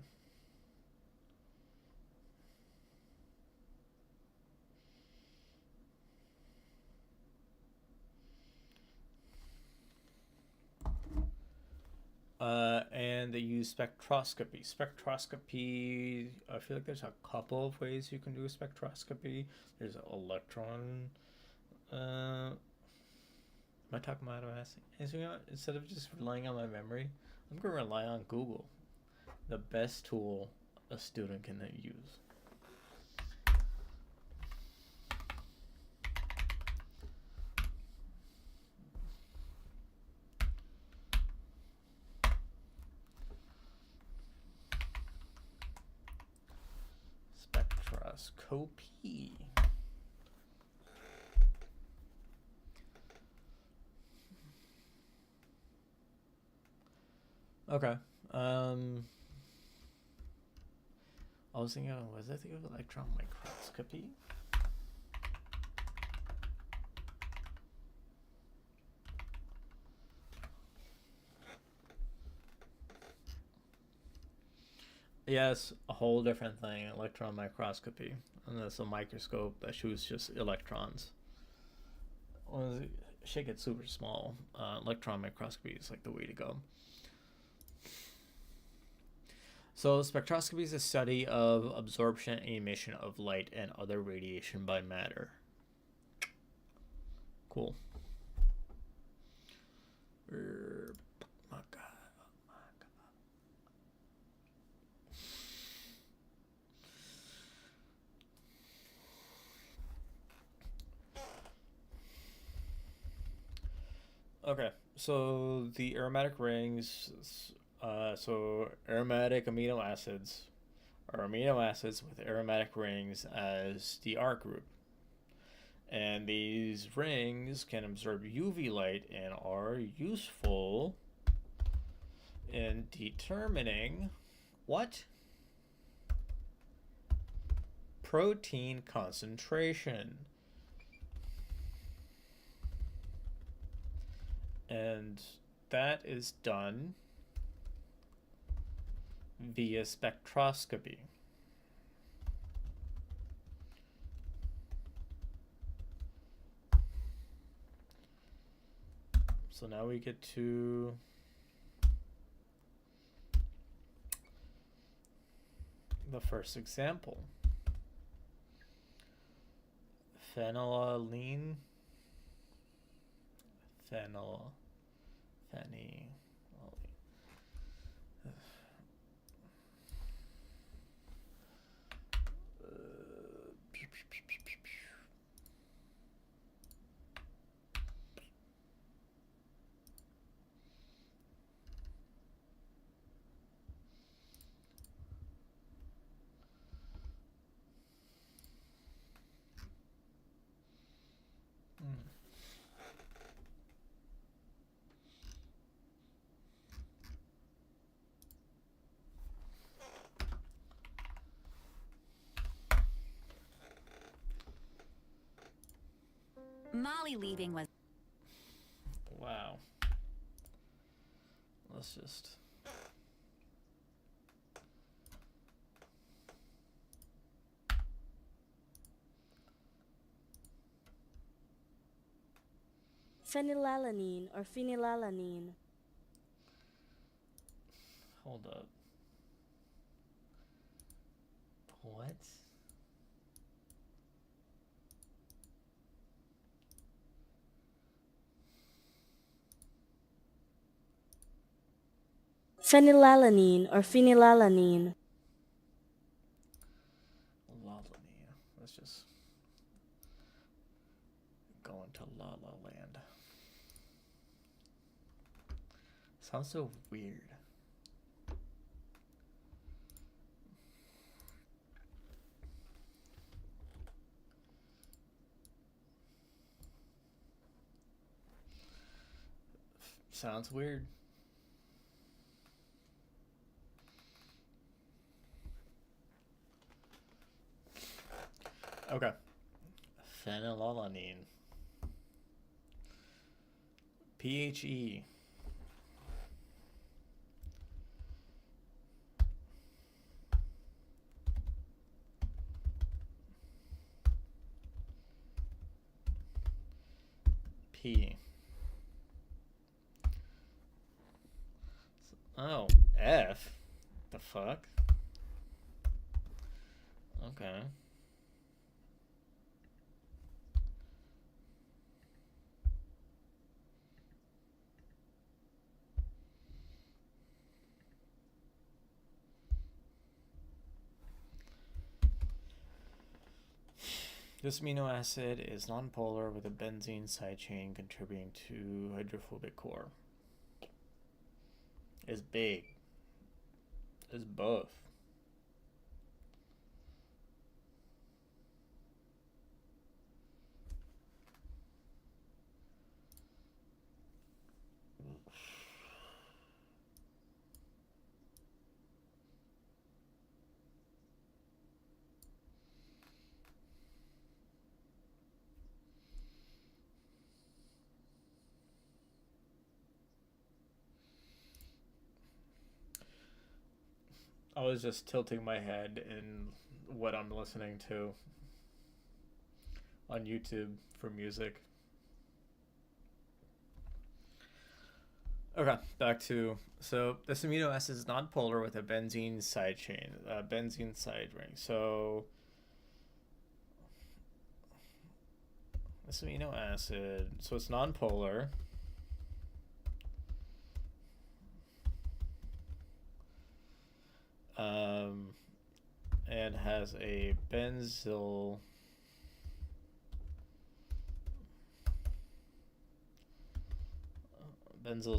And they use spectroscopy. Spectroscopy, I feel like there's a couple of ways you can do a spectroscopy. There's an electron. Am I talking about instead of just relying on my memory, I'm going to rely on Google, the best tool a student can use. Spectroscopy. Okay. I was thinking of electron microscopy? Yes, a whole different thing, electron microscopy. And that's a microscope that shoots just electrons. When shit gets super small, electron microscopy is like the way to go. So spectroscopy is a study of absorption and emission of light and other radiation by matter. Cool. My God. Okay, so the aromatic rings, so aromatic amino acids are amino acids with aromatic rings as the R group. And these rings can absorb UV light and are useful in determining what? Protein concentration. And that is done via spectroscopy. So now we get to the first example. Phenylalanine. Molly leaving was... Wow. Let's just... Phenylalanine or phenylalanine. Hold up. What? Phenylalanine or phenylalanine. Lalanine. Let's just go into La La Land. Sounds so weird. Sounds weird. Okay. Phenylalanine. PHE. P. Oh, F? The fuck? Okay. This amino acid is nonpolar with a benzene side chain contributing to hydrophobic core. It's big. It's both. I was just tilting my head in what I'm listening to on YouTube for music. Okay, back to, so this amino acid is nonpolar with a benzene side chain, benzene side ring. So this amino acid, so it's nonpolar. And has a benzyl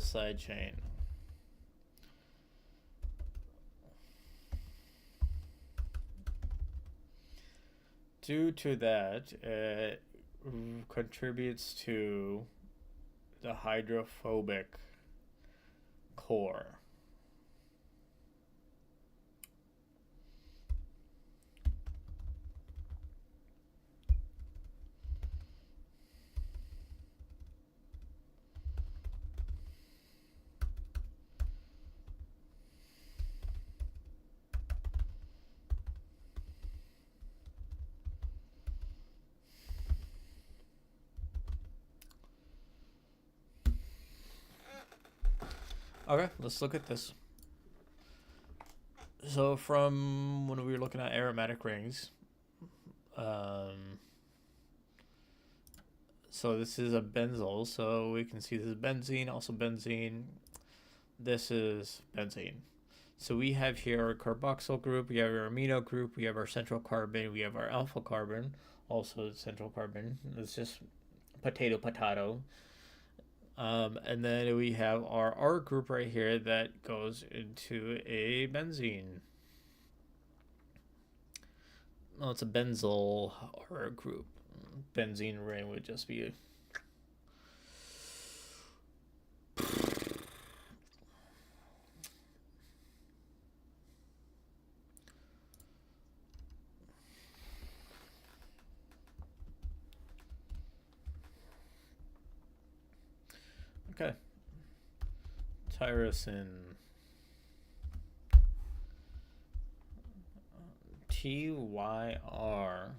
side chain. Due to that, it contributes to the hydrophobic core. Okay, let's look at this. So from when we were looking at aromatic rings, so this is a benzyl, so we can see this is benzene, also benzene. This is benzene. So we have here our carboxyl group, we have our amino group, we have our central carbon, we have our alpha carbon, also central carbon. It's just potato. And then we have our R group right here that goes into a benzene. Oh, it's a benzyl R group. Benzene ring would just be okay. Tyrosine. TYR.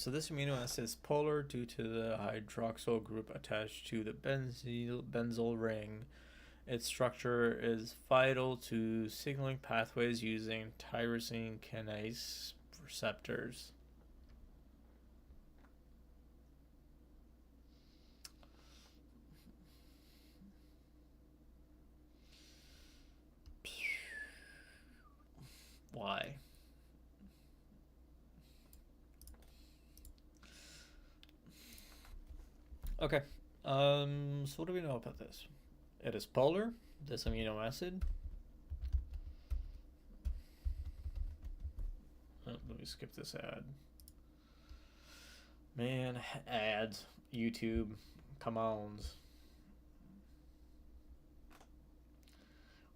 So this amino acid is polar due to the hydroxyl group attached to the benzyl ring. Its structure is vital to signaling pathways using tyrosine kinase receptors. Why? Okay. So what do we know about this? It is polar, this amino acid. Oh, let me skip this ad. Man, ads, YouTube, come on.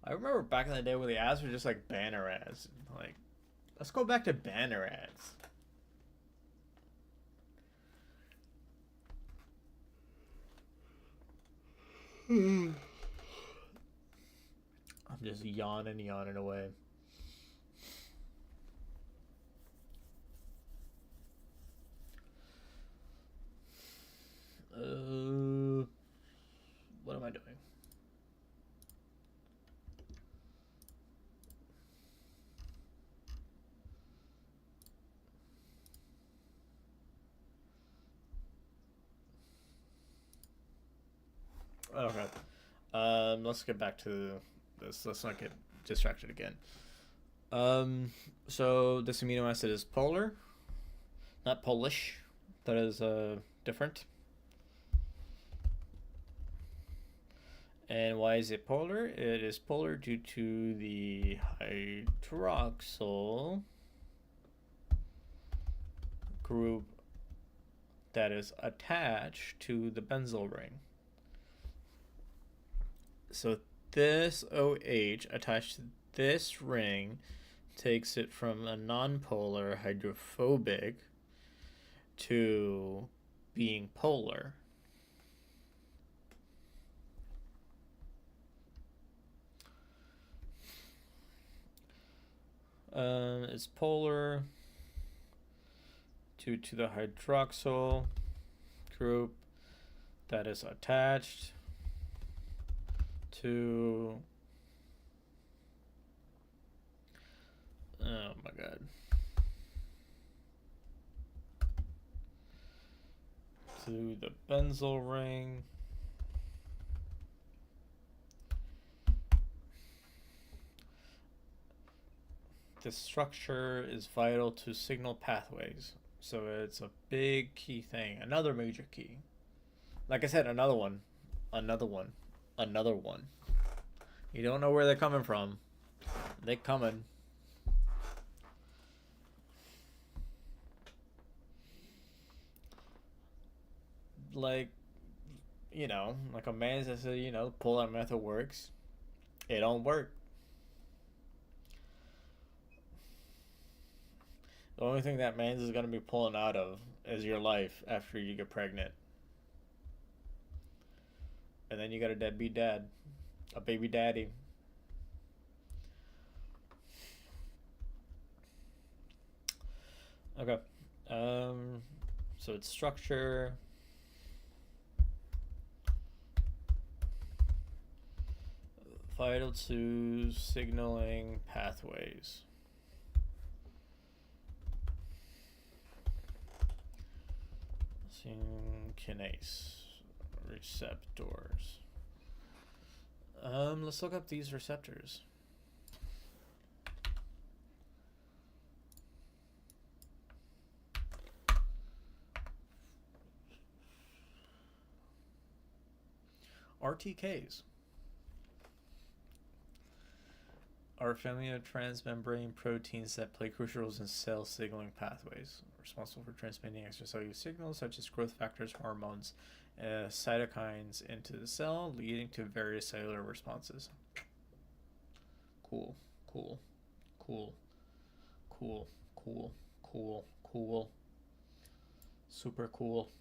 I remember back in the day when the ads were just like banner ads. Like, let's go back to banner ads. I'm just yawning away. What am I doing? Okay. Let's get back to this. Let's not get distracted again. So this amino acid is polar, not Polish. That is different. And why is it polar? It is polar due to the hydroxyl group that is attached to the benzyl ring. So this OH attached to this ring takes it from a nonpolar hydrophobic to being polar. It's polar due to the hydroxyl group that is attached to, oh my god, to the benzyl ring. This structure is vital to signal pathways, so it's a big key thing, another major key. Like I said, another one. You don't know where they're coming from. They're coming. Like, like a man says, pull-out method works. It don't work. The only thing that man's is gonna be pulling out of is your life after you get pregnant. And then you got a deadbeat dad. A baby daddy. Okay. So it's structure. Vital to signaling pathways. Kinase receptors. Let's look up these receptors. RTKs are a family of transmembrane proteins that play crucial roles in cell signaling pathways, responsible for transmitting extracellular signals such as growth factors, hormones, cytokines into the cell, leading to various cellular responses. Cool. Super cool.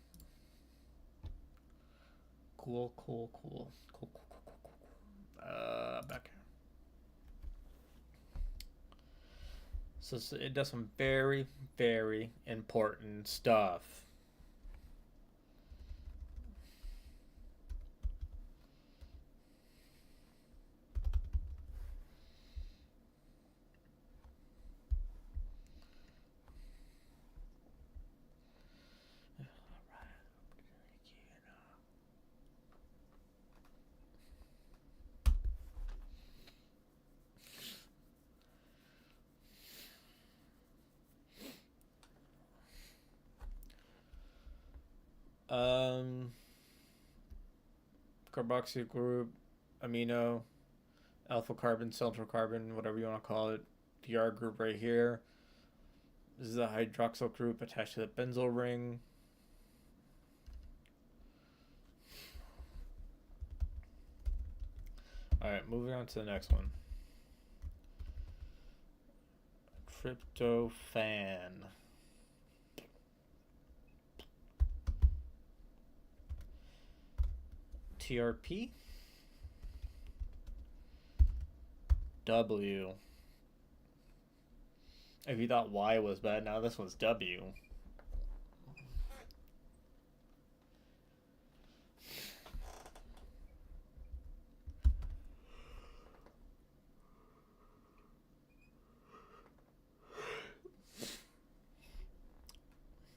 Cool. Back here. So it does some very, very important stuff. Um, Carboxyl group, amino, alpha carbon, central carbon, whatever you want to call it. The R group right here. This is a hydroxyl group attached to the benzyl ring. Alright, moving on to the next one. Tryptophan. TRP. W. If you thought Y was bad, now this one's W.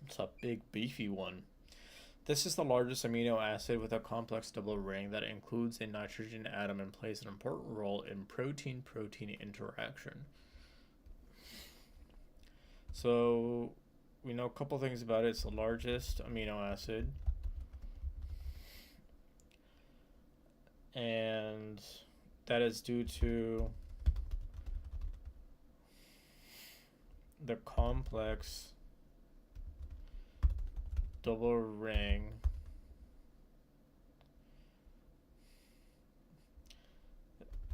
It's a big beefy one. This is the largest amino acid with a complex double ring that includes a nitrogen atom and plays an important role in protein-protein interaction. So we know a couple things about it. It's the largest amino acid. And that is due to the complex double ring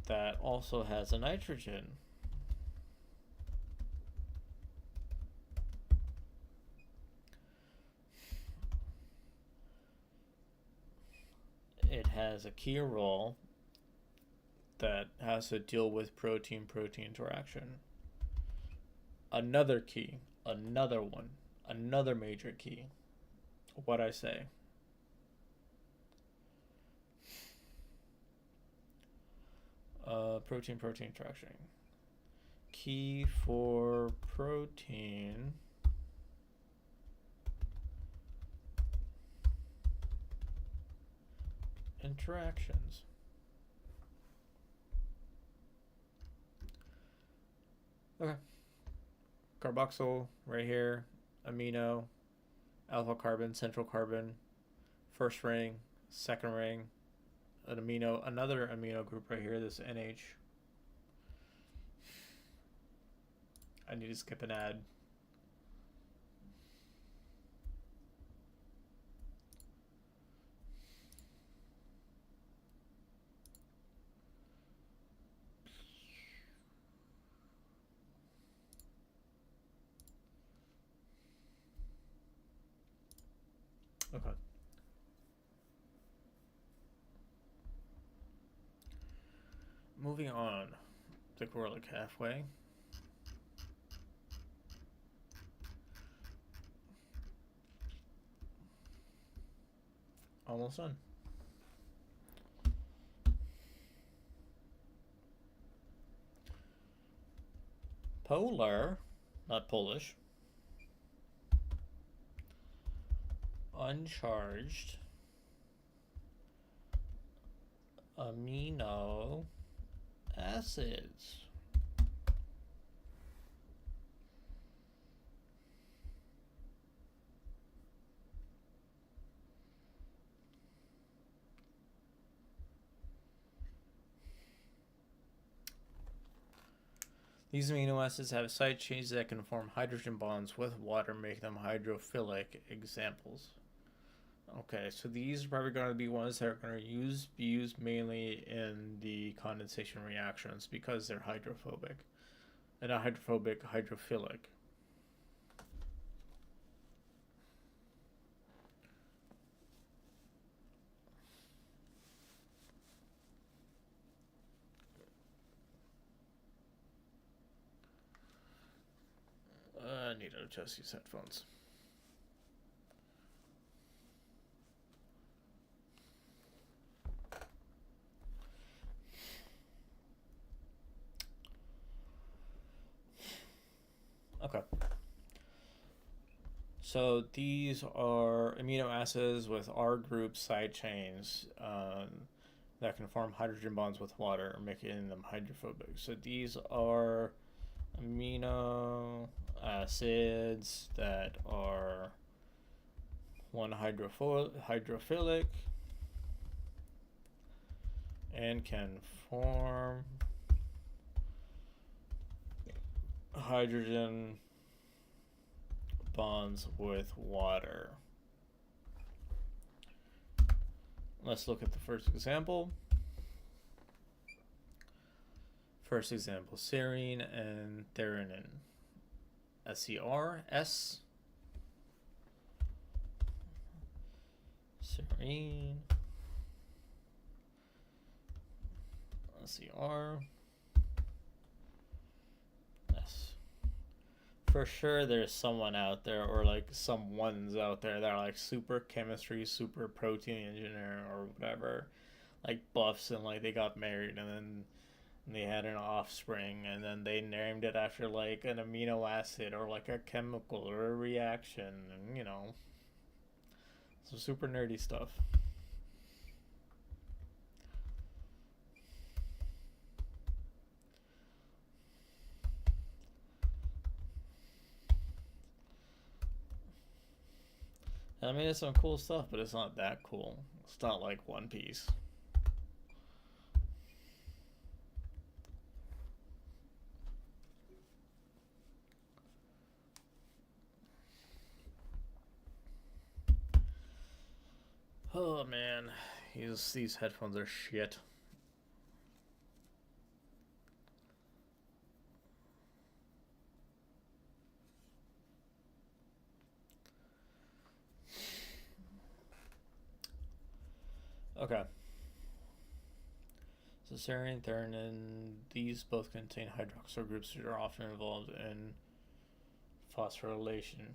that also has a nitrogen. It has a key role that has to deal with protein-protein interaction. Another key, another one, another major key. What I say? Protein-protein interaction. Key for protein interactions. Okay. Carboxyl right here, amino, alpha carbon, central carbon, first ring, second ring, an amino, another amino group right here, this NH. I need to skip an ad. Okay. Moving on. I think we're like halfway. Almost done. Polar, not Polish. Uncharged amino acids. These amino acids have side chains that can form hydrogen bonds with water, making them hydrophilic. Examples. Okay, so these are probably going to be ones that are going to be used mainly in the condensation reactions because they're hydrophobic. And not hydrophobic, hydrophilic. need to adjust these headphones. Okay. So these are amino acids with R group side chains that can form hydrogen bonds with water, making them hydrophobic. So these are amino acids that are one hydrophilic and can form hydrogen bonds with water. Let's look at the first example. First example, serine and threonine. SER, serine, SER, S. For sure there's someone out there, or like some ones out there that are like super chemistry, super protein engineering or whatever, like buffs, and like they got married and then they had an offspring and then they named it after like an amino acid or like a chemical or a reaction, and you know, some super nerdy stuff. I mean, it's some cool stuff, but it's not that cool. It's not like One Piece. Oh man, these headphones are shit. Okay. So serine, threonine, these both contain hydroxyl groups that are often involved in phosphorylation.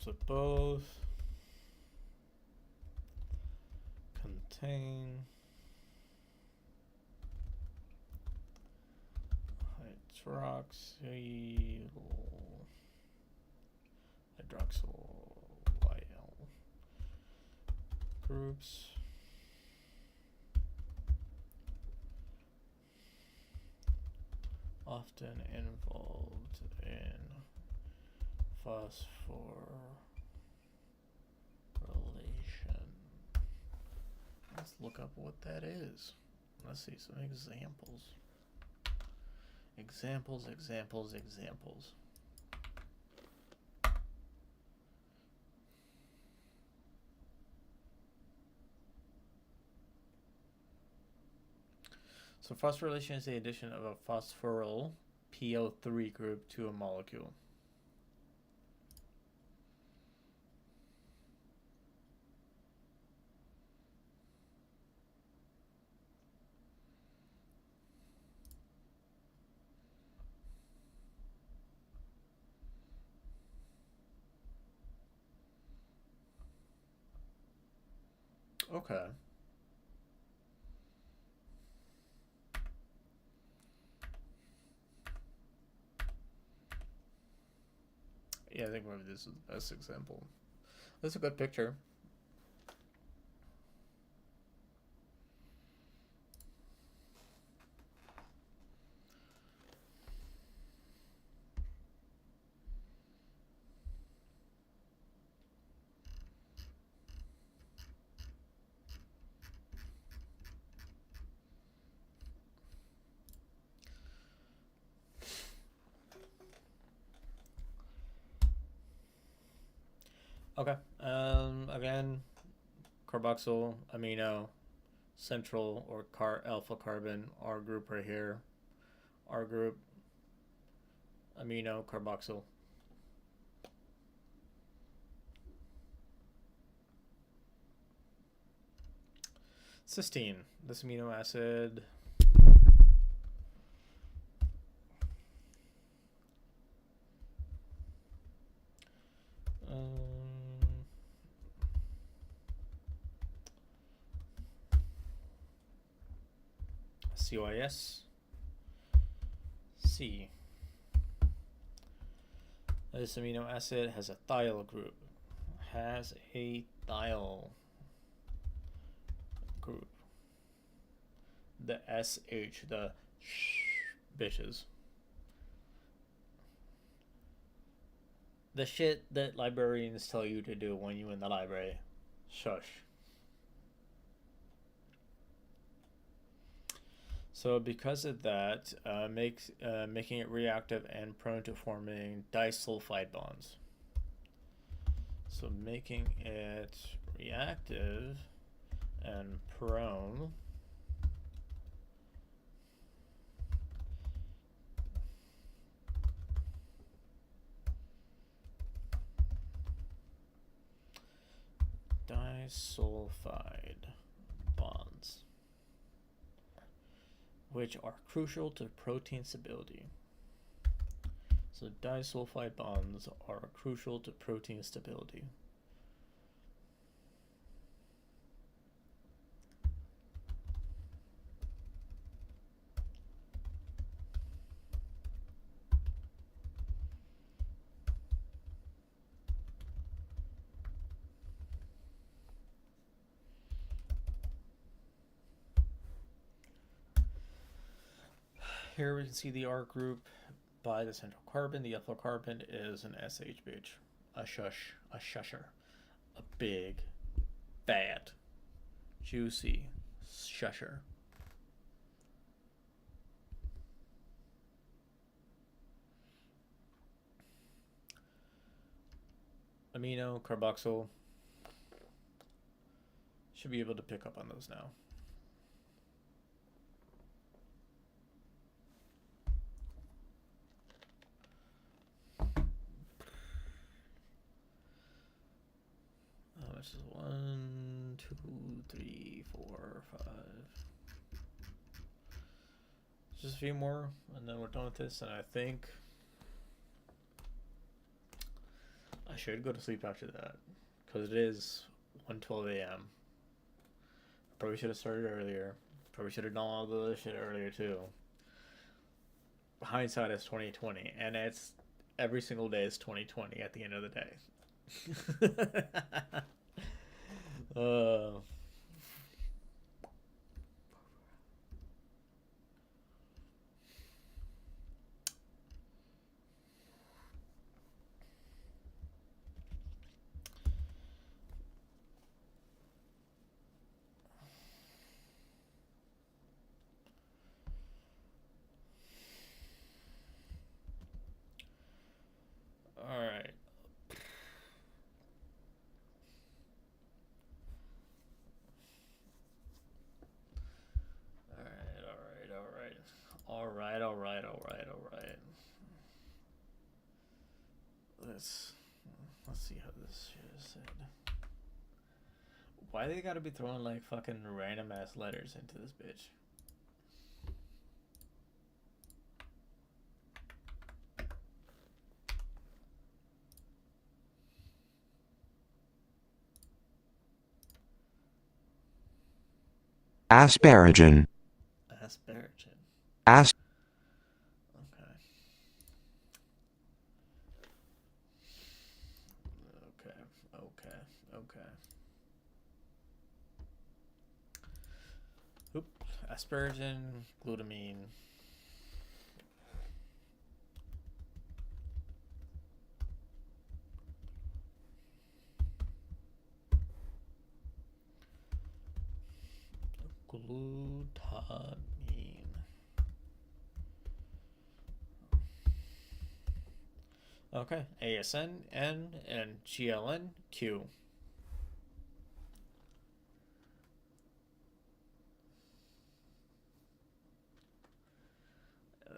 So both contain hydroxyl groups often involved in phosphorylation. Let's look up what that is. Let's see some examples. Examples. So phosphorylation is the addition of a phosphoryl PO3 group to a molecule. Okay. Yeah, I think maybe this is the best example. That's a good picture. Okay. Again, carboxyl, amino, central or alpha carbon, R group right here. R group, amino, carboxyl. Cysteine. This amino acid CYS C. This amino acid has a thiol group. Has a thiol group. The SH, the bitches. The shit that librarians tell you to do when you're in the library. Shush. So because of that, making it reactive and prone to forming disulfide bonds. So making it reactive and prone disulfide bonds, which are crucial to protein stability. So disulfide bonds are crucial to protein stability. Here we can see the R group by the central carbon. The ethyl carbon is an SH bitch. A shusher. A big, fat, juicy shusher. Amino, carboxyl. Should be able to pick up on those now. This is 1, 2, 3, 4, 5. Just a few more, and then we're done with this. And I think I should go to sleep after that, because it is 1:12 a.m. Probably should have started earlier. Probably should have done all the other shit earlier too. Hindsight is 2020, and it's every single day is 2020 at the end of the day. All right. Let's see how this shit is said. Why they gotta be throwing like fucking random ass letters into this bitch? Asparagine. Asparagine. As Okay. Oop. Asparagine, glutamine. Glutamine. Okay, ASN, N, and GLN, Q.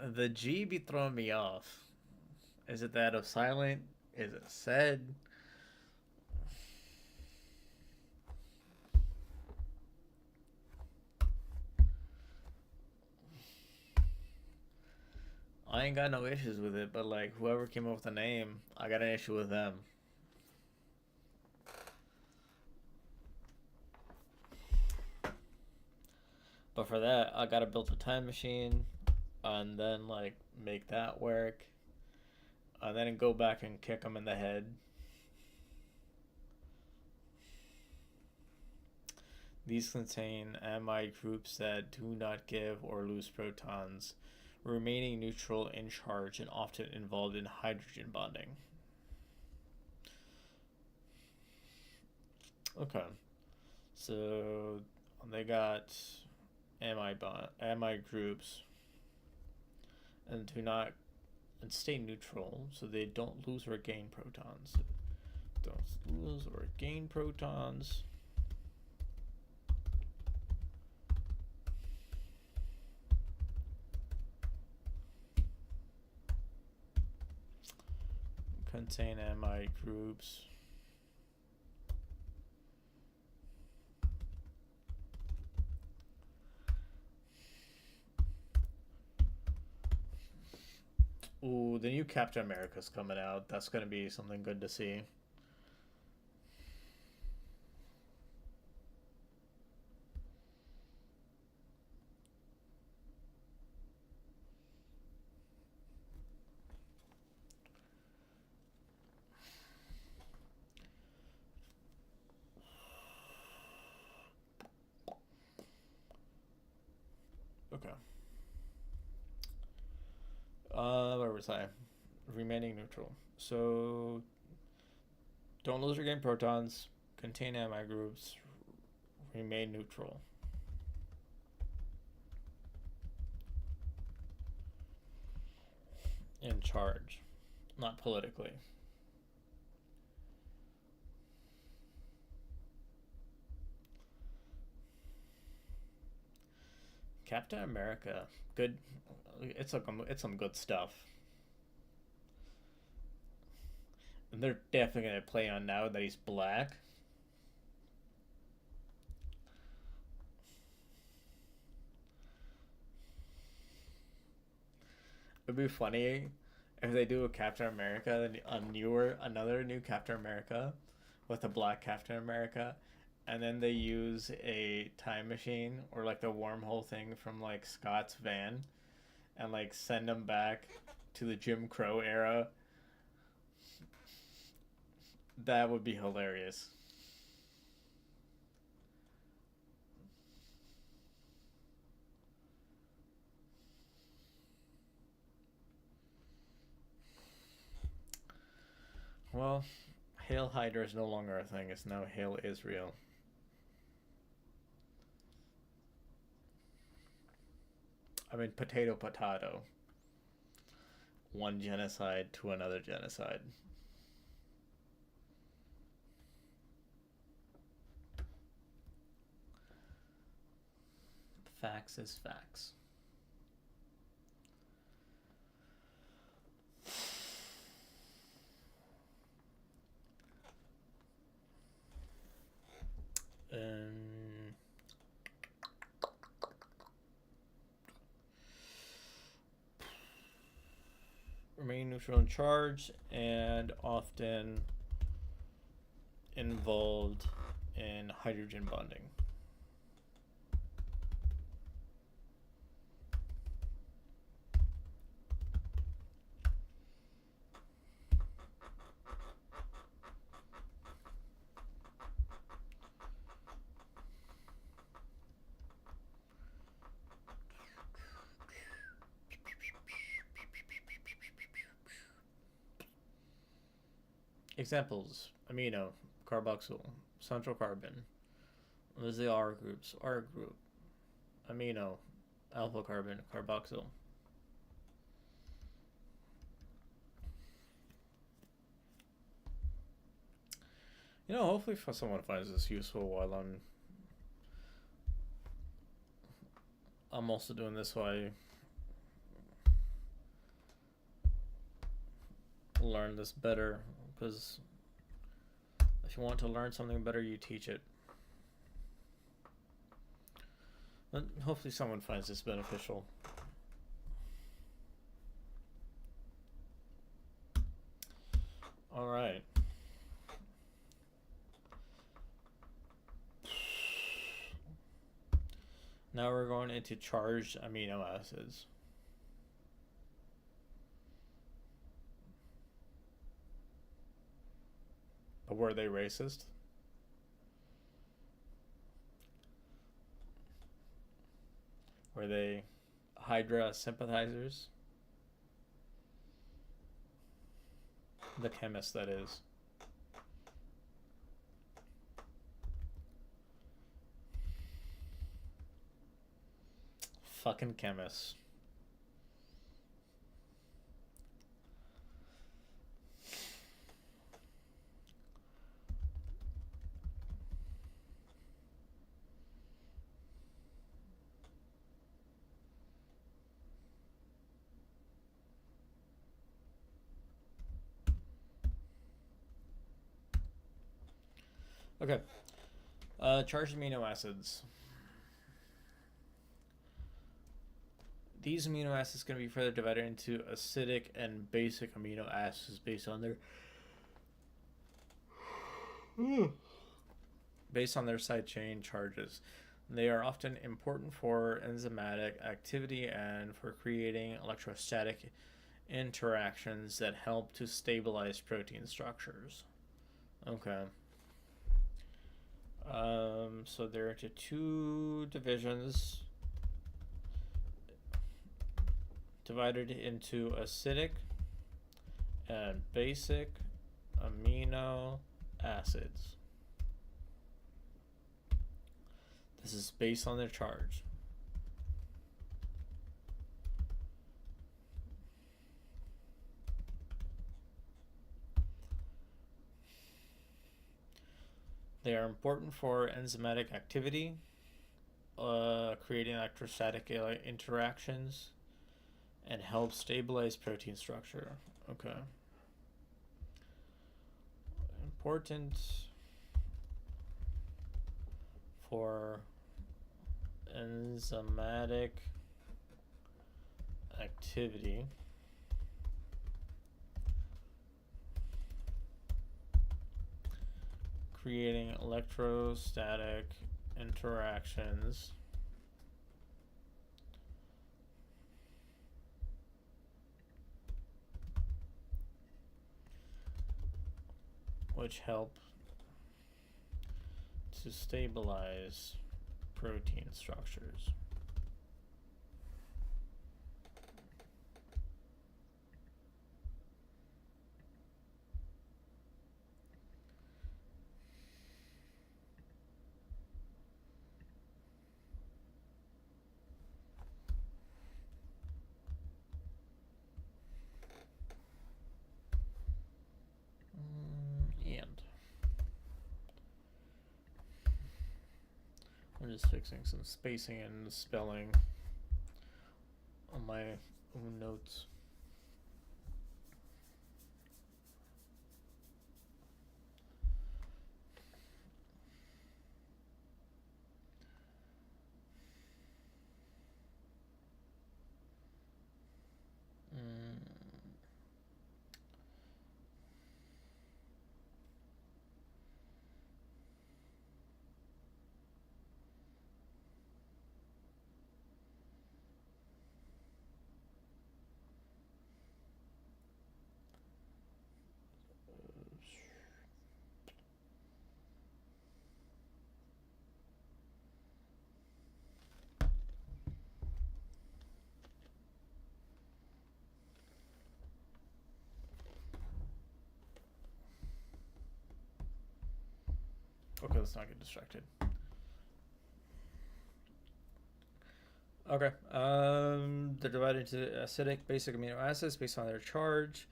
The G be throwing me off. Is it that of silent? Is it said? I ain't got no issues with it, but like whoever came up with the name, I got an issue with them. But for that, I gotta build a time machine, and then like make that work, and then go back and kick them in the head. These contain amide groups that do not give or lose protons, remaining neutral in charge and often involved in hydrogen bonding. Okay, so they got amide groups and do not and stay neutral, so they don't lose or gain protons. Don't lose or gain protons. Contain amide groups. Ooh, the new Captain America's coming out. That's gonna be something good to see. Okay. Where was I? Remaining neutral. So don't lose or gain protons. Contain amide groups. Remain neutral. In charge, not politically. Captain America, good. It's some good stuff. And they're definitely gonna play on now that he's black. It'd be funny if they do a Captain America, another new Captain America, with a black Captain America, and then they use a time machine or like the wormhole thing from like Scott's van, and like send them back to the Jim Crow era. That would be hilarious. Well, Hail Hydra is no longer a thing. It's now Hail Israel. I mean, potato, potato. One genocide to another genocide. Facts is facts. Remain neutral in charge and often involved in hydrogen bonding. Examples: amino, carboxyl, central carbon. There's the R groups. R group, amino, alpha carbon, carboxyl. Hopefully someone finds this useful while I'm also doing this so I learn this better, because if you want to learn something better, you teach it. But hopefully someone finds this beneficial. Now we're going into charged amino acids. But were they racist? Were they Hydra sympathizers? The chemist, that is. Fucking chemists. Okay. Charged amino acids. These amino acids can be further divided into acidic and basic amino acids based on their side chain charges. They are often important for enzymatic activity and for creating electrostatic interactions that help to stabilize protein structures. Okay. So they're into two divisions, divided into acidic and basic amino acids. This is based on their charge. They are important for enzymatic activity, creating electrostatic interactions, and help stabilize protein structure. Okay. Important for enzymatic activity. Creating electrostatic interactions which help to stabilize protein structures. I'm just fixing some spacing and spelling on my own notes. Okay, let's not get distracted. Okay, they're divided into acidic, basic amino acids based on their charge,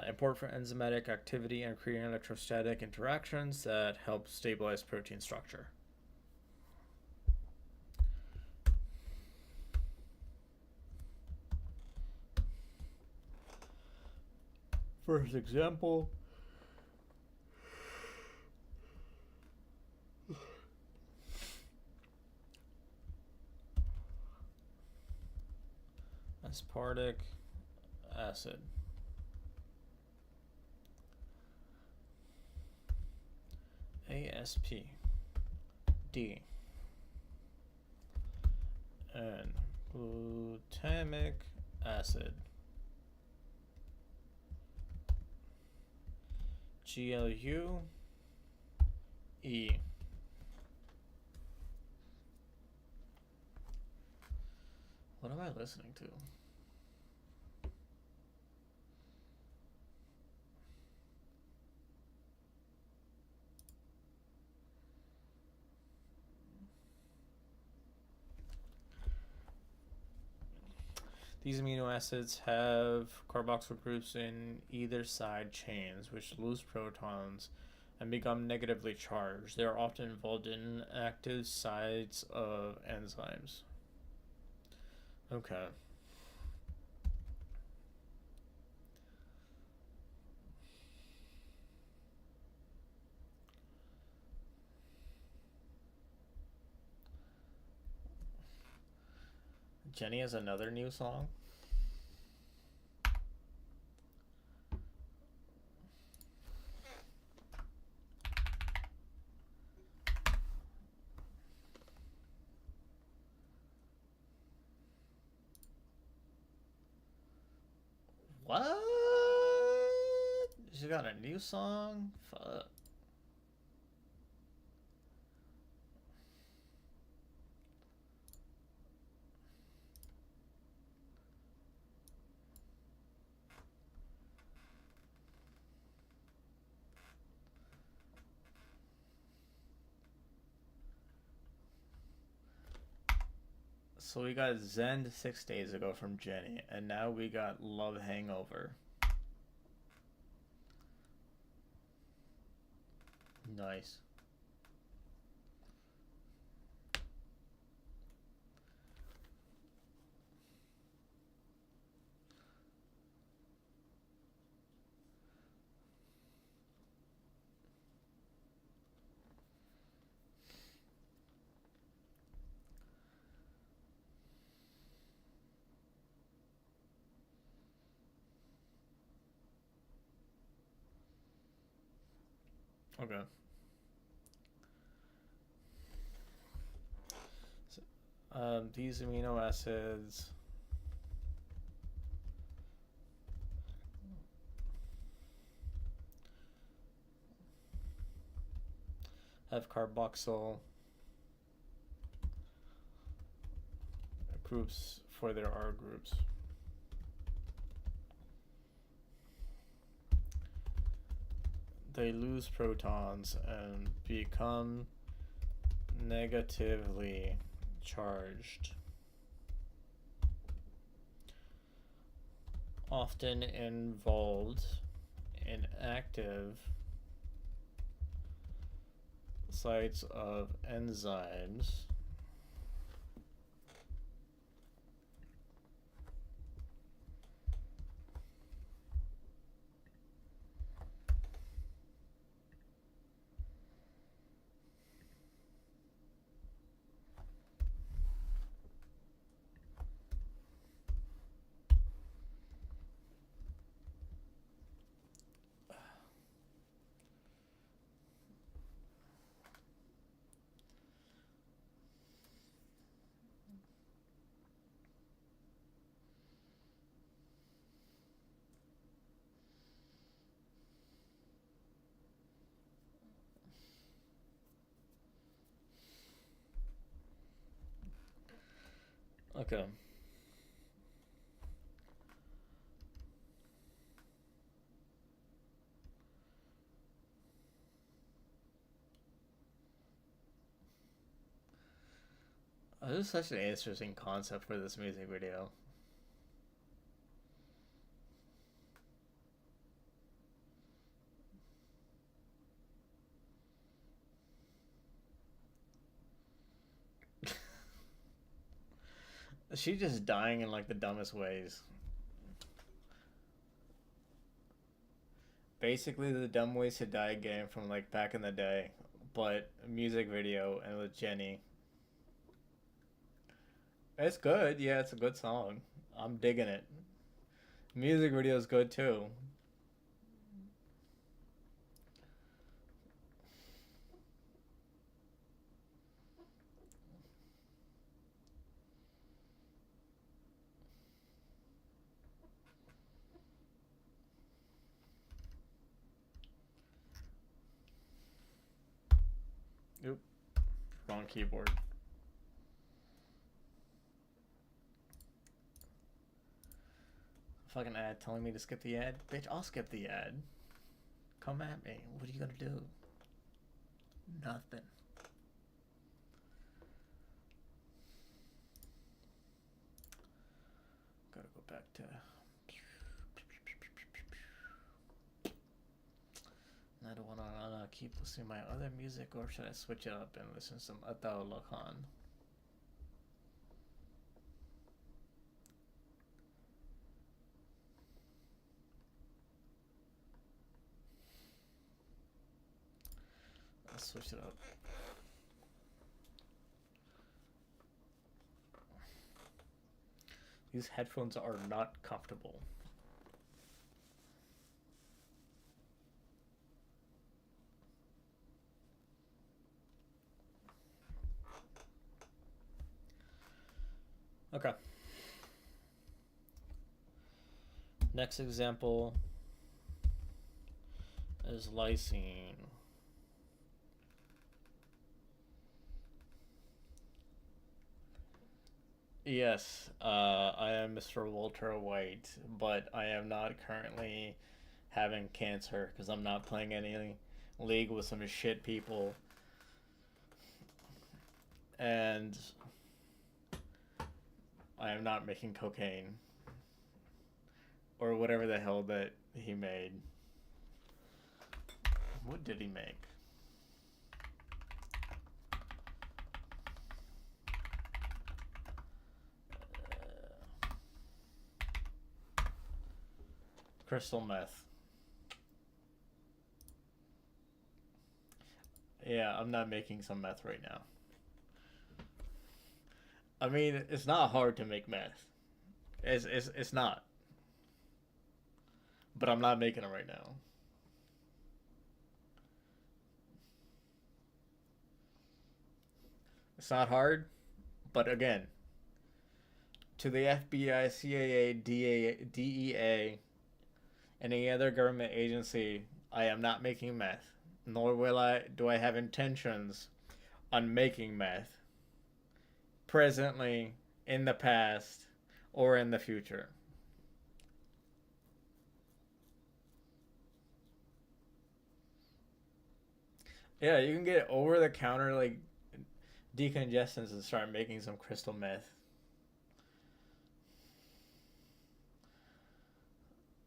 important for enzymatic activity and creating electrostatic interactions that help stabilize protein structure. First example. Aspartic acid. ASP. D. and glutamic acid. GLUE. What am I listening to? These amino acids have carboxyl groups in either side chains, which lose protons and become negatively charged. They are often involved in active sites of enzymes. Okay. Jenny has another new song. What? She got a new song? Fuck. So we got Zen 6 days ago from Jenny, and now we got Love Hangover. Nice. Okay. So, these amino acids have carboxyl groups for their R groups. They lose protons and become negatively charged, often involved in active sites of enzymes. Okay. This is such an interesting concept for this music video. She's just dying in like the dumbest ways. Basically, the dumb ways to die game from like back in the day, but a music video and with Jenny. It's good, yeah, it's a good song. I'm digging it. Music video is good too. Wrong keyboard. Fucking ad telling me to skip the ad. Bitch, I'll skip the ad. Come at me. What are you gonna do? Nothing. Gotta go back to... I don't wanna keep listening to my other music, or should I switch it up and listen to some Atao Lakan? Let's switch it up. These headphones are not comfortable. Okay. Next example is lysine. Yes, I am Mr. Walter White, but I am not currently having cancer because I'm not playing any league with some shit people. And I am not making cocaine. Or whatever the hell that he made. What did he make? Crystal meth. Yeah, I'm not making some meth right now. I mean, it's not hard to make meth. It's not. But I'm not making it right now. It's not hard, but again, to the FBI, CIA, DEA, any other government agency, I am not making meth. Nor do I have intentions on making meth. Presently, in the past, or in the future. Yeah, you can get over the counter like decongestants and start making some crystal meth.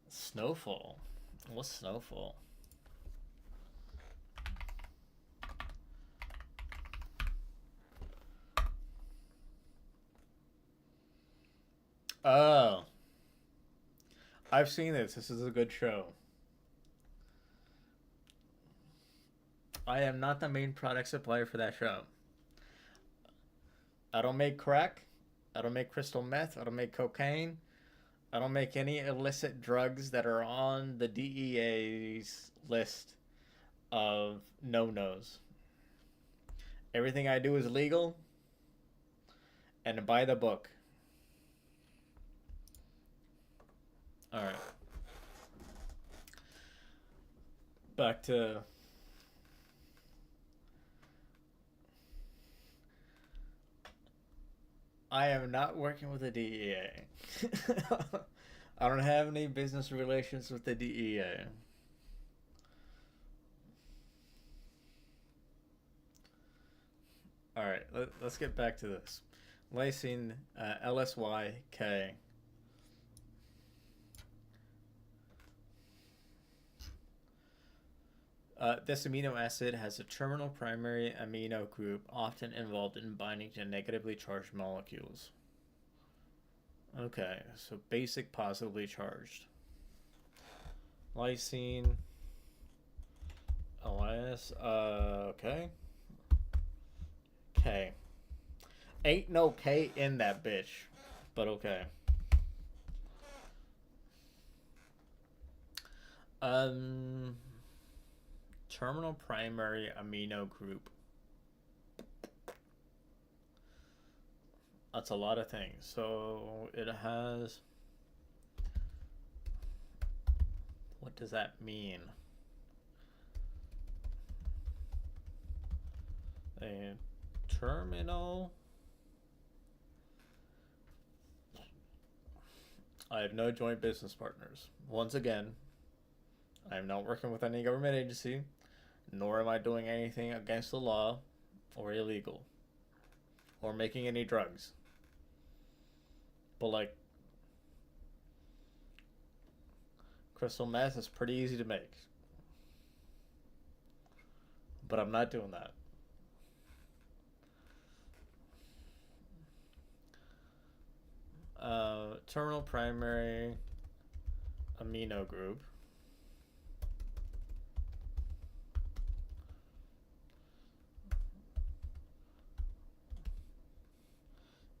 Snowfall. What's snowfall? Oh. I've seen this. This is a good show. I am not the main product supplier for that show. I don't make crack. I don't make crystal meth. I don't make cocaine. I don't make any illicit drugs that are on the DEA's list of no-nos. Everything I do is legal and by the book. Alright. Back to... I am not working with the DEA. I don't have any business relations with the DEA. Alright, let's get back to this. Lysine, LSYK. This amino acid has a terminal primary amino group often involved in binding to negatively charged molecules. Okay, so basic positively charged. Lysine, LIS, okay. K. Ain't no K in that bitch, but okay. Terminal primary amino group. That's a lot of things. So it has... What does that mean? Terminal. I have no joint business partners. Once again, I am not working with any government agency, nor am I doing anything against the law or illegal or making any drugs. But like, crystal meth is pretty easy to make. But I'm not doing that. Terminal primary amino group.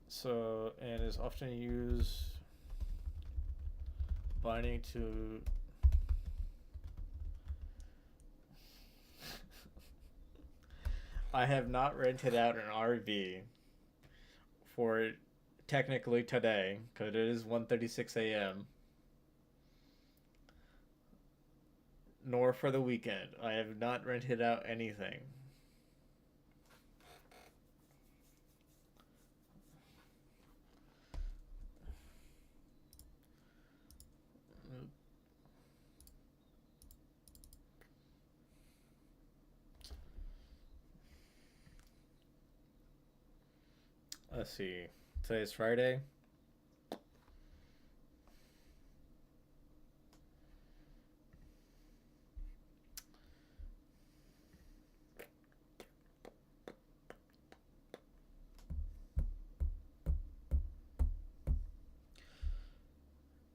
So, and is often used binding to I have not rented out an RV for technically today because it is 1:36 a.m. nor for the weekend. I have not rented out anything. Let's see. Today's Friday.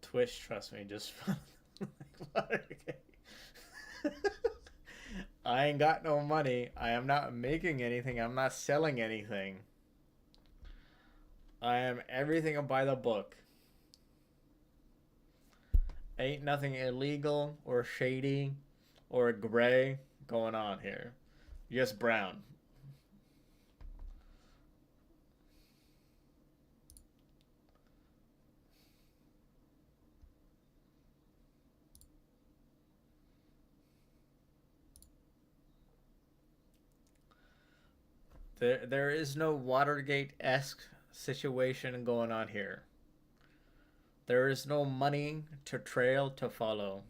Twitch, trust me, just I ain't got no money. I am not making anything. I'm not selling anything. I am everything by the book. Ain't nothing illegal or shady or gray going on here. Just brown. There is no Watergate-esque situation going on here. There is no money to trail to follow.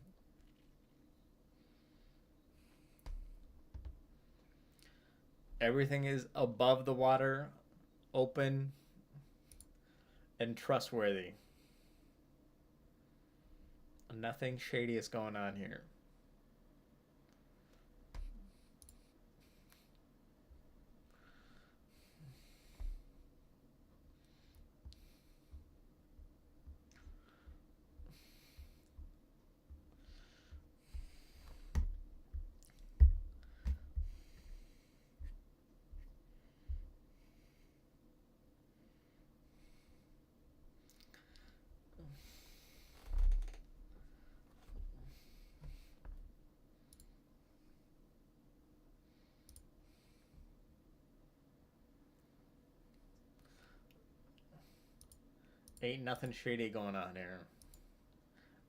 Everything is above the water, open, and trustworthy. Nothing shady is going on here. Ain't nothing shady going on here.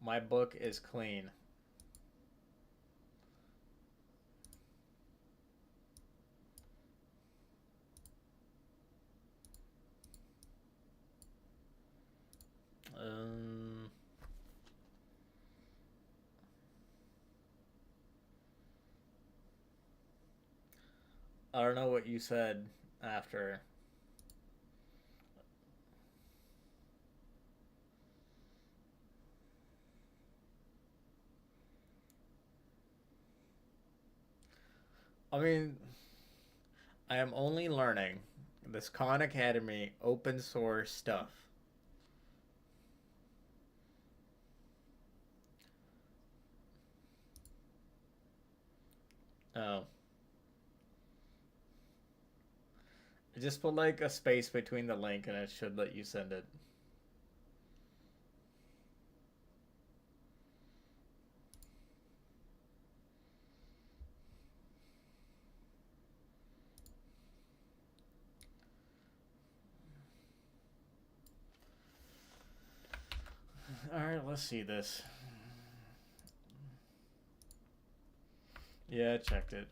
My book is clean. I don't know what you said after. I mean, I am only learning this Khan Academy open source stuff. Oh. Just put like a space between the link and it should let you send it. Alright, let's see this. Yeah, I checked it.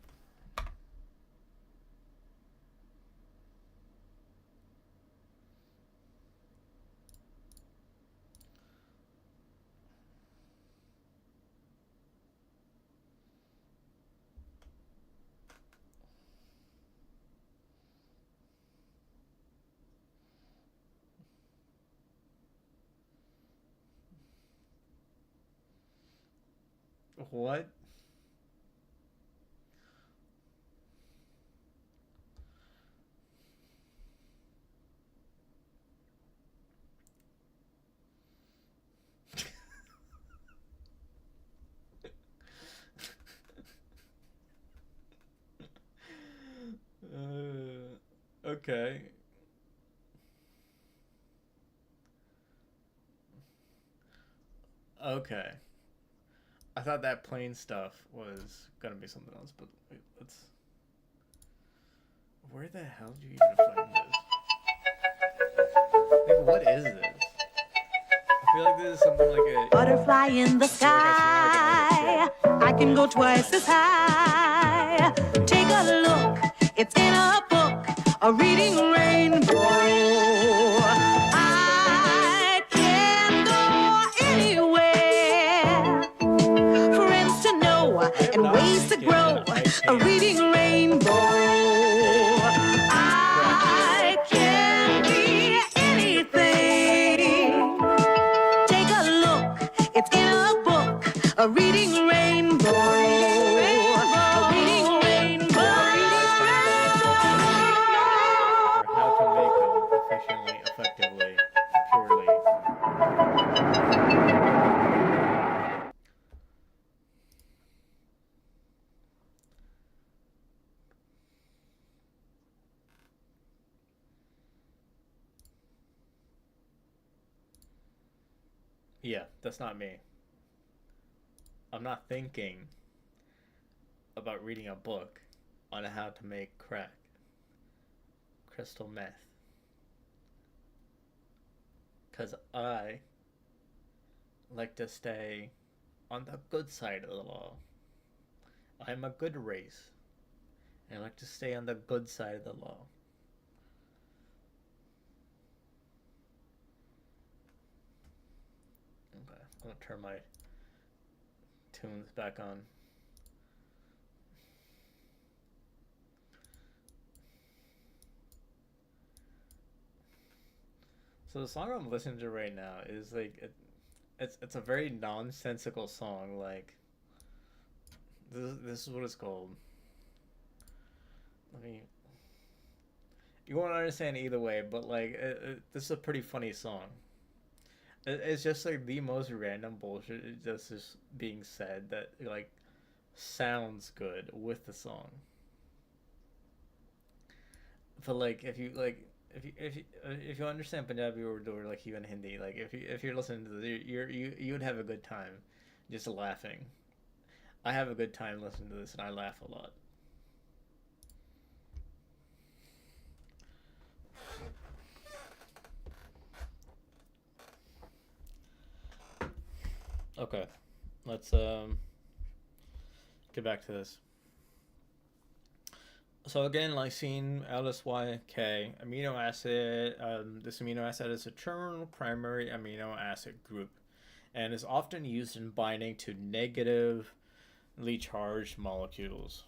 What? Okay. Okay. I thought that plane stuff was gonna be something else, but wait, let's. Where the hell do you even find this? Like, what is this? I feel like this is something like a butterfly in the I feel like I've seen sky. like another I can go kid. twice as high. Take a look, it's in a book, a reading rainbow. I can go anywhere. Friends to know I have and not ways to seen grow. I A can reading rainbow. I can be anything. Take a look, it's in a book, a reading rainbow. A reading rainbow. or how to make them efficiently, effectively, purely. Yeah, that's not me. I'm not thinking about reading a book on how to make crack, crystal meth. Because I like to stay on the good side of the law. I'm a good race. And I like to stay on the good side of the law. Okay, I'm gonna turn my tunes back on. So the song I'm listening to right now is like it's a very nonsensical song. Like this is what it's called. Let me. You won't understand either way, but like this is a pretty funny song. It's just like the most random bullshit just being said that like sounds good with the song. But like if you understand Punjabi or Urdu or like even Hindi, like if you're listening to this, you would have a good time just laughing. I have a good time listening to this and I laugh a lot. Okay, let's get back to this. So again, lysine, LSYK, amino acid. This amino acid is a terminal primary amino acid group, and is often used in binding to negatively charged molecules.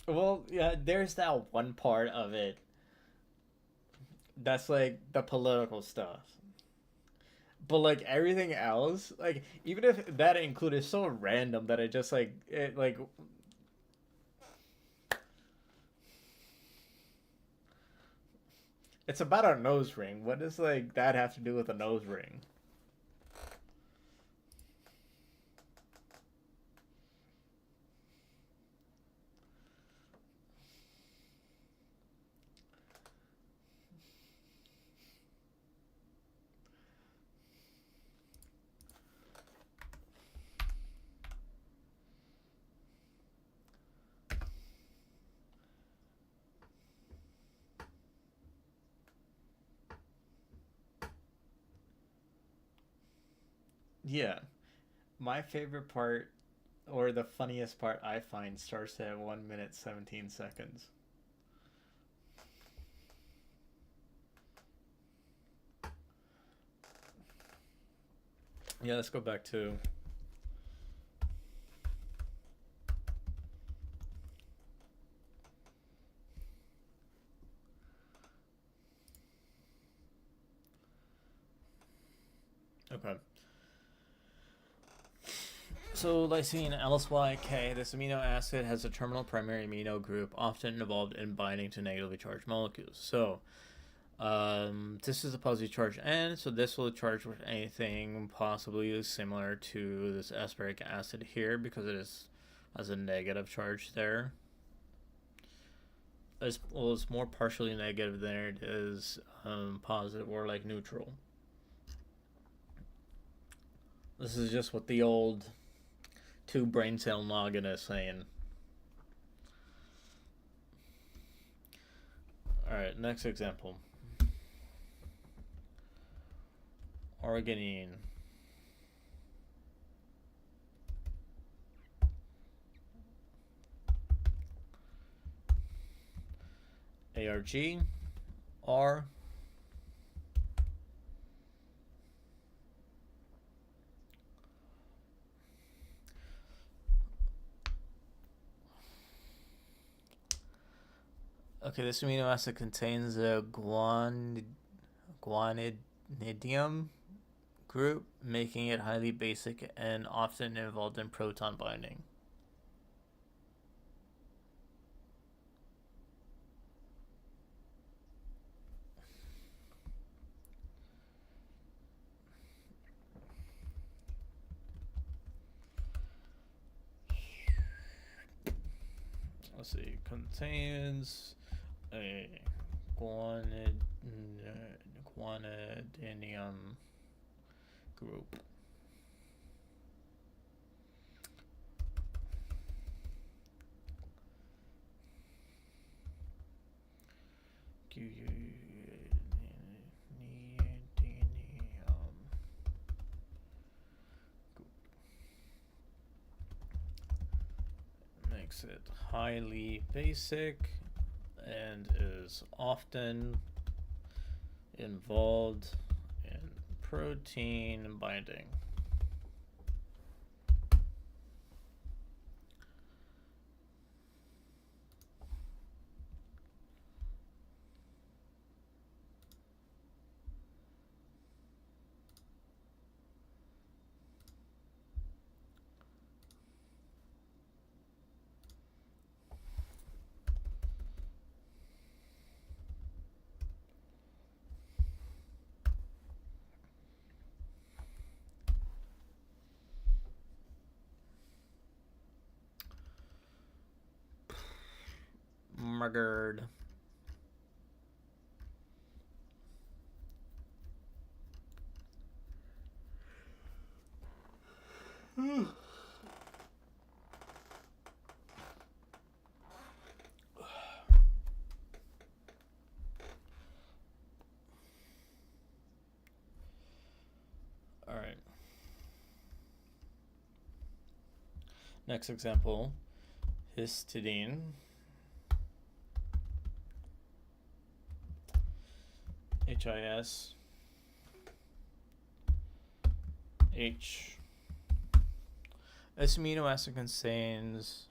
Well, yeah, there's that one part of it that's like the political stuff. But like everything else, like even if that included so random that it just like it like it's about a nose ring. What does like that have to do with a nose ring? Yeah. My favorite part or the funniest part I find starts at 1 minute 17 seconds. Yeah, let's go back to Okay. So lysine LSYK, this amino acid has a terminal primary amino group often involved in binding to negatively charged molecules. So this is a positive charge N, so this will charge with anything possibly similar to this aspartic acid here because it has a negative charge there. It's more partially negative than it is positive or like neutral. This is just what the old two brain cell noggin is saying. Alright, next example. Arginine. ARG. R. Okay, this amino acid contains a guanidium group, making it highly basic and often involved in proton binding. Let's see, contains a guanidinium group. Makes it highly basic and is often involved in protein binding. Murdered. All right. Next example, histidine. HIS H. This amino acid contains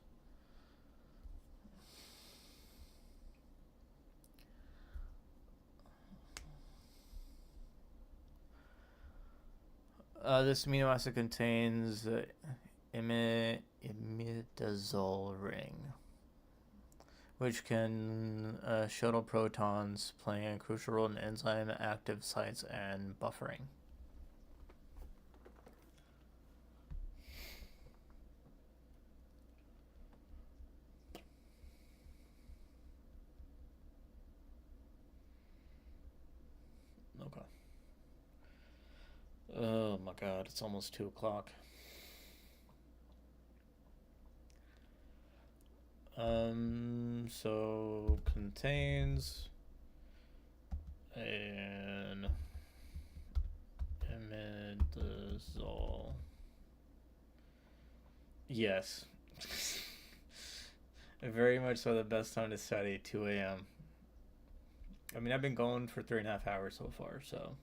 this amino acid contains imidazole ring, which can shuttle protons, playing a crucial role in enzyme active sites and buffering. Okay. Oh my god, it's almost 2 o'clock. So contains an imidazole. Yes. Very much so the best time to study, 2 a.m. I mean, I've been going for 3.5 hours so far, so.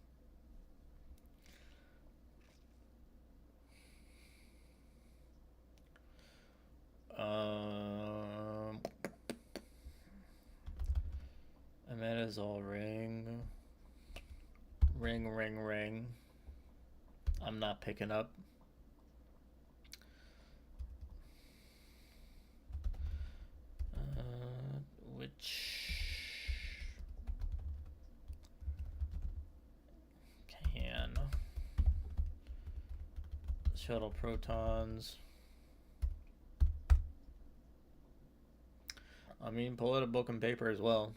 Imidazole ring. Ring. I'm not picking up. Which can shuttle protons. I mean, pull out a book and paper as well.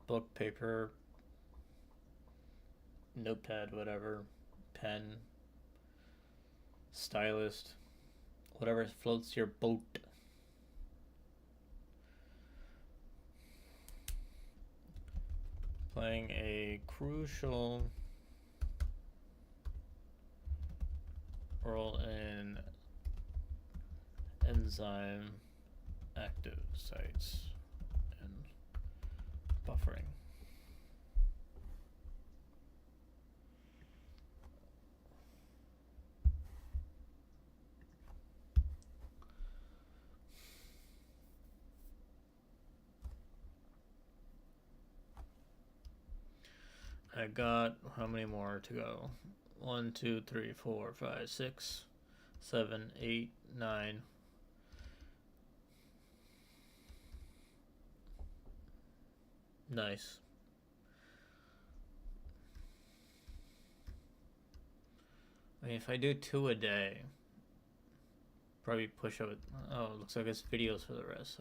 Book, paper, notepad, whatever, pen, stylist, whatever floats your boat. Playing a crucial role in enzyme active sites and buffering. I got how many more to go? 1, 2, 3, 4, 5, 6, 7, 8, 9. Nice. I mean, if I do 2 a day, probably push up. Oh, looks like it's videos for the rest.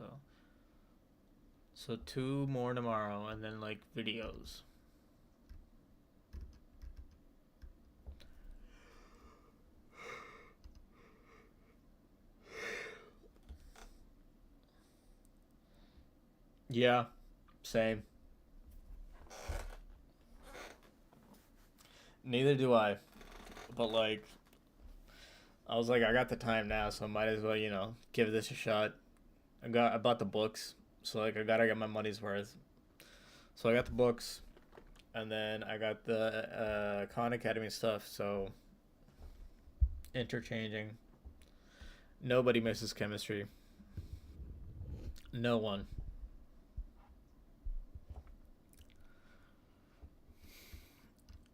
So 2 more tomorrow, and then like videos. Yeah, same. Neither do I. But like, I was like, I got the time now, so I might as well, give this a shot. I bought the books, so like I gotta get my money's worth. So I got the books, and then I got the Khan Academy stuff. So interchanging. Nobody misses chemistry. No one.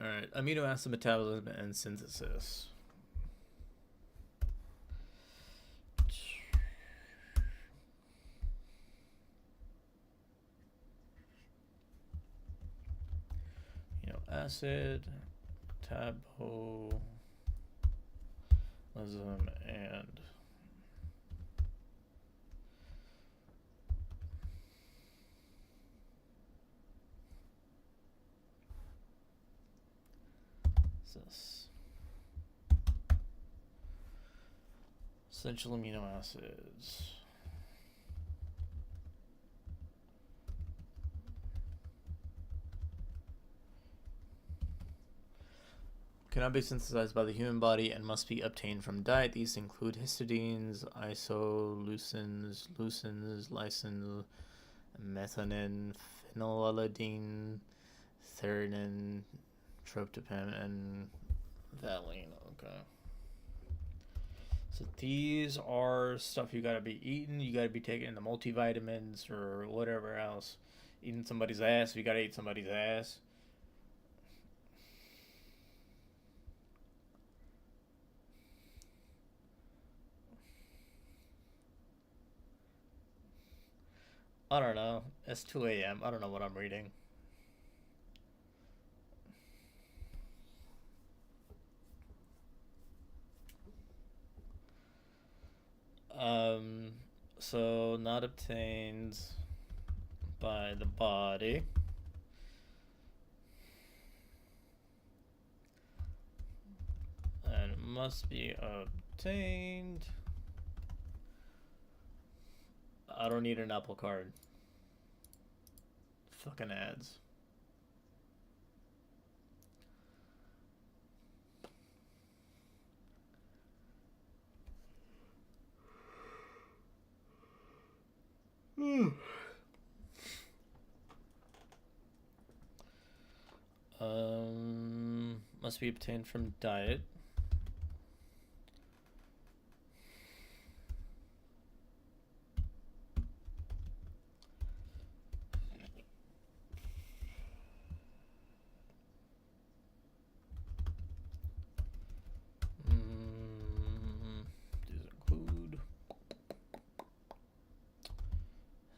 Alright, amino acid metabolism and synthesis. Acid, metabolism, and this essential amino acids. Cannot be synthesized by the human body and must be obtained from diet. These include histidines, isoleucines, leucines, lysine, methionine, phenylalanine, threonine, tryptophan, and valine. Okay. So these are stuff you gotta be eating. You gotta be taking the multivitamins or whatever else. Eating somebody's ass. You gotta eat somebody's ass. I don't know. It's 2 a.m. I don't know what I'm reading. So not obtained by the body. And must be obtained. I don't need an Apple Card. Fucking ads. Must be obtained from diet.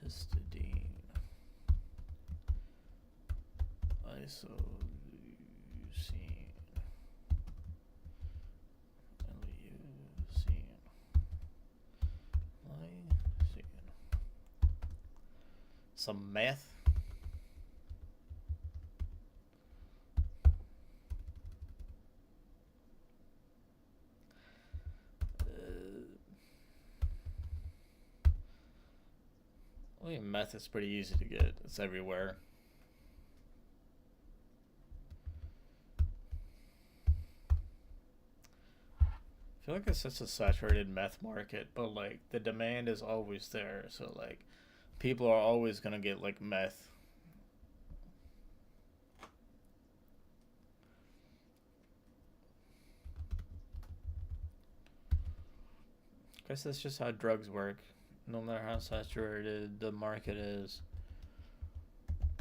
histidine, isoleucine, leucine, lysine. Some math. Well, yeah, meth is pretty easy to get. It's everywhere. I feel like it's such a saturated meth market, but like the demand is always there. So like people are always gonna get like meth. I guess that's just how drugs work. No matter how saturated the market is,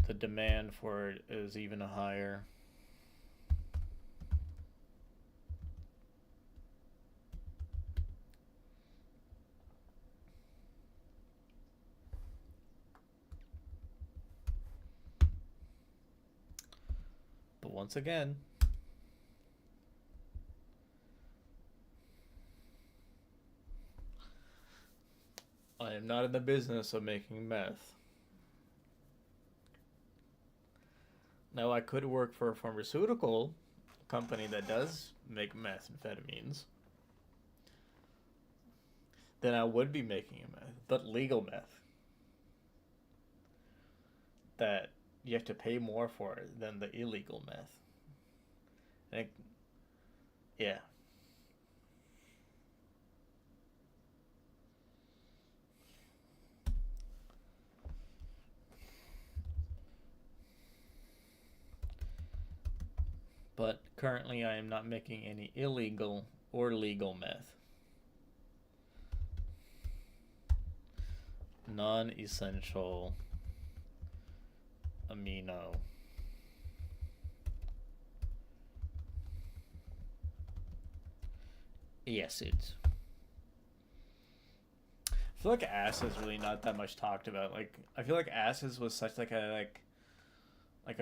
the demand for it is even higher. But once again, I am not in the business of making meth. Now, I could work for a pharmaceutical company that does make methamphetamines. Then I would be making a meth, but legal meth. That you have to pay more for it than the illegal meth. And yeah. But currently I am not making any illegal or legal meth. Non-essential amino acids. I feel like acids really not that much talked about. Like I feel like acids was such like a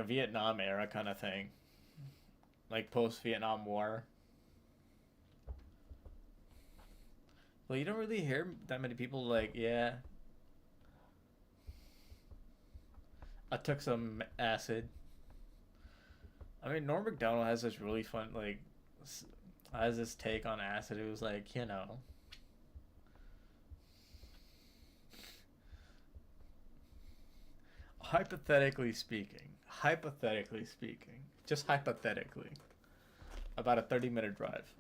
Vietnam era kind of thing. Like post-Vietnam War. Well, you don't really hear that many people like, yeah, I took some acid. I mean, Norm Macdonald has this really fun, like, has this take on acid. It was like, you know, hypothetically speaking, just hypothetically, about a 30-minute drive.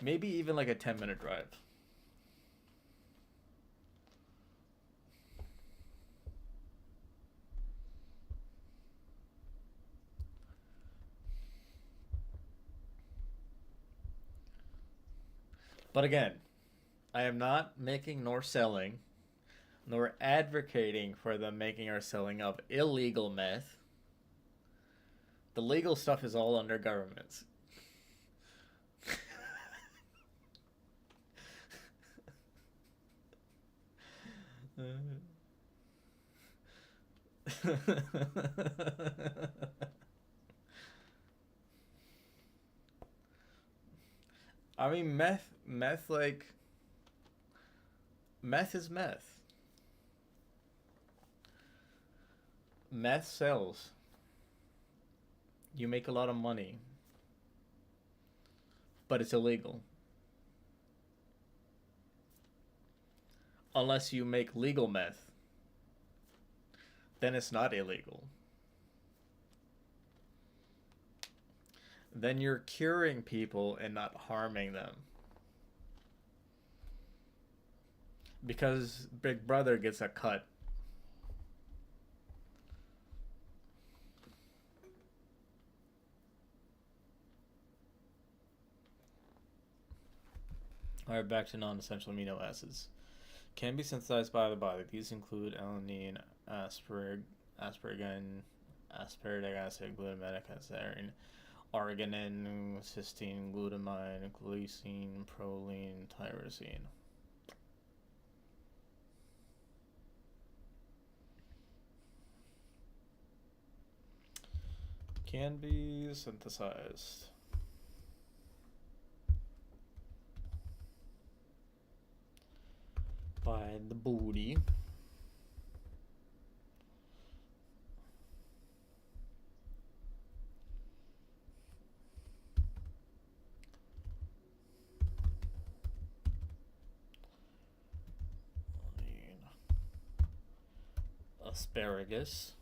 Maybe even like a 10-minute drive. But again, I am not making nor selling nor advocating for the making or selling of illegal meth. The legal stuff is all under governments. I mean, meth like meth is meth. Meth sells. You make a lot of money, but it's illegal. Unless you make legal meth, then it's not illegal. Then you're curing people and not harming them. Because Big Brother gets a cut. Alright, back to non-essential amino acids. Can be synthesized by the body. These include alanine, asparagine, aspartic acid, glutamic acid, arginine, cysteine, glutamine, glycine, proline, tyrosine. Can be synthesized. By the booty. Asparagus.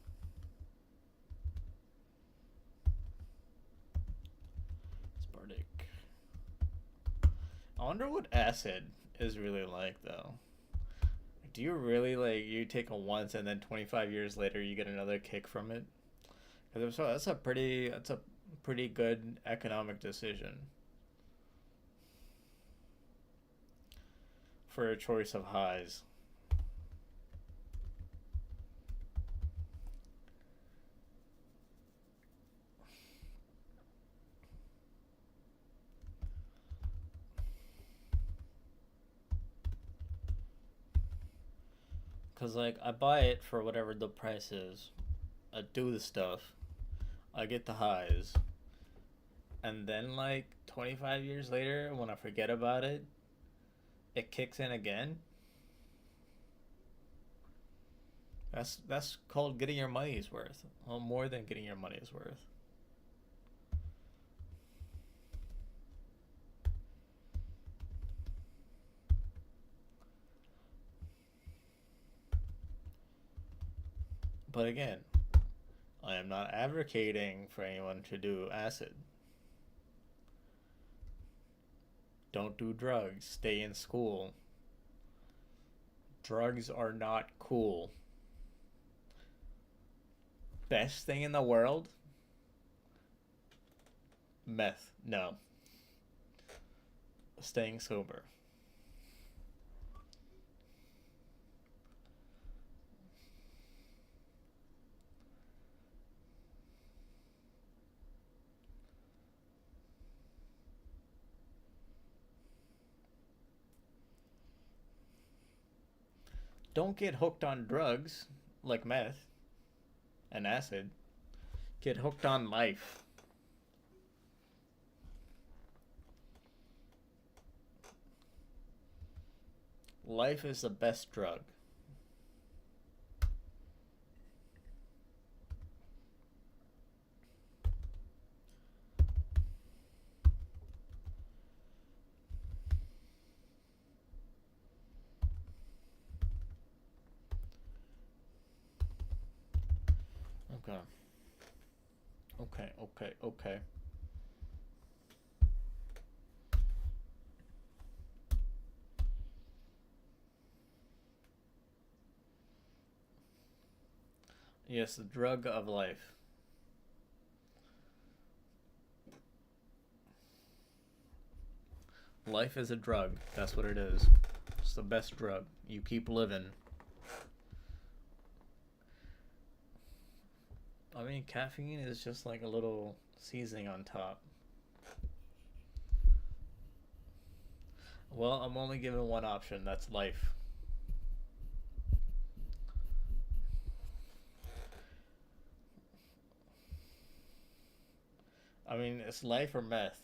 Aspartic. I wonder what acid is really like, though. Do you really, like, you take it once and then 25 years later you get another kick from it? Because that's a pretty good economic decision for a choice of highs. Because, like, I buy it for whatever the price is. I do the stuff. I get the highs. And then, like, 25 years later, when I forget about it, it kicks in again. That's called getting your money's worth. Well, more than getting your money's worth. But again, I am not advocating for anyone to do acid. Don't do drugs. Stay in school. Drugs are not cool. Best thing in the world? Meth. No. Staying sober. Don't get hooked on drugs like meth and acid. Get hooked on life. Life is the best drug. Okay. Yes, the drug of life. Life is a drug. That's what it is. It's the best drug. You keep living. I mean, caffeine is just like a little seasoning on top. Well, I'm only given one option. That's life. I mean, it's life or meth.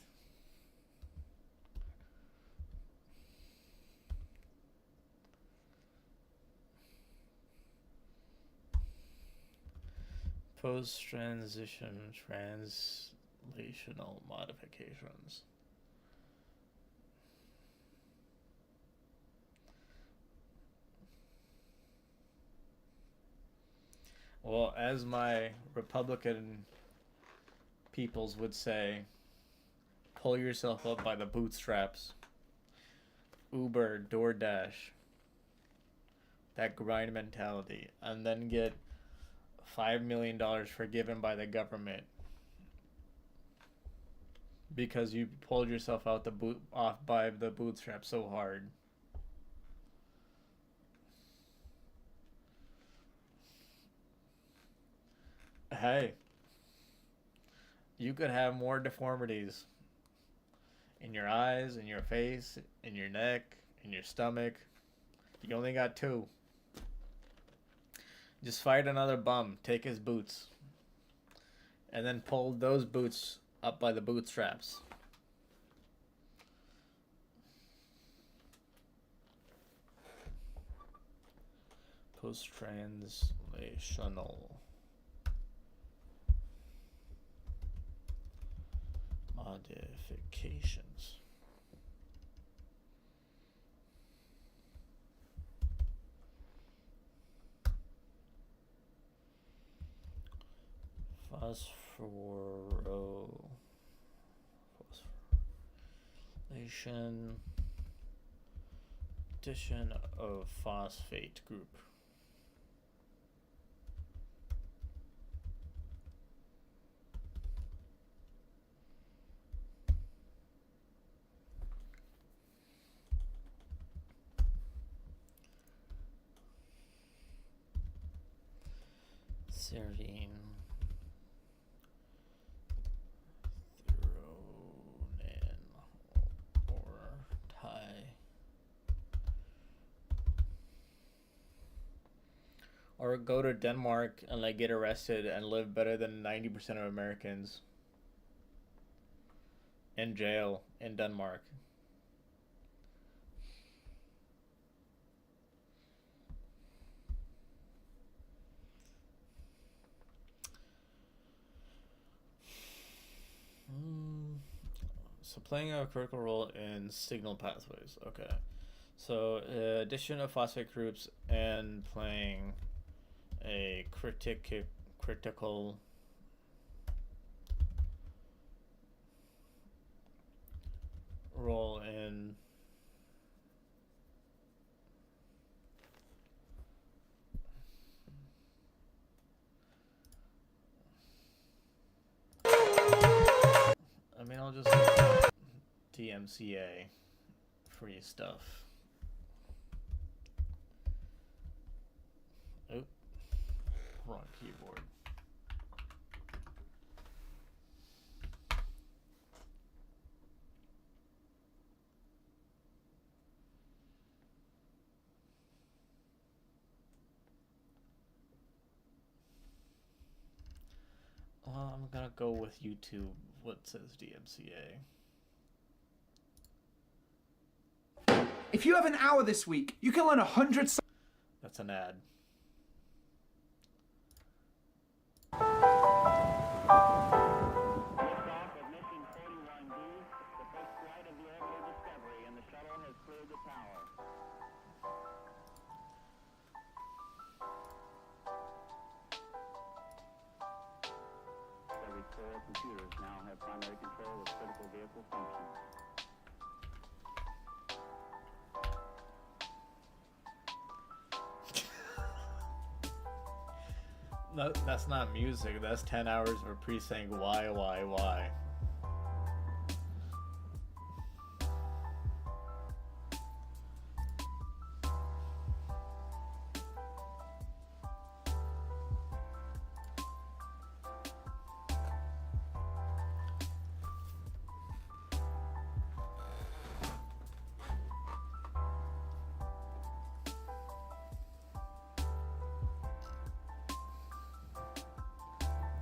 Post-transition translational modifications. Well, as my Republican peoples would say, pull yourself up by the bootstraps. Uber, DoorDash, that grind mentality, and then get $5 million forgiven by the government because you pulled yourself off by the bootstraps so hard. Hey, You could have more deformities in your eyes, in your face, in your neck, in your stomach. You only got two. Just fight another bum, take his boots, and then pull those boots up by the bootstraps. Post-translational modifications. Phosphorylation. Addition of phosphate group. Serine. Thronan. Or Thai. Or go to Denmark and like get arrested and live better than 90% of Americans in jail in Denmark. So playing a critical role in signal pathways. Okay. So addition of phosphate groups and playing a critical role in I mean, I'll just DMCA free stuff. Oh, wrong keyboard. I'm gonna go with YouTube. What says DMCA? If you have an hour this week, you can learn 100. That's an ad. Liftoff of mission 41B, the first flight of the orbital Discovery, and the shuttle has cleared the tower. Discovery's core computers now have primary control of critical vehicle functions. No, that's not music. That's 10 hours of Pre saying why.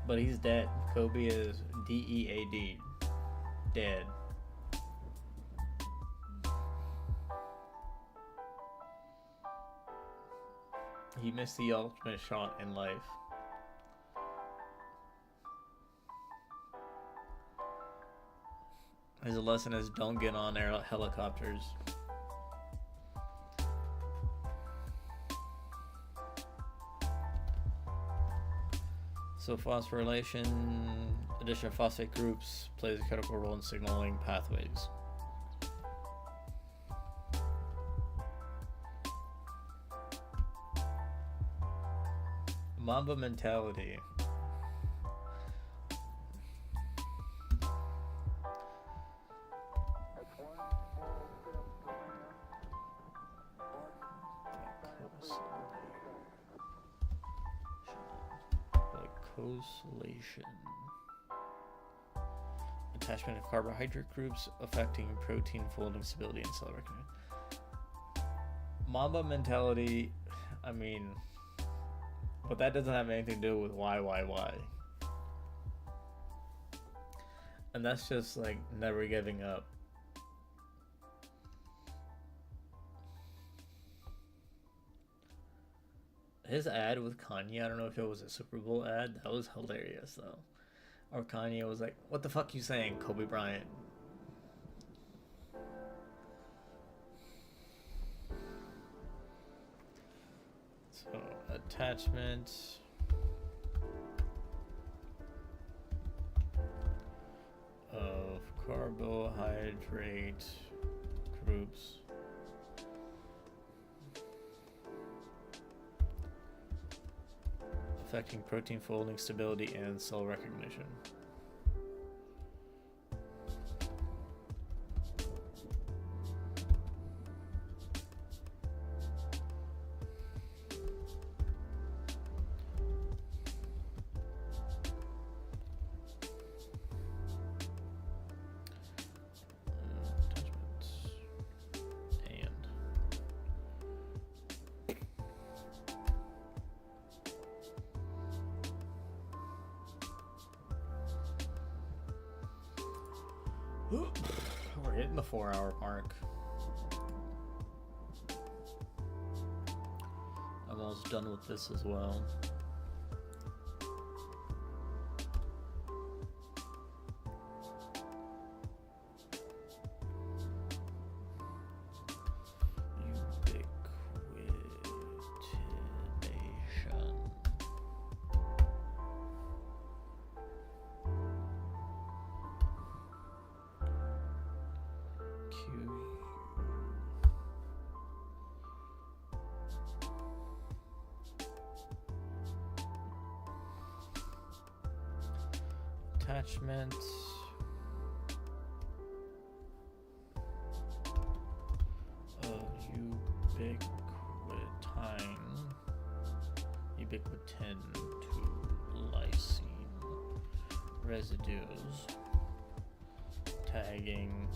But he's dead. Kobe is DEAD. Dead. He missed the ultimate shot in life. His lesson is don't get on air helicopters. So phosphorylation, addition of phosphate groups plays a critical role in signaling pathways. Mamba mentality. Glycosylation. attachment of carbohydrate groups affecting protein folding stability and cell recognition. Mamba mentality, I mean, but that doesn't have anything to do with why. And that's just like never giving up. His ad with Kanye, I don't know if it was a Super Bowl ad, that was hilarious though. Or Kanye was like, "What the fuck you saying, Kobe Bryant?" So, attachment of carbohydrate groups affecting protein folding stability and cell recognition. We're hitting the 4-hour mark. I'm almost done with this as well. Ubiquitination. Attachment of ubiquitin to lysine residues, tagging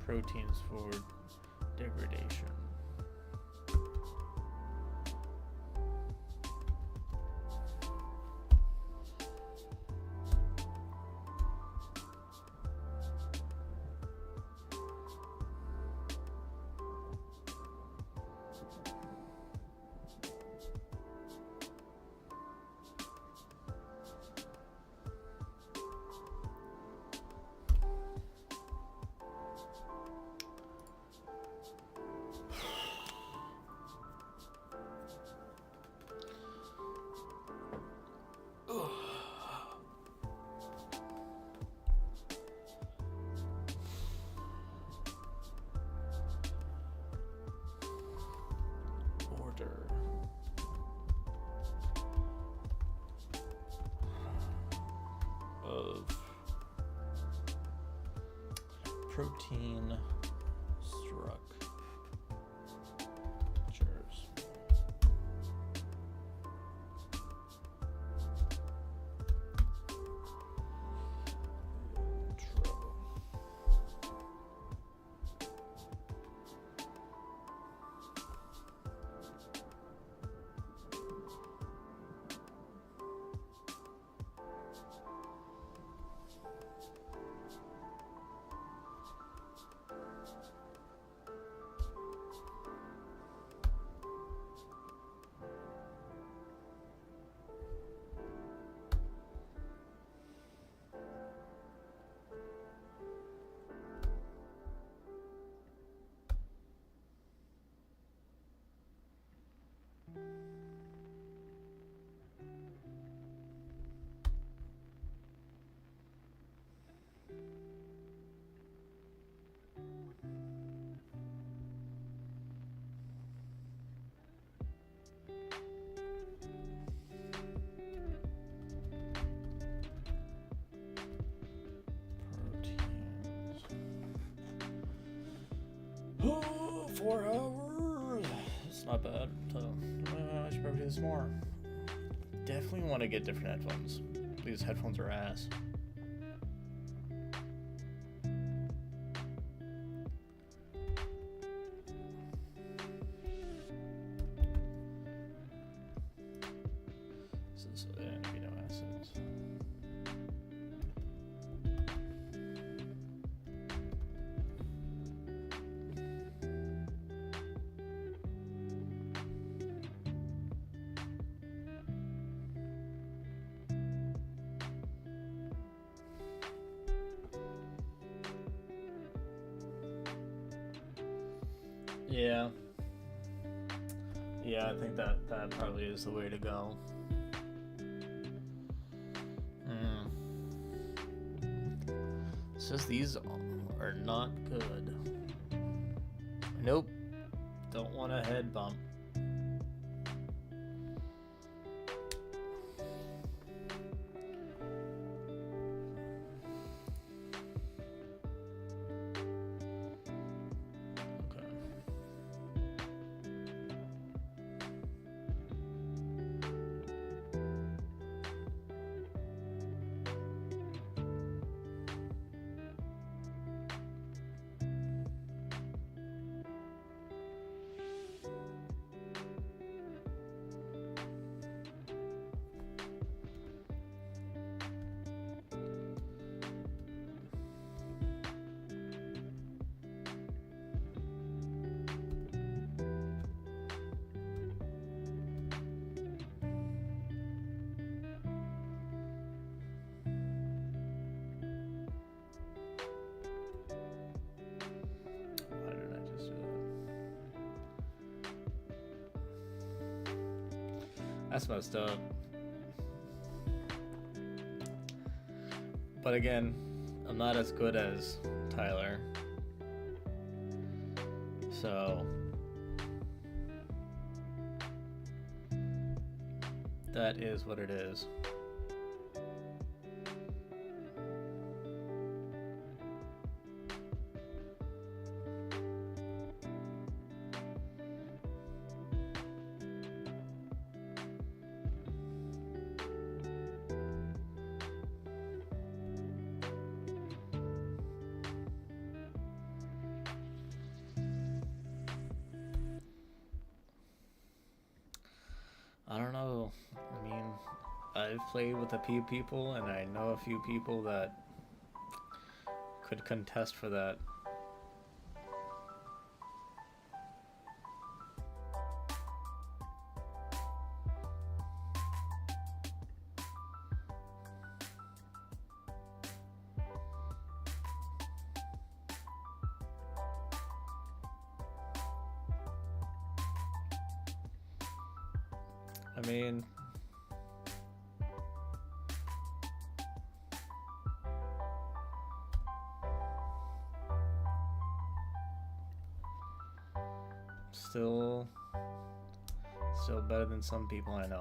proteins for degradation. Of protein structures. Oh, 4 hours. It's not bad. So, I should probably do this more. Definitely want to get different headphones. These headphones are ass. Yeah. Yeah, I think that probably is the way to go. It's just these are not good. Nope. Don't want a head bump. Why did I just do that? That's messed up. But again, I'm not as good as Tyler. So that is what it is. I don't know. I mean, I've played with a few people, and I know a few people that could contest for that. I mean, still better than some people I know.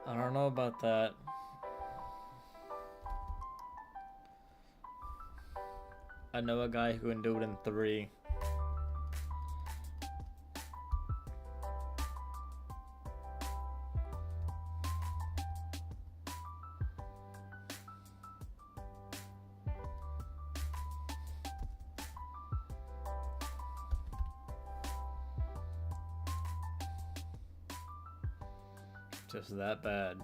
I don't know about that. I know a guy who can do it in 3. Just that bad.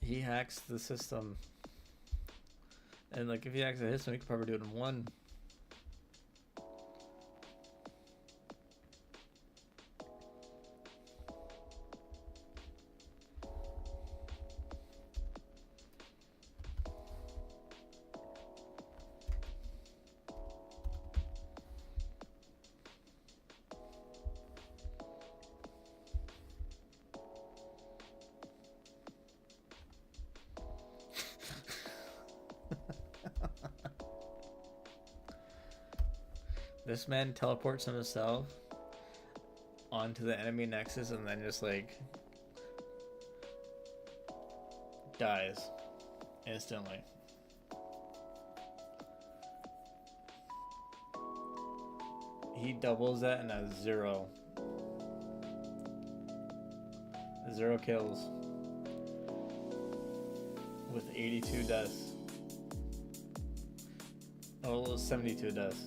He hacks the system. And like if he hacks the system, he could probably do it in 1. This man teleports himself onto the enemy nexus and then just like dies instantly. He doubles that and has 0. 0 kills. With 82 deaths. Oh, 72 deaths.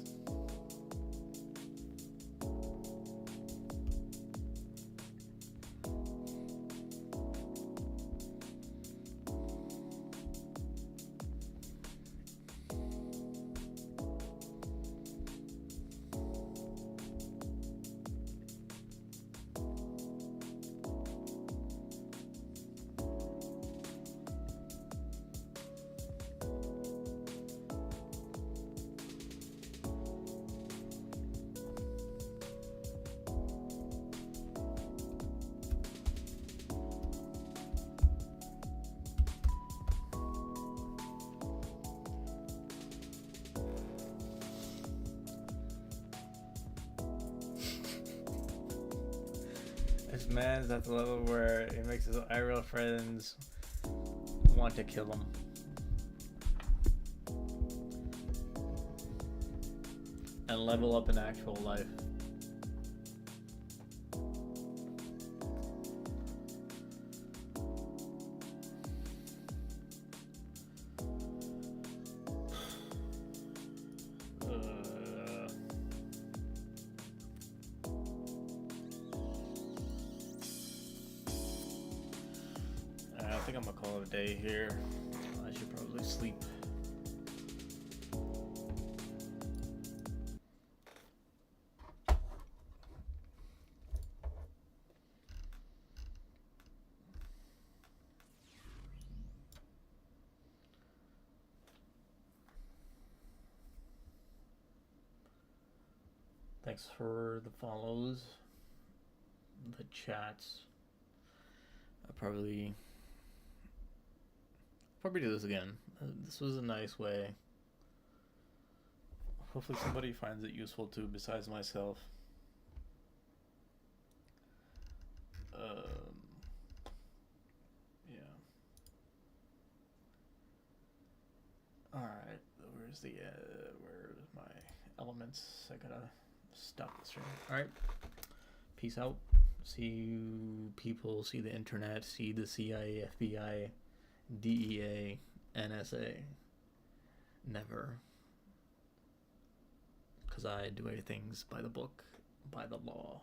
This man's at the level where it makes his IRL friends want to kill him. And level up in actual life. I think I'm gonna call it a day here. I should probably sleep. Thanks for the follows, the chats. I'll probably do this again. This was a nice way. Hopefully somebody finds it useful too, besides myself. Yeah. All right. Where's my elements? I gotta stop the stream. All right. Peace out. See you people. See the internet. See the CIA, FBI, DEA, NSA. Never. Because I do things by the book, by the law.